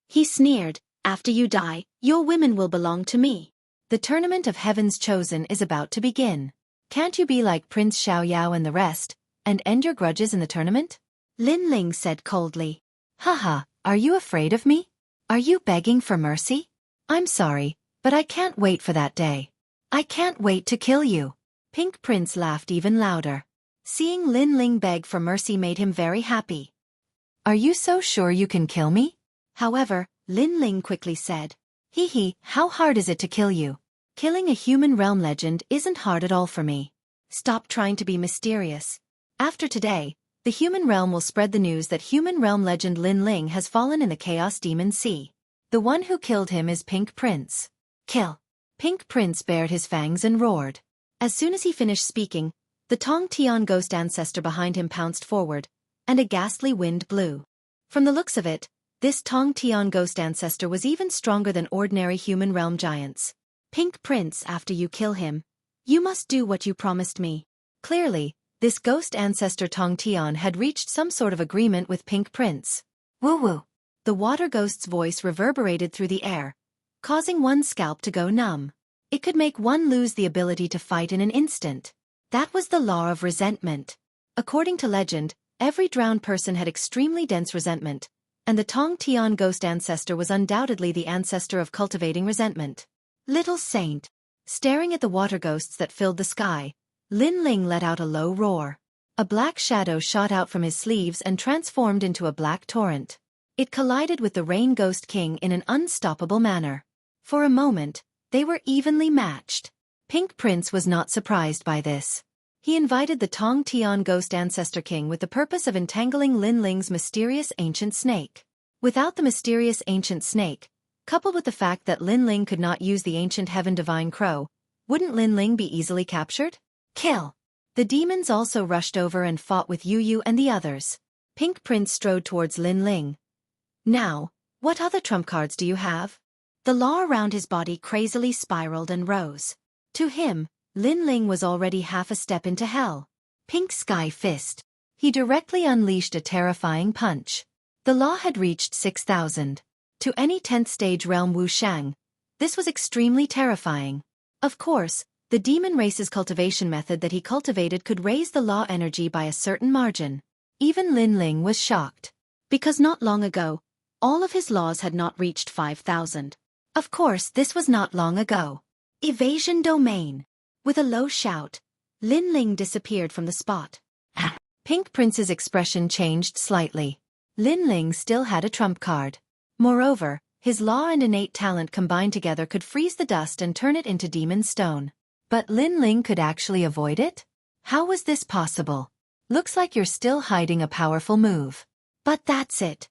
He sneered, after you die, your women will belong to me. The tournament of Heaven's Chosen is about to begin. Can't you be like Prince Xiaoyao and the rest, and end your grudges in the tournament? Linling said coldly. Haha, are you afraid of me? Are you begging for mercy? I'm sorry, but I can't wait for that day. I can't wait to kill you. Pink Prince laughed even louder. Seeing Linling beg for mercy made him very happy. Are you so sure you can kill me? However, Linling quickly said. Hee, how hard is it to kill you? Killing a human realm legend isn't hard at all for me. Stop trying to be mysterious. After today, the human realm will spread the news that human realm legend Linling has fallen in the Chaos Demon Sea. The one who killed him is Pink Prince. Kill. Pink Prince bared his fangs and roared. As soon as he finished speaking, the Tong Tian ghost ancestor behind him pounced forward, and a ghastly wind blew. From the looks of it, this Tong Tian ghost ancestor was even stronger than ordinary human realm giants. Pink Prince, after you kill him, you must do what you promised me. Clearly, this ghost ancestor Tong Tian had reached some sort of agreement with Pink Prince. Woo-woo. The water ghost's voice reverberated through the air, causing one's scalp to go numb. It could make one lose the ability to fight in an instant. That was the law of resentment. According to legend, every drowned person had extremely dense resentment, and the Tong Tian ghost ancestor was undoubtedly the ancestor of cultivating resentment. Little Saint. Staring at the water ghosts that filled the sky, Linling let out a low roar. A black shadow shot out from his sleeves and transformed into a black torrent. It collided with the Rain Ghost King in an unstoppable manner. For a moment, they were evenly matched. Pink Prince was not surprised by this. He invited the Tong Tian Ghost Ancestor King with the purpose of entangling Linling's mysterious ancient snake. Without the mysterious ancient snake, coupled with the fact that Linling could not use the ancient Heaven Divine Crow, wouldn't Linling be easily captured? Kill! The demons also rushed over and fought with Yu and the others. Pink Prince strode towards Linling. Now, what other trump cards do you have? The law around his body crazily spiraled and rose. To him, Linling was already half a step into hell. Pink Sky Fist. He directly unleashed a terrifying punch. The law had reached 6,000. To any 10th stage realm Wushang, this was extremely terrifying. Of course, the demon race's cultivation method that he cultivated could raise the law energy by a certain margin. Even Linling was shocked. Because not long ago, all of his laws had not reached 5,000. Of course, this was not long ago. Evasion domain. With a low shout, Linling disappeared from the spot. Pink Prince's expression changed slightly. Linling still had a trump card. Moreover, his law and innate talent combined together could freeze the dust and turn it into demon stone. But Linling could actually avoid it? How was this possible? Looks like you're still hiding a powerful move. But that's it.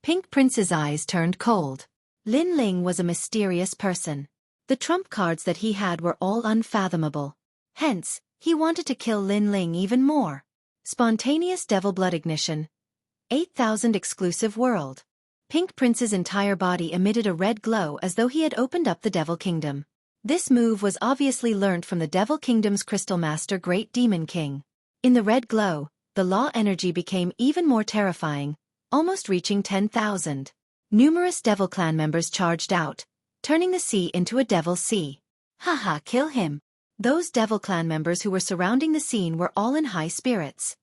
Pink Prince's eyes turned cold. Linling was a mysterious person. The trump cards that he had were all unfathomable. Hence, he wanted to kill Linling even more. Spontaneous devil blood ignition. 8,000 exclusive world. Pink Prince's entire body emitted a red glow as though he had opened up the Devil Kingdom. This move was obviously learnt from the Devil Kingdom's Crystal Master Great Demon King. In the red glow, the law energy became even more terrifying, almost reaching 10,000. Numerous Devil Clan members charged out, turning the sea into a Devil Sea. Haha, kill him. Those Devil Clan members who were surrounding the scene were all in high spirits.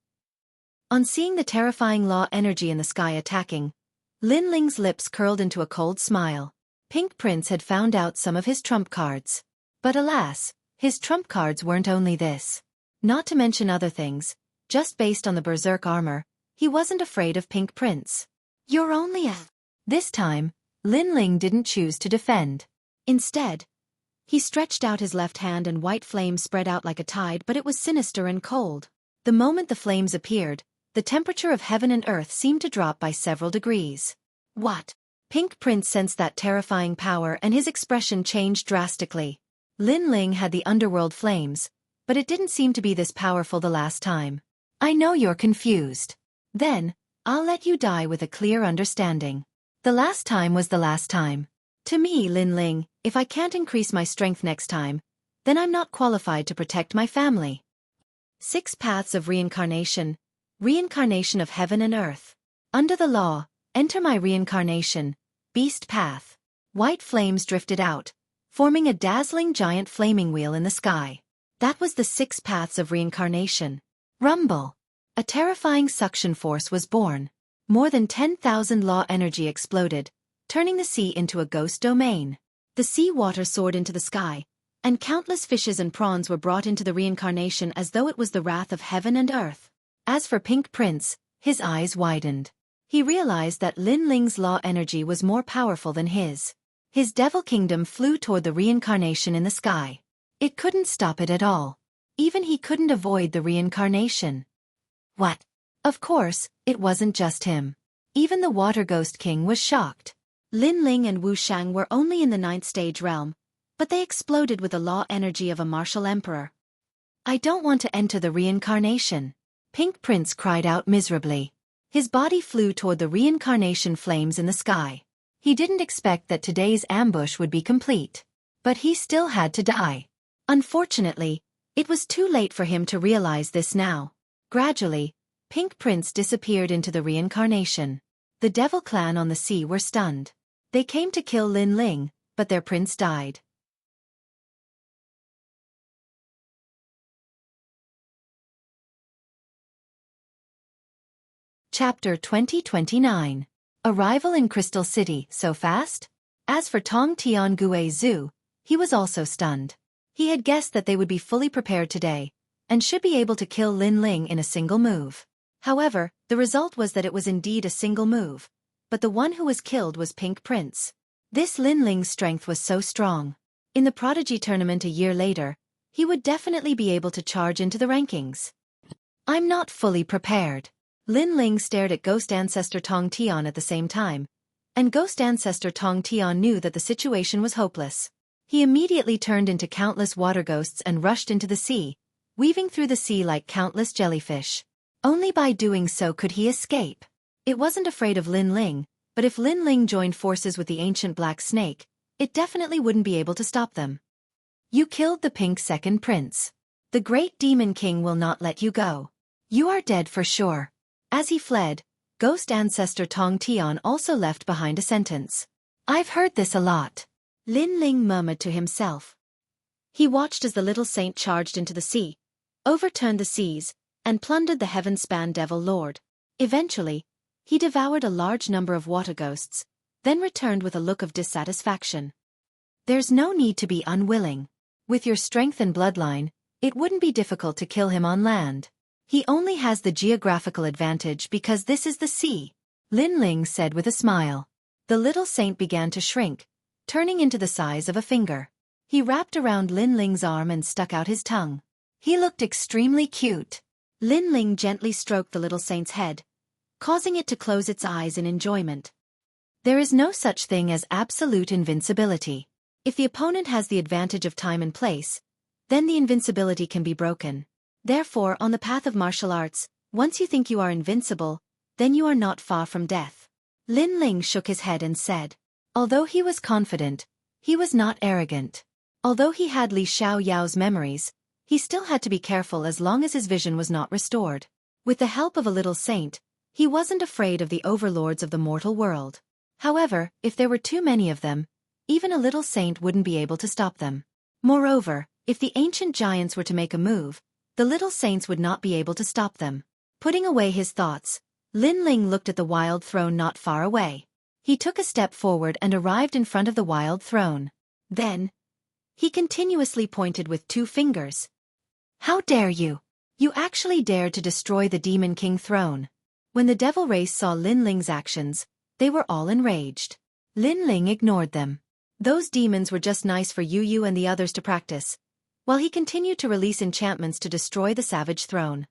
On seeing the terrifying law energy in the sky attacking, Linling's lips curled into a cold smile. Pink Prince had found out some of his trump cards. But alas, his trump cards weren't only this. Not to mention other things, just based on the berserk armor, he wasn't afraid of Pink Prince. You're only a... This time, Linling didn't choose to defend. Instead, he stretched out his left hand and white flames spread out like a tide, but it was sinister and cold. The moment the flames appeared, the temperature of heaven and earth seemed to drop by several degrees. What? Pink Prince sensed that terrifying power and his expression changed drastically. Lin Ling had the underworld flames, but it didn't seem to be this powerful the last time. I know you're confused. Then, I'll let you die with a clear understanding. The last time was the last time. To me, Lin Ling, if I can't increase my strength next time, then I'm not qualified to protect my family. 6 paths of reincarnation. Reincarnation of heaven and earth. Under the law, enter my reincarnation, beast path. White flames drifted out, forming a dazzling giant flaming wheel in the sky. That was the 6 paths of reincarnation. Rumble. A terrifying suction force was born. More than 10,000 law energy exploded, turning the sea into a ghost domain. The sea water soared into the sky, and countless fishes and prawns were brought into the reincarnation as though it was the wrath of heaven and earth. As for Pink Prince, his eyes widened. He realized that Lin Ling's law energy was more powerful than his. His devil kingdom flew toward the reincarnation in the sky. It couldn't stop it at all. Even he couldn't avoid the reincarnation. What? Of course, it wasn't just him. Even the Water Ghost King was shocked. Lin Ling and Wu Shang were only in the 9th stage realm, but they exploded with the law energy of a martial emperor. I don't want to enter the reincarnation. Pink Prince cried out miserably. His body flew toward the reincarnation flames in the sky. He didn't expect that today's ambush would be complete. But he still had to die. Unfortunately, it was too late for him to realize this now. Gradually, Pink Prince disappeared into the reincarnation. The Devil Clan on the sea were stunned. They came to kill Lin Ling, but their prince died. Chapter 2029. Arrival in Crystal City so fast? As for Tong Tian Gue Zhu, he was also stunned. He had guessed that they would be fully prepared today, and should be able to kill Lin Ling in a single move. However, the result was that it was indeed a single move, but the one who was killed was Pink Prince. This Lin Ling's strength was so strong. In the Prodigy tournament a year later, he would definitely be able to charge into the rankings. I'm not fully prepared. Lin Ling stared at Ghost Ancestor Tong Tian at the same time, and Ghost Ancestor Tong Tian knew that the situation was hopeless. He immediately turned into countless water ghosts and rushed into the sea, weaving through the sea like countless jellyfish. Only by doing so could he escape. It wasn't afraid of Lin Ling, but if Lin Ling joined forces with the ancient black snake, it definitely wouldn't be able to stop them. You killed the pink second prince. The great demon king will not let you go. You are dead for sure. As he fled, Ghost Ancestor Tong Tian also left behind a sentence. I've heard this a lot. Lin Ling murmured to himself. He watched as the little saint charged into the sea, overturned the seas, and plundered the heaven-span Devil Lord. Eventually, he devoured a large number of water ghosts, then returned with a look of dissatisfaction. There's no need to be unwilling. With your strength and bloodline, it wouldn't be difficult to kill him on land. He only has the geographical advantage because this is the sea, Lin Ling said with a smile. The little saint began to shrink, turning into the size of a finger. He wrapped around Lin Ling's arm and stuck out his tongue. He looked extremely cute. Lin Ling gently stroked the little saint's head, causing it to close its eyes in enjoyment. There is no such thing as absolute invincibility. If the opponent has the advantage of time and place, then the invincibility can be broken. Therefore, on the path of martial arts, once you think you are invincible, then you are not far from death. Lin Ling shook his head and said. Although he was confident, he was not arrogant. Although he had Li Xiao Yao's memories, he still had to be careful as long as his vision was not restored. With the help of a little saint, he wasn't afraid of the overlords of the mortal world. However, if there were too many of them, even a little saint wouldn't be able to stop them. Moreover, if the ancient giants were to make a move, the little saints would not be able to stop them. Putting away his thoughts, Lin Ling looked at the wild throne not far away. He took a step forward and arrived in front of the wild throne. Then, he continuously pointed with 2 fingers. How dare you! You actually dared to destroy the Demon King throne. When the devil race saw Lin Ling's actions, they were all enraged. Lin Ling ignored them. Those demons were just nice for Yu and the others to practice, while he continued to release enchantments to destroy the savage throne.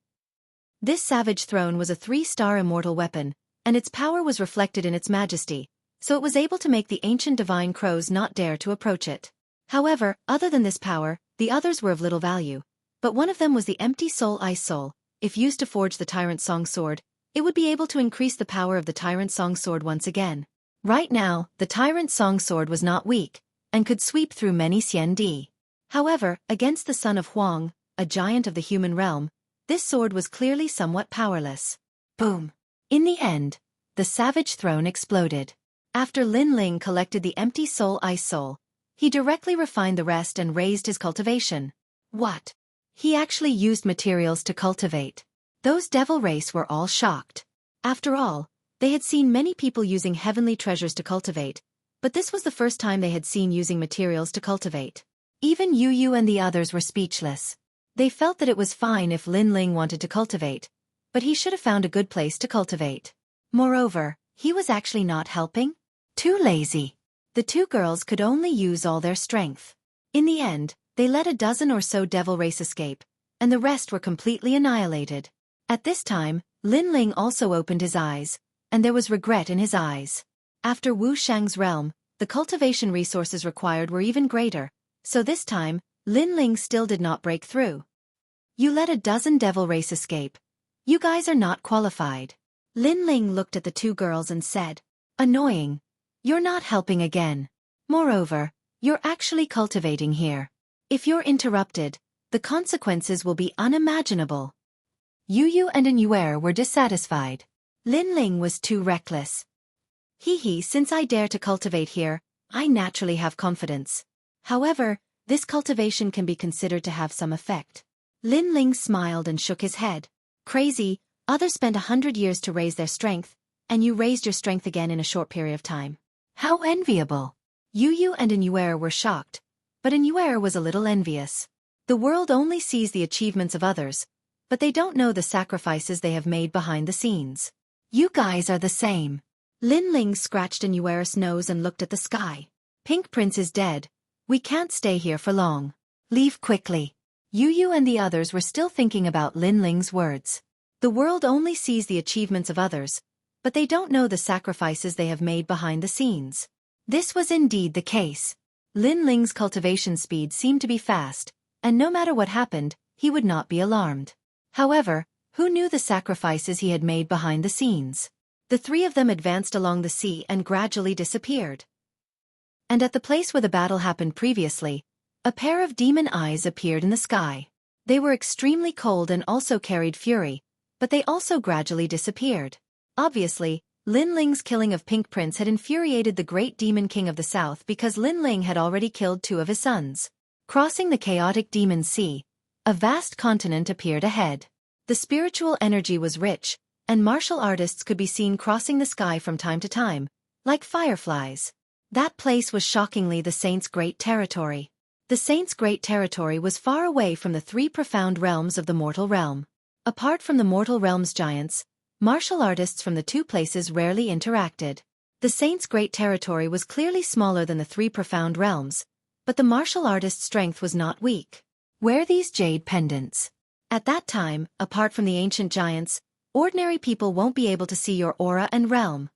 This savage throne was a 3-star immortal weapon, and its power was reflected in its majesty, so it was able to make the ancient divine crows not dare to approach it. However, other than this power, the others were of little value. But one of them was the empty soul ice soul. If used to forge the Tyrant Song Sword, it would be able to increase the power of the Tyrant Song Sword once again. Right now, the Tyrant Song Sword was not weak, and could sweep through many Xian. However, against the son of Huang, a giant of the human realm, this sword was clearly somewhat powerless. Boom! In the end, the savage throne exploded. After Lin Ling collected the empty soul ice soul, he directly refined the rest and raised his cultivation. What? He actually used materials to cultivate. Those devil race were all shocked. After all, they had seen many people using heavenly treasures to cultivate, but this was the first time they had seen using materials to cultivate. Even Yu and the others were speechless. They felt that it was fine if Lin Ling wanted to cultivate, but he should have found a good place to cultivate. Moreover, he was actually not helping. Too lazy. The two girls could only use all their strength. In the end, they let a dozen or so devil race escape, and the rest were completely annihilated. At this time, Lin Ling also opened his eyes, and there was regret in his eyes. After Wu Shang's realm, the cultivation resources required were even greater, so this time, Lin Ling still did not break through. You let a dozen devil race escape. You guys are not qualified. Lin Ling looked at the two girls and said, "Annoying. You're not helping again. Moreover, you're actually cultivating here. If you're interrupted, the consequences will be unimaginable." Yu and Anyuer were dissatisfied. Lin Ling was too reckless. Since I dare to cultivate here, I naturally have confidence. However, this cultivation can be considered to have some effect. Lin Ling smiled and shook his head. Crazy, others spent 100 years to raise their strength, and you raised your strength again in a short period of time. How enviable! Yu and Anyuer were shocked, but Anyuer was a little envious. The world only sees the achievements of others, but they don't know the sacrifices they have made behind the scenes. You guys are the same. Lin Ling scratched Aneuer's nose and looked at the sky. Pink Prince is dead. We can't stay here for long. Leave quickly. Yu and the others were still thinking about Lin Ling's words. The world only sees the achievements of others, but they don't know the sacrifices they have made behind the scenes. This was indeed the case. Lin Ling's cultivation speed seemed to be fast, and no matter what happened, he would not be alarmed. However, who knew the sacrifices he had made behind the scenes? The three of them advanced along the sea and gradually disappeared. And at the place where the battle happened previously, a pair of demon eyes appeared in the sky. They were extremely cold and also carried fury, but they also gradually disappeared. Obviously, Lin Ling's killing of Pink Prince had infuriated the great demon king of the south because Lin Ling had already killed 2 of his sons. Crossing the chaotic demon sea, a vast continent appeared ahead. The spiritual energy was rich, and martial artists could be seen crossing the sky from time to time, like fireflies. That place was shockingly the Saints' great territory. The Saints' great territory was far away from the 3 profound realms of the mortal realm. Apart from the mortal realm's giants, martial artists from the 2 places rarely interacted. The Saints' great territory was clearly smaller than the 3 profound realms, but the martial artist's strength was not weak. Wear these jade pendants. At that time, apart from the ancient giants, ordinary people won't be able to see your aura and realm.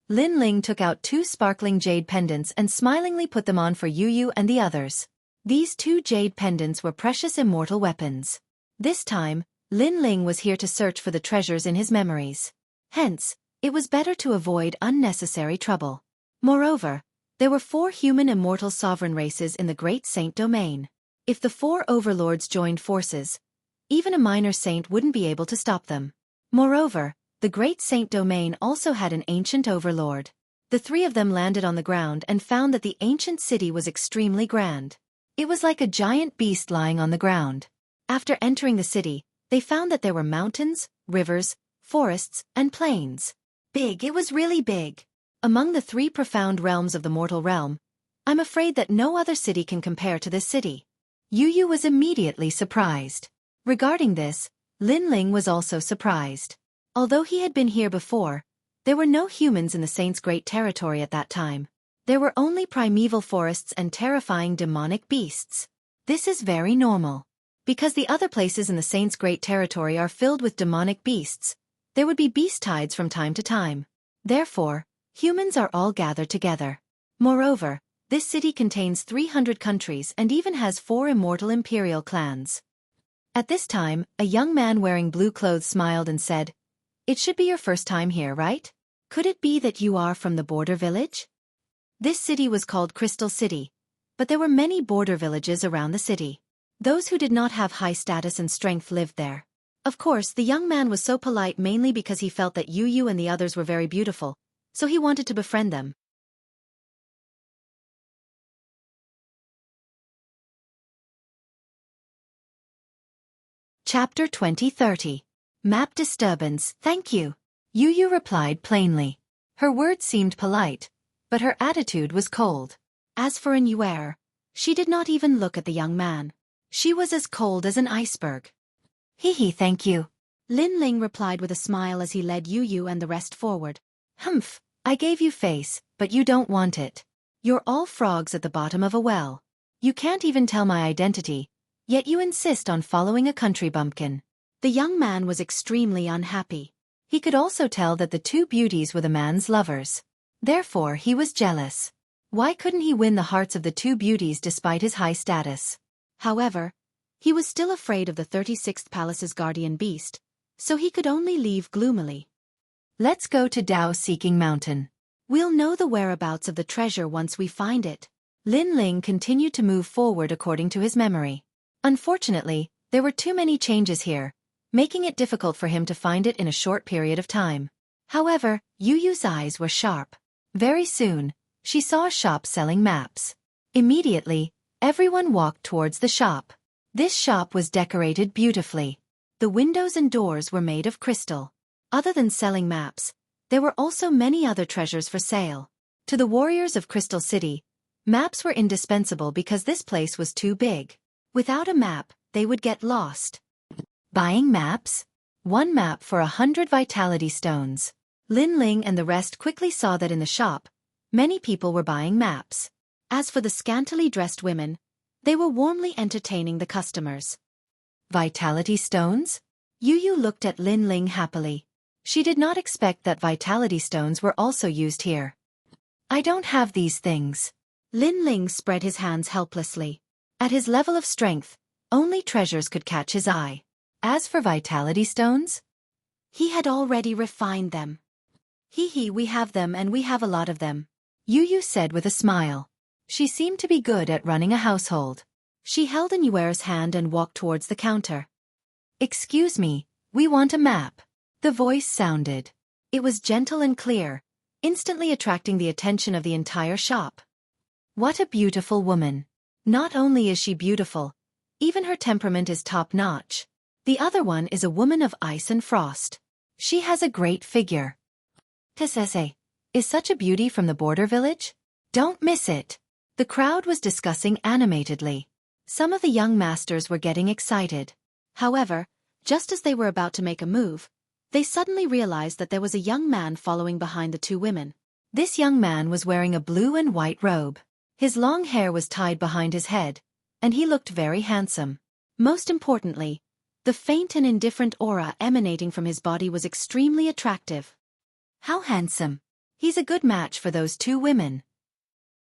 Lin Ling took out 2 sparkling jade pendants and smilingly put them on for Yu and the others. These 2 jade pendants were precious immortal weapons. This time, Lin Ling was here to search for the treasures in his memories. Hence, it was better to avoid unnecessary trouble. Moreover, there were 4 human immortal sovereign races in the Great Saint domain. If the 4 overlords joined forces, even a minor saint wouldn't be able to stop them. Moreover, the Great Saint domain also had an ancient overlord. The 3 of them landed on the ground and found that the ancient city was extremely grand. It was like a giant beast lying on the ground. After entering the city, they found that there were mountains, rivers, forests, and plains. Big, it was really big. Among the 3 profound realms of the mortal realm, I'm afraid that no other city can compare to this city. Yu was immediately surprised. Regarding this, Lin Ling was also surprised. Although he had been here before, there were no humans in the Saints' great territory at that time. There were only primeval forests and terrifying demonic beasts. This is very normal. Because the other places in the Saints' Great Territory are filled with demonic beasts, there would be beast tides from time to time. Therefore, humans are all gathered together. Moreover, this city contains 300 countries and even has 4 immortal imperial clans. At this time, a young man wearing blue clothes smiled and said, "It should be your first time here, right? Could it be that you are from the border village?" This city was called Crystal City, but there were many border villages around the city. Those who did not have high status and strength lived there. Of course, the young man was so polite mainly because he felt that Yu and the others were very beautiful, so he wanted to befriend them. Chapter 20:30. Map disturbance. Thank you. Yu replied plainly. Her words seemed polite, but her attitude was cold. As for Xueqi, she did not even look at the young man. She was as cold as an iceberg. Hee, thank you. Lin Ling replied with a smile as he led Yu and the rest forward. Humph, I gave you face, but you don't want it. You're all frogs at the bottom of a well. You can't even tell my identity, yet you insist on following a country bumpkin. The young man was extremely unhappy. He could also tell that the 2 beauties were the man's lovers. Therefore, he was jealous. Why couldn't he win the hearts of the 2 beauties despite his high status? However, he was still afraid of the 36th Palace's guardian beast, so he could only leave gloomily. Let's go to Dao-Seeking Mountain. We'll know the whereabouts of the treasure once we find it. Lin Ling continued to move forward according to his memory. Unfortunately, there were too many changes here, making it difficult for him to find it in a short period of time. However, Yu's eyes were sharp. Very soon, she saw a shop selling maps. Immediately, everyone walked towards the shop. This shop was decorated beautifully. The windows and doors were made of crystal. Other than selling maps, there were also many other treasures for sale. To the warriors of Crystal City, maps were indispensable because this place was too big. Without a map, they would get lost. Buying maps? 1 map for 100 vitality stones. Lin Ling and the rest quickly saw that in the shop, many people were buying maps. As for the scantily dressed women, they were warmly entertaining the customers. Vitality stones? Yu looked at Lin Ling happily. She did not expect that vitality stones were also used here. I don't have these things. Lin Ling spread his hands helplessly. At his level of strength, only treasures could catch his eye. As for vitality stones, he had already refined them. We have them and we have a lot of them, Yu said with a smile. She seemed to be good at running a household. She held Xueqi's hand and walked towards the counter. Excuse me, we want a map. The voice sounded. It was gentle and clear, instantly attracting the attention of the entire shop. What a beautiful woman. Not only is she beautiful, even her temperament is top-notch. The other one is a woman of ice and frost. She has a great figure. Tsese, is such a beauty from the border village? Don't miss it. The crowd was discussing animatedly. Some of the young masters were getting excited. However, just as they were about to make a move, they suddenly realized that there was a young man following behind the 2 women. This young man was wearing a blue and white robe. His long hair was tied behind his head, and he looked very handsome. Most importantly, the faint and indifferent aura emanating from his body was extremely attractive. How handsome. He's a good match for those 2 women.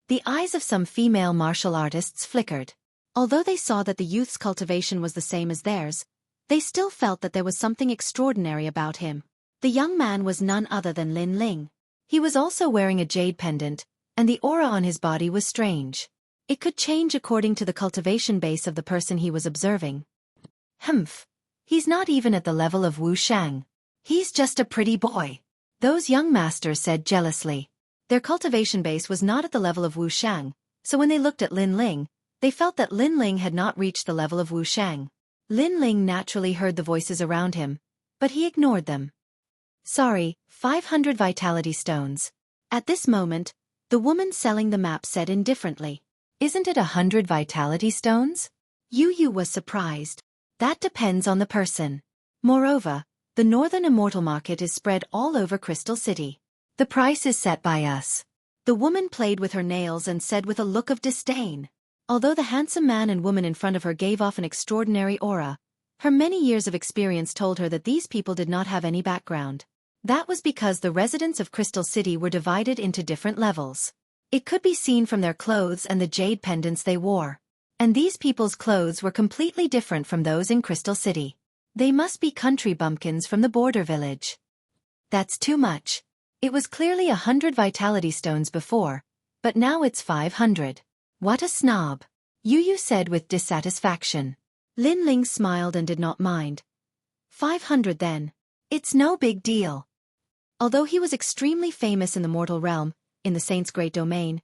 The eyes of some female martial artists flickered. Although they saw that the youth's cultivation was the same as theirs, they still felt that there was something extraordinary about him. The young man was none other than Lin Ling. He was also wearing a jade pendant, and the aura on his body was strange. It could change according to the cultivation base of the person he was observing. Humph. He's not even at the level of Wu Shang. He's just a pretty boy. Those young masters said jealously. Their cultivation base was not at the level of Wu Shang, so when they looked at Lin Ling, they felt that Lin Ling had not reached the level of Wu Shang. Lin Ling naturally heard the voices around him, but he ignored them. Sorry, 500 vitality stones. At this moment, the woman selling the map said indifferently. Isn't it 100 vitality stones? Yu was surprised. That depends on the person. Moreover, the Northern Immortal Market is spread all over Crystal City. The price is set by us. The woman played with her nails and said with a look of disdain. Although the handsome man and woman in front of her gave off an extraordinary aura, her many years of experience told her that these people did not have any background. That was because the residents of Crystal City were divided into different levels. It could be seen from their clothes and the jade pendants they wore. And these people's clothes were completely different from those in Crystal City. They must be country bumpkins from the border village. That's too much. It was clearly 100 vitality stones before, but now it's 500. What a snob. Yu said with dissatisfaction. Lin Ling smiled and did not mind. 500 then. It's no big deal. Although he was extremely famous in the mortal realm, in the Saint's great domain,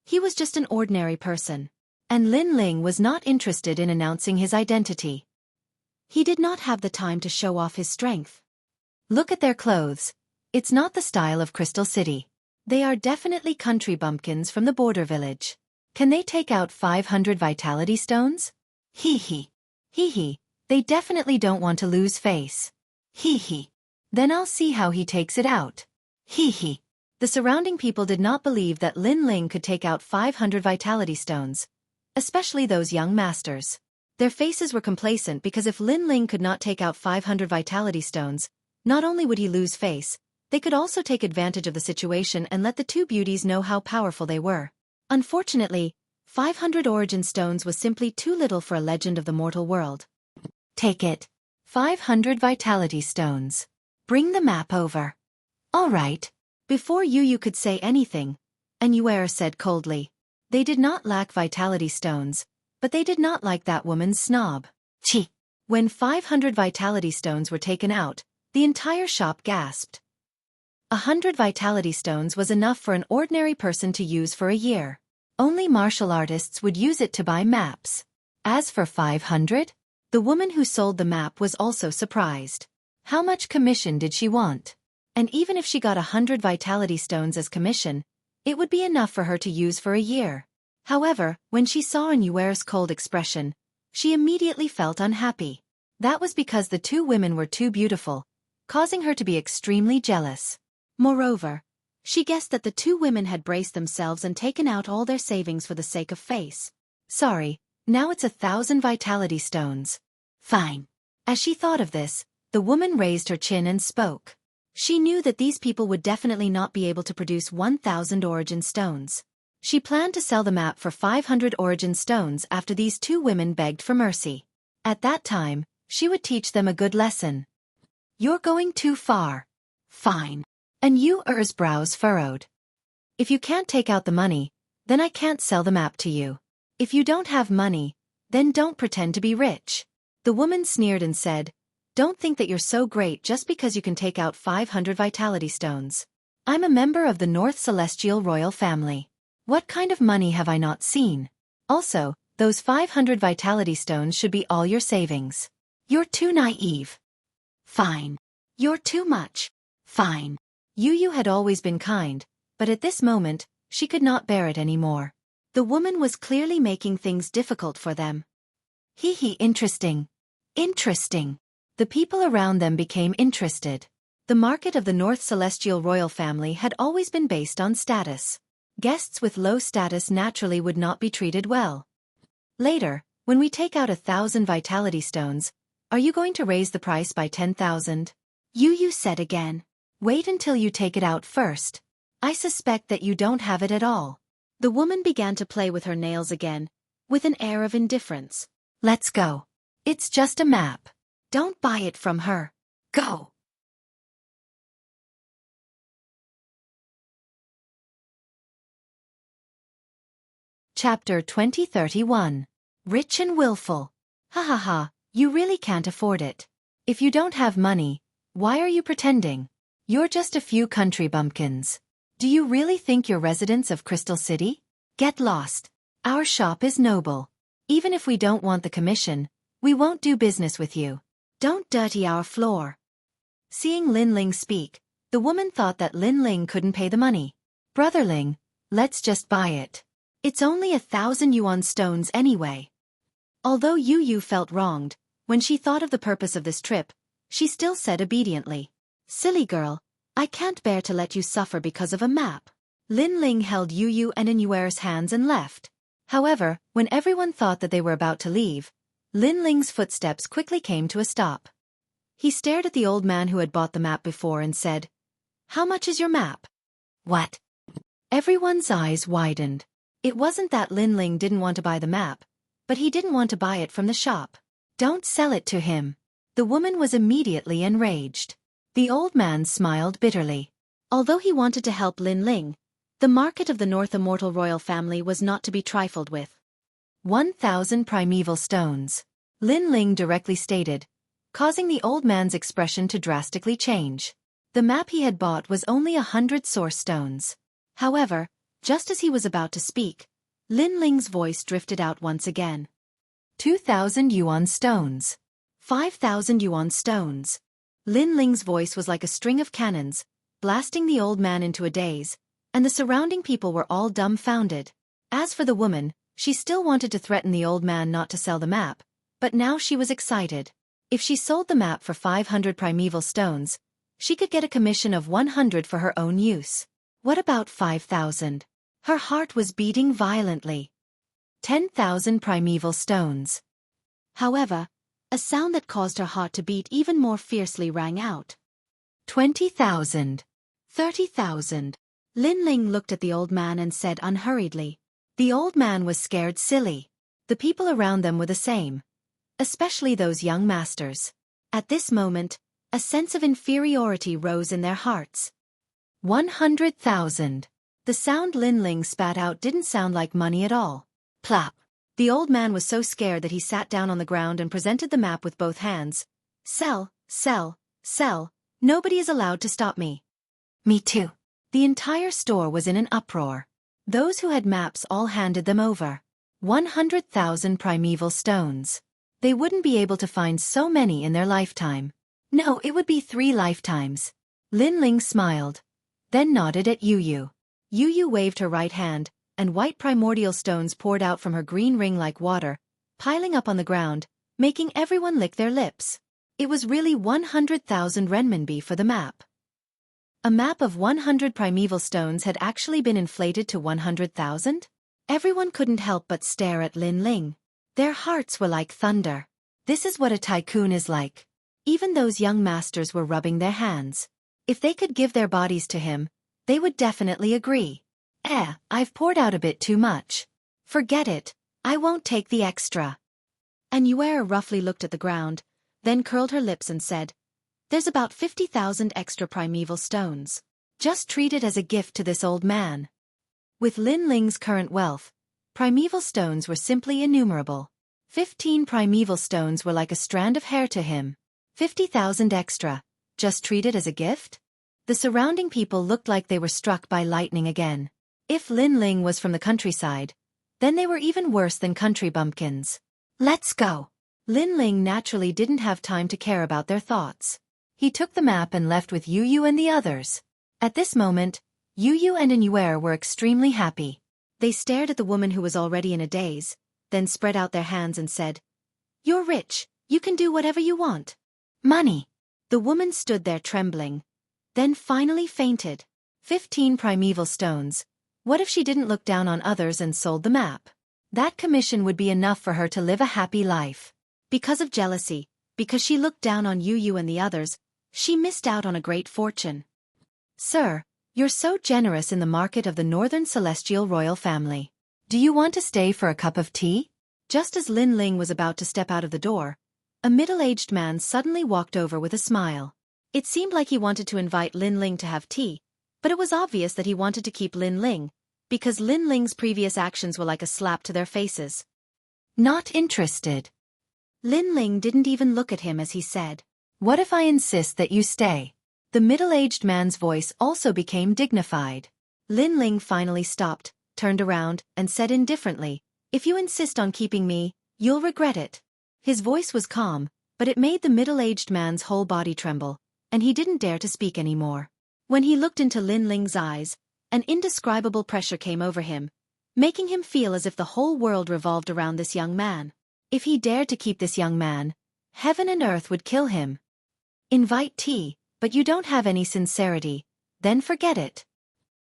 he was just an ordinary person. And Lin Ling was not interested in announcing his identity. He did not have the time to show off his strength. Look at their clothes. It's not the style of Crystal City. They are definitely country bumpkins from the border village. Can they take out 500 vitality stones? Hee hee. Hee hee. They definitely don't want to lose face. Hee hee. Then I'll see how he takes it out. Hee hee. The surrounding people did not believe that Lin Ling could take out 500 vitality stones, especially those young masters. Their faces were complacent because if Lin Ling could not take out 500 vitality stones, not only would he lose face, they could also take advantage of the situation and let the two beauties know how powerful they were. Unfortunately, 500 origin stones was simply too little for a legend of the mortal world. Take it. 500 vitality stones. Bring the map over. All right. Before Yu could say anything, Anuera said coldly. They did not lack vitality stones, but they did not like that woman's snob. Chi. When 500 vitality stones were taken out, the entire shop gasped. 100 vitality stones was enough for an ordinary person to use for a year. Only martial artists would use it to buy maps. As for 500, the woman who sold the map was also surprised. How much commission did she want? And even if she got 100 vitality stones as commission, it would be enough for her to use for a year. However, when she saw Anuera's cold expression, she immediately felt unhappy. That was because the two women were too beautiful, causing her to be extremely jealous. Moreover, she guessed that the two women had braced themselves and taken out all their savings for the sake of face. Sorry, now it's 1,000 vitality stones. Fine. As she thought of this, the woman raised her chin and spoke. She knew that these people would definitely not be able to produce 1,000 origin stones. She planned to sell the map for 500 origin stones after these two women begged for mercy. At that time, she would teach them a good lesson. You're going too far. Fine. And Yu's brows furrowed. If you can't take out the money, then I can't sell the map to you. If you don't have money, then don't pretend to be rich. The woman sneered and said, Don't think that you're so great just because you can take out 500 vitality stones. I'm a member of the North Celestial Royal Family. What kind of money have I not seen? Also, those 500 vitality stones should be all your savings. You're too naive. Fine. You're too much. Fine. Yu had always been kind, but at this moment, she could not bear it anymore. The woman was clearly making things difficult for them. Hee hee, interesting. Interesting. The people around them became interested. The market of the North Celestial Royal Family had always been based on status. Guests with low status naturally would not be treated well. Later, when we take out 1,000 vitality stones, are you going to raise the price by 10,000? Yu said again. Wait until you take it out first. I suspect that you don't have it at all. The woman began to play with her nails again, with an air of indifference. Let's go. It's just a map. Don't buy it from her. Go. Chapter 2031. Rich and willful. Ha ha ha, you really can't afford it. If you don't have money, why are you pretending? You're just a few country bumpkins. Do you really think you're residents of Crystal City? Get lost. Our shop is noble. Even if we don't want the commission, we won't do business with you. Don't dirty our floor. Seeing Lin Ling speak, the woman thought that Lin Ling couldn't pay the money. Brother Ling, let's just buy it. It's only 1,000 yuan stones anyway. Although Yu felt wronged, when she thought of the purpose of this trip, she still said obediently. Silly girl, I can't bear to let you suffer because of a map. Lin Ling held Yu and Anuera's hands and left. However, when everyone thought that they were about to leave, Lin Ling's footsteps quickly came to a stop. He stared at the old man who had bought the map before and said, "How much is your map?" "What?" Everyone's eyes widened. It wasn't that Lin Ling didn't want to buy the map, but he didn't want to buy it from the shop. "Don't sell it to him." The woman was immediately enraged. The old man smiled bitterly. Although he wanted to help Lin Ling, the market of the North Immortal royal family was not to be trifled with. 1,000 primeval stones, Lin Ling directly stated, causing the old man's expression to drastically change. The map he had bought was only 100 source stones. However, just as he was about to speak, Lin Ling's voice drifted out once again. 2,000 yuan stones. 5,000 yuan stones. Lin Ling's voice was like a string of cannons, blasting the old man into a daze, and the surrounding people were all dumbfounded. As for the woman, she still wanted to threaten the old man not to sell the map, but now she was excited. If she sold the map for 500 primeval stones, she could get a commission of 100 for her own use. What about 5,000? Her heart was beating violently. 10,000 primeval stones. However, a sound that caused her heart to beat even more fiercely rang out. 20,000. 30,000. Lin Ling looked at the old man and said unhurriedly. The old man was scared silly. The people around them were the same, especially those young masters. At this moment, a sense of inferiority rose in their hearts. 100,000. The sound Lin Ling spat out didn't sound like money at all. Plop. The old man was so scared that he sat down on the ground and presented the map with both hands. Sell, sell, sell. Nobody is allowed to stop me. Me too. The entire store was in an uproar. Those who had maps all handed them over. 100,000 primeval stones. They wouldn't be able to find so many in their lifetime. No, it would be 3 lifetimes. Lin Ling smiled, then nodded at Yu Yu. Yu Yu waved her right hand, and white primordial stones poured out from her green ring like water, piling up on the ground, making everyone lick their lips. It was really 100,000 renminbi for the map. A map of 100 primeval stones had actually been inflated to 100,000? Everyone couldn't help but stare at Lin Ling. Their hearts were like thunder. This is what a tycoon is like. Even those young masters were rubbing their hands. If they could give their bodies to him, they would definitely agree. I've poured out a bit too much. Forget it, I won't take the extra. And Yuera roughly looked at the ground, then curled her lips and said, "There's about 50,000 extra primeval stones. Just treat it as a gift to this old man." With Lin Ling's current wealth, primeval stones were simply innumerable. 15 primeval stones were like a strand of hair to him. 50,000 extra, just treat it as a gift? The surrounding people looked like they were struck by lightning again. If Lin Ling was from the countryside, then they were even worse than country bumpkins. Let's go. Lin Ling naturally didn't have time to care about their thoughts. He took the map and left with Yu Yu and the others. At this moment, Yu Yu and Yuera were extremely happy. They stared at the woman who was already in a daze, then spread out their hands and said, "You're rich, you can do whatever you want." Money. The woman stood there trembling, then finally fainted. 15 primeval stones. What if she didn't look down on others and sold the map? That commission would be enough for her to live a happy life. Because of jealousy, because she looked down on Yu Yu and the others, she missed out on a great fortune. "Sir, you're so generous in the market of the Northern Celestial Royal Family. Do you want to stay for a cup of tea?" Just as Lin Ling was about to step out of the door, a middle-aged man suddenly walked over with a smile. It seemed like he wanted to invite Lin Ling to have tea, but it was obvious that he wanted to keep Lin Ling, because Lin Ling's previous actions were like a slap to their faces. Not interested. Lin Ling didn't even look at him as he said, "What if I insist that you stay?" The middle-aged man's voice also became dignified. Lin Ling finally stopped, turned around, and said indifferently, "If you insist on keeping me, you'll regret it." His voice was calm, but it made the middle-aged man's whole body tremble, and he didn't dare to speak anymore. When he looked into Lin Ling's eyes, an indescribable pressure came over him, making him feel as if the whole world revolved around this young man. If he dared to keep this young man, heaven and earth would kill him. "Invite tea, but you don't have any sincerity, then forget it."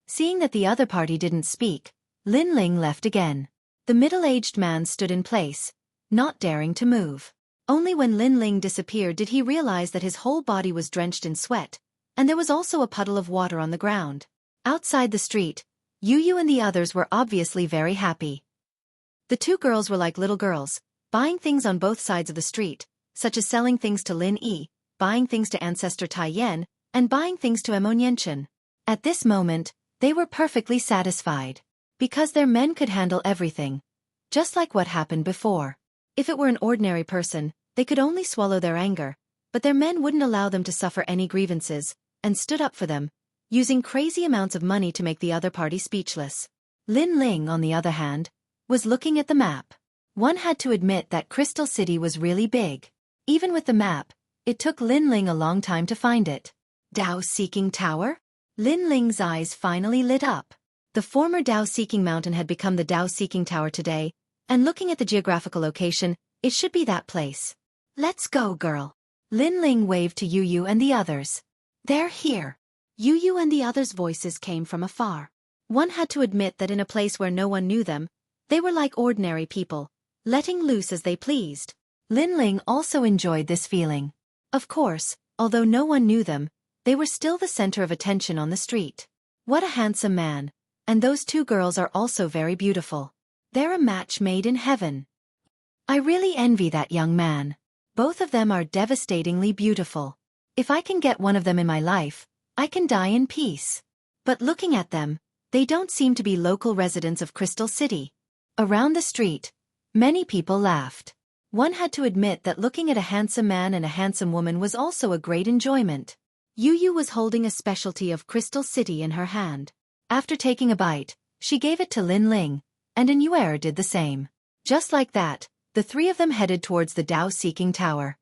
Seeing that the other party didn't speak, Lin Ling left again. The middle-aged man stood in place, not daring to move. Only when Lin Ling disappeared did he realize that his whole body was drenched in sweat, and there was also a puddle of water on the ground. Outside the street, Yu and the others were obviously very happy. The two girls were like little girls, buying things on both sides of the street, such as selling things to Lin Yi, buying things to ancestor Tai Yan, and buying things to Emon Yenchen. At this moment, they were perfectly satisfied. Because their men could handle everything. Just like what happened before. If it were an ordinary person, they could only swallow their anger, but their men wouldn't allow them to suffer any grievances, and stood up for them, using crazy amounts of money to make the other party speechless. Lin Ling, on the other hand, was looking at the map. One had to admit that Crystal City was really big. Even with the map, it took Lin Ling a long time to find it. Dao Seeking Tower? Lin Ling's eyes finally lit up. The former Dao Seeking Mountain had become the Dao Seeking Tower today, and looking at the geographical location, it should be that place. Let's go, girl. Lin Ling waved to Yu and the others. They're here. Yu and the others' voices came from afar. One had to admit that in a place where no one knew them, they were like ordinary people, letting loose as they pleased. Lin Ling also enjoyed this feeling. Of course, although no one knew them, they were still the center of attention on the street. What a handsome man. And those two girls are also very beautiful. They're a match made in heaven. I really envy that young man. Both of them are devastatingly beautiful. If I can get one of them in my life, I can die in peace. But looking at them, they don't seem to be local residents of Crystal City. Around the street, many people laughed. One had to admit that looking at a handsome man and a handsome woman was also a great enjoyment. Yu was holding a specialty of Crystal City in her hand. After taking a bite, she gave it to Lin Ling, and Yuer did the same. Just like that, the three of them headed towards the Dao Seeking Tower.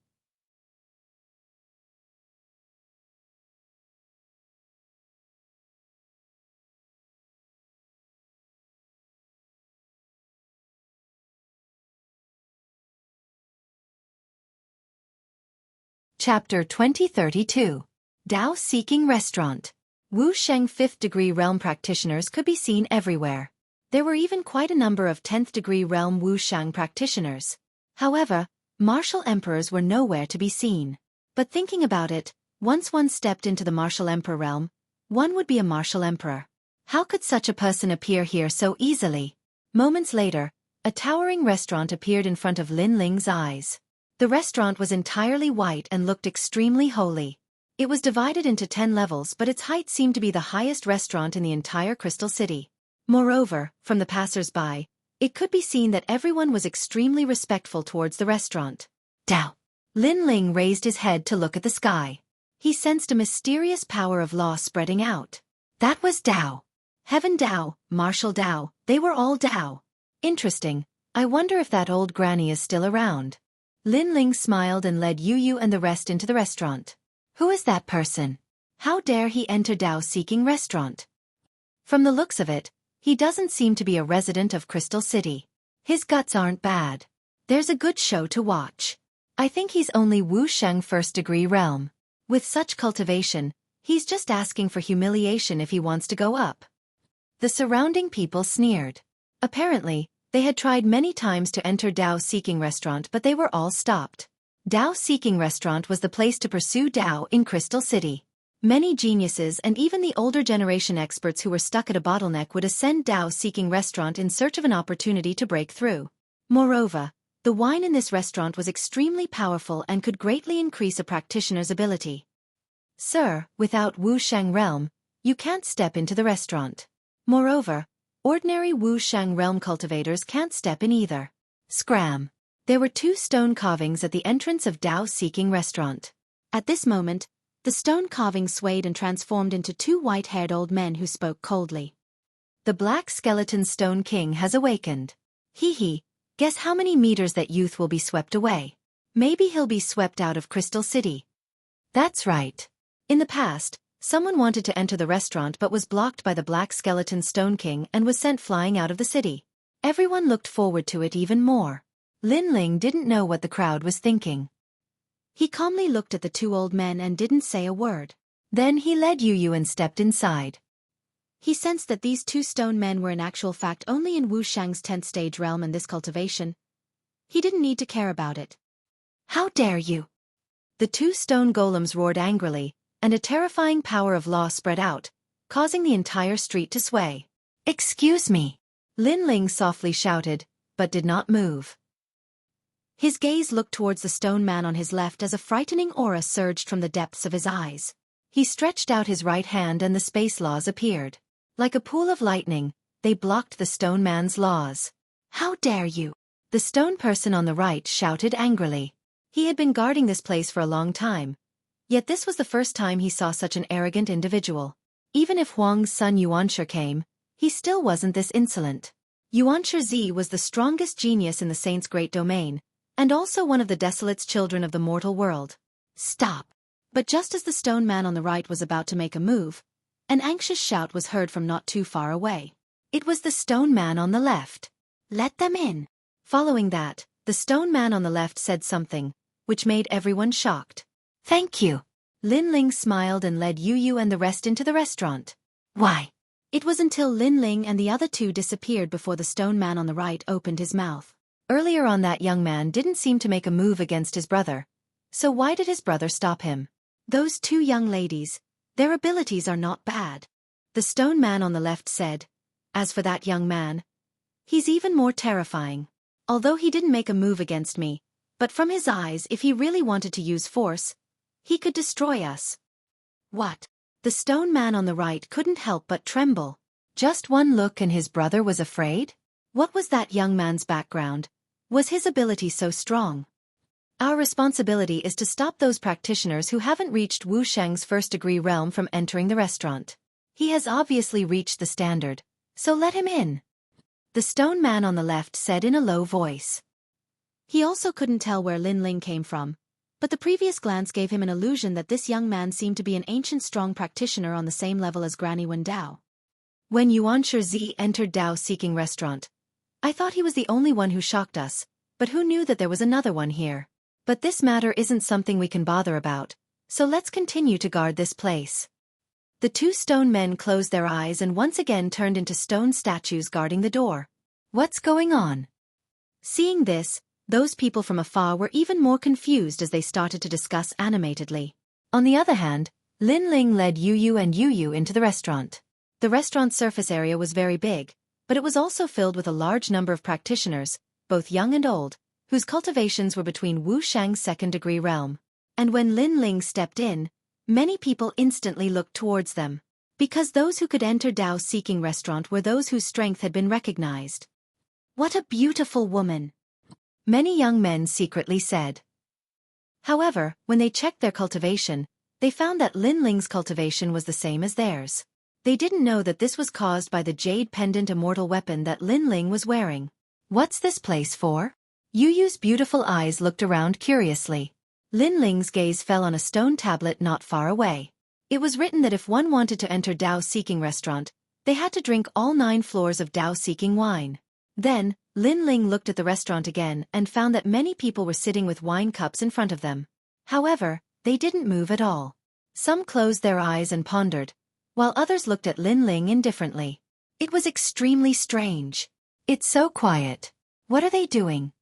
Chapter 2032. Dao Seeking Restaurant. Wu Sheng 5th degree realm practitioners could be seen everywhere. There were even quite a number of 10th degree realm Wu Sheng practitioners. However, martial emperors were nowhere to be seen. But thinking about it, once one stepped into the martial emperor realm, one would be a martial emperor. How could such a person appear here so easily? Moments later, a towering restaurant appeared in front of Lin Ling's eyes. The restaurant was entirely white and looked extremely holy. It was divided into 10 levels, but its height seemed to be the highest restaurant in the entire Crystal City. Moreover, from the passers-by, it could be seen that everyone was extremely respectful towards the restaurant. Dao. Lin Ling raised his head to look at the sky. He sensed a mysterious power of law spreading out. That was Dao. Heaven Dao, Martial Dao, they were all Dao. Interesting. I wonder if that old granny is still around. Lin Ling smiled and led Yu and the rest into the restaurant. Who is that person? How dare he enter Dao Seeking Restaurant? From the looks of it, he doesn't seem to be a resident of Crystal City. His guts aren't bad. There's a good show to watch. I think he's only Wu Sheng 1st degree realm. With such cultivation, he's just asking for humiliation if he wants to go up. The surrounding people sneered. Apparently, they had tried many times to enter Dao Seeking Restaurant, but they were all stopped. Dao Seeking Restaurant was the place to pursue Dao in Crystal City. Many geniuses and even the older generation experts who were stuck at a bottleneck would ascend Dao Seeking Restaurant in search of an opportunity to break through. Moreover, the wine in this restaurant was extremely powerful and could greatly increase a practitioner's ability. Sir, without Wu Sheng realm, you can't step into the restaurant. Moreover, ordinary Wu Sheng realm cultivators can't step in either. Scram. There were 2 stone carvings at the entrance of Dao Seeking Restaurant. At this moment, the stone carvings swayed and transformed into 2 white-haired old men who spoke coldly. The Black Skeleton Stone King has awakened. Hee, guess how many meters that youth will be swept away? Maybe he'll be swept out of Crystal City. That's right. In the past, someone wanted to enter the restaurant but was blocked by the Black Skeleton Stone King and was sent flying out of the city. Everyone looked forward to it even more. Lin Ling didn't know what the crowd was thinking. He calmly looked at the 2 old men and didn't say a word. Then he led Yu and stepped inside. He sensed that these two stone men were in actual fact only in Wu Shang's 10th stage realm, and this cultivation, he didn't need to care about it. How dare you! The two stone golems roared angrily, and a terrifying power of law spread out, causing the entire street to sway. Excuse me, Lin Ling softly shouted, but did not move. His gaze looked towards the stone man on his left as a frightening aura surged from the depths of his eyes. He stretched out his right hand and the space laws appeared. Like a pool of lightning, they blocked the stone man's laws. How dare you! The stone person on the right shouted angrily. He had been guarding this place for a long time, yet this was the first time he saw such an arrogant individual. Even if Huang's son Yuanshi came, he still wasn't this insolent. Yuanshi was the strongest genius in the Saint's great domain, and also one of the Desolate's children of the mortal world. Stop! But just as the stone man on the right was about to make a move, an anxious shout was heard from not too far away. It was the stone man on the left. Let them in. Following that, the stone man on the left said something, which made everyone shocked. Thank you. Lin Ling smiled and led Yu and the rest into the restaurant. Why? It was until Lin Ling and the other two disappeared before the stone man on the right opened his mouth. Earlier on, that young man didn't seem to make a move against his brother. So why did his brother stop him? Those two young ladies, their abilities are not bad, the stone man on the left said. As for that young man, he's even more terrifying. Although he didn't make a move against me, but from his eyes, if he really wanted to use force, he could destroy us. What? The stone man on the right couldn't help but tremble. Just one look and his brother was afraid? What was that young man's background? Was his ability so strong? Our responsibility is to stop those practitioners who haven't reached Wu Shang's first-degree realm from entering the restaurant. He has obviously reached the standard, so let him in. The stone man on the left said in a low voice. He also couldn't tell where Lin Ling came from, but the previous glance gave him an illusion that this young man seemed to be an ancient strong practitioner on the same level as Granny Wen Dao. When Yuanshi entered Dao-seeking restaurant, I thought he was the only one who shocked us, but who knew that there was another one here? But this matter isn't something we can bother about, so let's continue to guard this place. The two stone men closed their eyes and once again turned into stone statues guarding the door. What's going on? Seeing this, those people from afar were even more confused as they started to discuss animatedly. On the other hand, Lin Ling led Yu and Yu into the restaurant. The restaurant's surface area was very big, but it was also filled with a large number of practitioners, both young and old, whose cultivations were between Wu Shang's second-degree realm. And when Lin Ling stepped in, many people instantly looked towards them, because those who could enter Dao-seeking restaurant were those whose strength had been recognized. What a beautiful woman! Many young men secretly said. However, when they checked their cultivation, they found that Lin Ling's cultivation was the same as theirs. They didn't know that this was caused by the jade pendant immortal weapon that Lin Ling was wearing. What's this place for? Yu's beautiful eyes looked around curiously. Lin Ling's gaze fell on a stone tablet not far away. It was written that if one wanted to enter Dao-seeking restaurant, they had to drink all 9 floors of Dao-seeking wine. Then, Lin Ling looked at the restaurant again and found that many people were sitting with wine cups in front of them. However, they didn't move at all. Some closed their eyes and pondered, while others looked at Lin Ling indifferently. It was extremely strange. It's so quiet. What are they doing?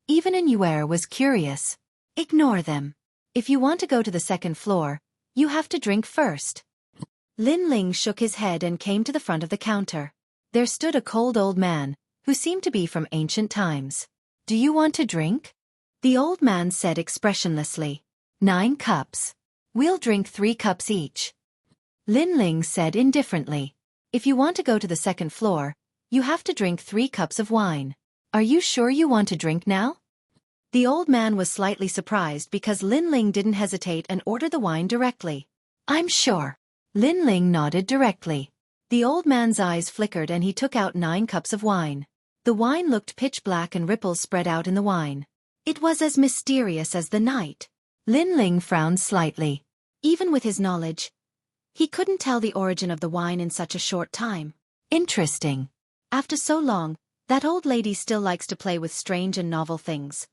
Even Yuer was curious. Ignore them. If you want to go to the second floor, you have to drink first. Lin Ling shook his head and came to the front of the counter. There stood a cold old man, who seemed to be from ancient times. Do you want to drink? The old man said expressionlessly. 9 cups. We'll drink 3 cups each. Lin Ling said indifferently. If you want to go to the second floor, you have to drink 3 cups of wine. Are you sure you want to drink now? The old man was slightly surprised because Lin Ling didn't hesitate and ordered the wine directly. I'm sure. Lin Ling nodded directly. The old man's eyes flickered and he took out 9 cups of wine. The wine looked pitch black and ripples spread out in the wine. It was as mysterious as the night. Lin Ling frowned slightly. Even with his knowledge, he couldn't tell the origin of the wine in such a short time. Interesting. After so long, that old lady still likes to play with strange and novel things.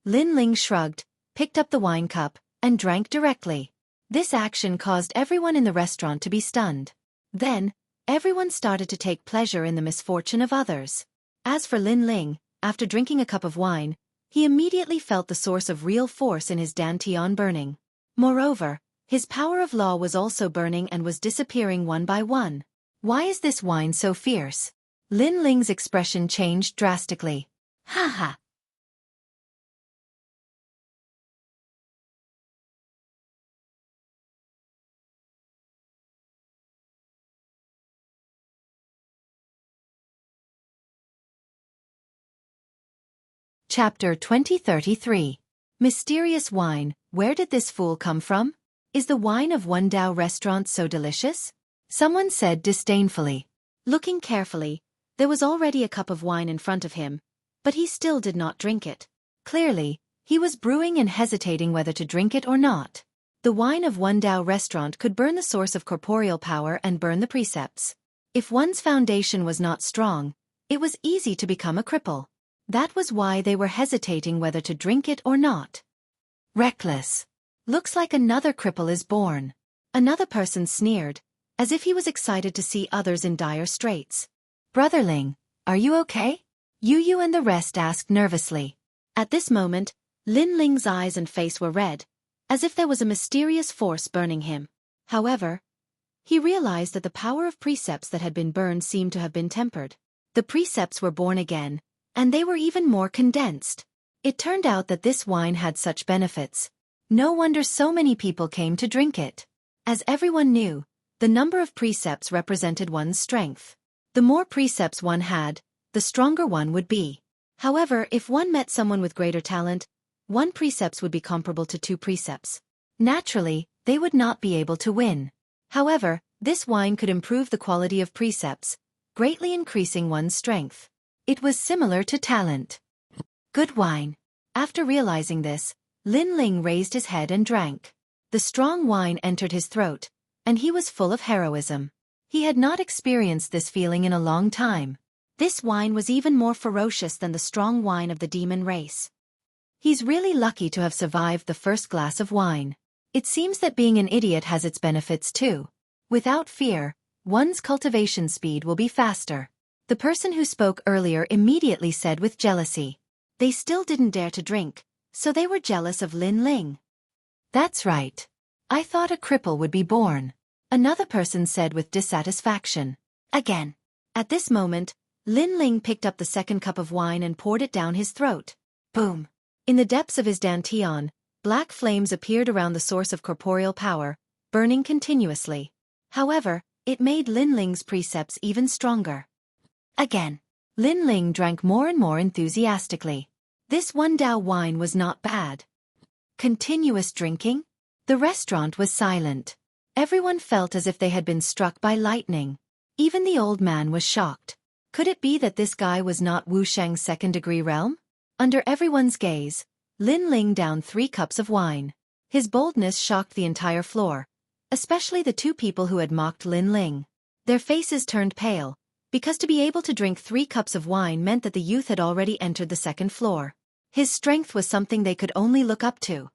Lin Ling shrugged, picked up the wine cup, and drank directly. This action caused everyone in the restaurant to be stunned. Then, Everyone started to take pleasure in the misfortune of others. As for Lin Ling, after drinking a cup of wine, he immediately felt the source of real force in his dantian burning. Moreover, his power of law was also burning and was disappearing one by one. Why is this wine so fierce? Lin Ling's expression changed drastically. Ha ha! Chapter 2033. Mysterious wine. Where did this fool come from? Is the wine of One Dao restaurant so delicious? Someone said disdainfully. Looking carefully, there was already a cup of wine in front of him, but he still did not drink it. Clearly, he was brewing and hesitating whether to drink it or not. The wine of One Dao restaurant could burn the source of corporeal power and burn the precepts. If one's foundation was not strong, it was easy to become a cripple. That was why they were hesitating whether to drink it or not. Reckless. Looks like another cripple is born. Another person sneered, as if he was excited to see others in dire straits. Brotherling, are you okay? Yu and the rest asked nervously. At this moment, Lin Ling's eyes and face were red, as if there was a mysterious force burning him. However, he realized that the power of precepts that had been burned seemed to have been tempered. The precepts were born again, and they were even more condensed. It turned out that this wine had such benefits. No wonder so many people came to drink it. As everyone knew, the number of precepts represented one's strength. The more precepts one had, the stronger one would be. However, if one met someone with greater talent, one precepts would be comparable to 2 precepts. Naturally, they would not be able to win. However, this wine could improve the quality of precepts, greatly increasing one's strength. It was similar to talent. Good wine. After realizing this, Lin Ling raised his head and drank. The strong wine entered his throat, and he was full of heroism. He had not experienced this feeling in a long time. This wine was even more ferocious than the strong wine of the demon race. He's really lucky to have survived the first glass of wine. It seems that being an idiot has its benefits too. Without fear, one's cultivation speed will be faster. The person who spoke earlier immediately said with jealousy. They still didn't dare to drink, so they were jealous of Lin Ling. That's right. I thought a cripple would be born. Another person said with dissatisfaction. Again. At this moment, Lin Ling picked up the second cup of wine and poured it down his throat. Boom. In the depths of his dantian, black flames appeared around the source of corporeal power, burning continuously. However, it made Lin Ling's precepts even stronger. Again. Lin Ling drank more and more enthusiastically. This One Dao wine was not bad. Continuous drinking? The restaurant was silent. Everyone felt as if they had been struck by lightning. Even the old man was shocked. Could it be that this guy was not Wu Sheng's second-degree realm? Under everyone's gaze, Lin Ling downed 3 cups of wine. His boldness shocked the entire floor, especially the 2 people who had mocked Lin Ling. Their faces turned pale, because to be able to drink 3 cups of wine meant that the youth had already entered the second floor. His strength was something they could only look up to.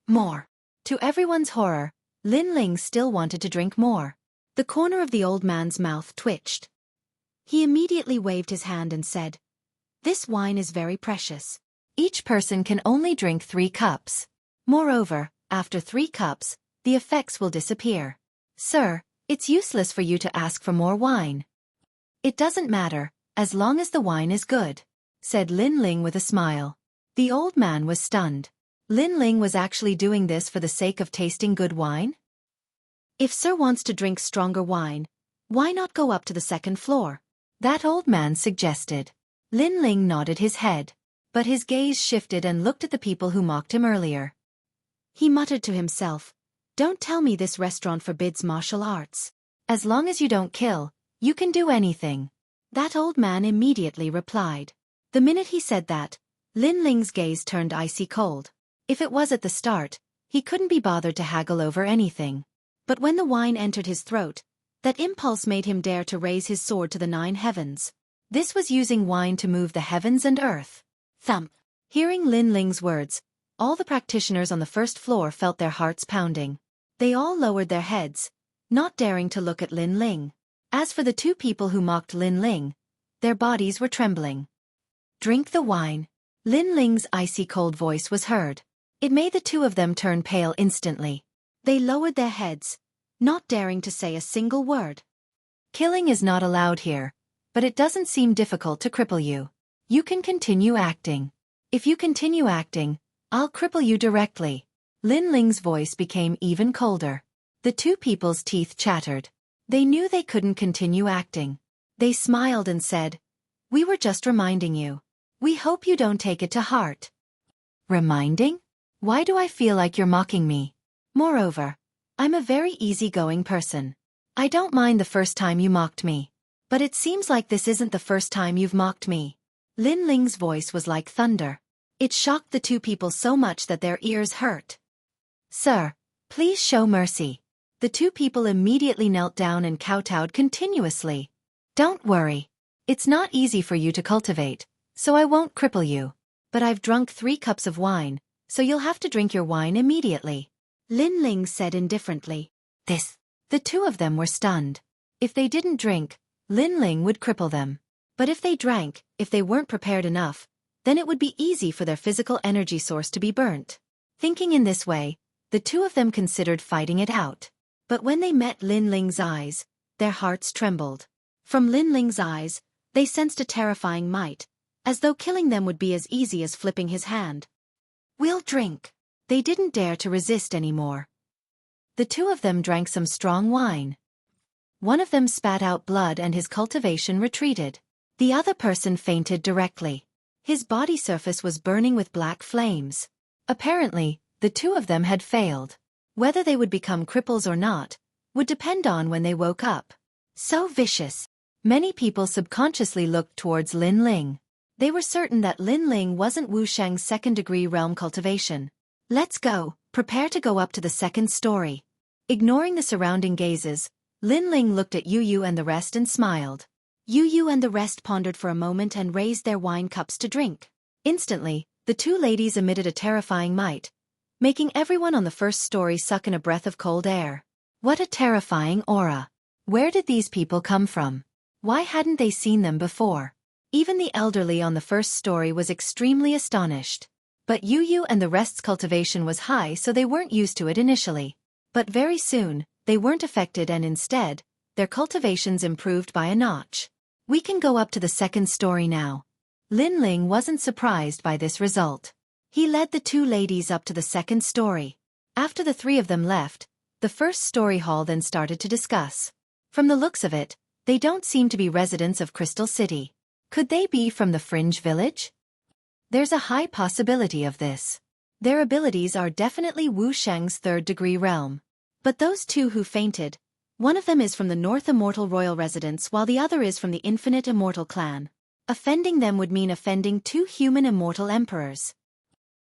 More. To everyone's horror, Lin Ling still wanted to drink more. The corner of the old man's mouth twitched. He immediately waved his hand and said, "This wine is very precious. Each person can only drink 3 cups. Moreover, after 3 cups, the effects will disappear. Sir, it's useless for you to ask for more wine. It doesn't matter, as long as the wine is good," said Lin Ling with a smile. The old man was stunned. Lin Ling was actually doing this for the sake of tasting good wine? If Sir wants to drink stronger wine, why not go up to the second floor? That old man suggested. Lin Ling nodded his head, but his gaze shifted and looked at the people who mocked him earlier. He muttered to himself, "Don't tell me this restaurant forbids martial arts. As long as you don't kill, you can do anything." That old man immediately replied. The minute he said that, Lin Ling's gaze turned icy cold. If it was at the start, he couldn't be bothered to haggle over anything. But when the wine entered his throat, that impulse made him dare to raise his sword to the 9 heavens. This was using wine to move the heavens and earth. Thump. Hearing Lin Ling's words, all the practitioners on the first floor felt their hearts pounding. They all lowered their heads, not daring to look at Lin Ling. As for the two people who mocked Lin Ling, their bodies were trembling. Drink the wine. Lin Ling's icy cold voice was heard. It made the two of them turn pale instantly. They lowered their heads, not daring to say a single word. Killing is not allowed here, but it doesn't seem difficult to cripple you. You can continue acting. If you continue acting, I'll cripple you directly. Lin Ling's voice became even colder. The two people's teeth chattered. They knew they couldn't continue acting. They smiled and said, "We were just reminding you. We hope you don't take it to heart." Reminding? Why do I feel like you're mocking me? Moreover, I'm a very easygoing person. I don't mind the first time you mocked me. But it seems like this isn't the first time you've mocked me. Lin Ling's voice was like thunder. It shocked the two people so much that their ears hurt. "Sir, please show mercy." The two people immediately knelt down and kowtowed continuously. "Don't worry. It's not easy for you to cultivate, so I won't cripple you. But I've drunk 3 cups of wine, so you'll have to drink your wine immediately," Lin Ling said indifferently. The two of them were stunned. If they didn't drink, Lin Ling would cripple them. But if they drank, if they weren't prepared enough, then it would be easy for their physical energy source to be burnt. Thinking in this way, the two of them considered fighting it out. But when they met Lin Ling's eyes, their hearts trembled. From Lin Ling's eyes, they sensed a terrifying might, as though killing them would be as easy as flipping his hand. "We'll drink." They didn't dare to resist anymore. The two of them drank some strong wine. One of them spat out blood and his cultivation retreated. The other person fainted directly. His body surface was burning with black flames. Apparently, the two of them had failed. Whether they would become cripples or not would depend on when they woke up. So vicious. Many people subconsciously looked towards Lin Ling. They were certain that Lin Ling wasn't Wu Shang's second-degree realm cultivation. "Let's go. Prepare to go up to the second story." Ignoring the surrounding gazes, Lin Ling looked at Yu Yu and the rest and smiled. Yu Yu and the rest pondered for a moment and raised their wine cups to drink. Instantly, the two ladies emitted a terrifying might, making everyone on the first story suck in a breath of cold air. What a terrifying aura. Where did these people come from? Why hadn't they seen them before? Even the elderly on the first story was extremely astonished. But Yu Yu and the rest's cultivation was high, so they weren't used to it initially. But very soon, they weren't affected and instead, their cultivations improved by a notch. "We can go up to the second story now." Lin Ling wasn't surprised by this result. He led the two ladies up to the second story. After the three of them left, the first story hall then started to discuss. From the looks of it, they don't seem to be residents of Crystal City. Could they be from the Fringe Village? There's a high possibility of this. Their abilities are definitely Wu Shang's third-degree realm. But those two who fainted, one of them is from the North Immortal Royal Residence while the other is from the Infinite Immortal Clan. Offending them would mean offending 2 human immortal emperors.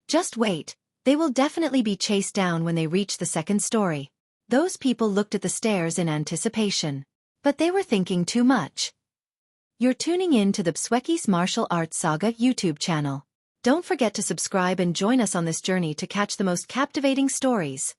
Just wait, they will definitely be chased down when they reach the second story. Those people looked at the stairs in anticipation. But they were thinking too much. You're tuning in to the Xueqi's Martial Arts Saga YouTube channel. Don't forget to subscribe and join us on this journey to catch the most captivating stories.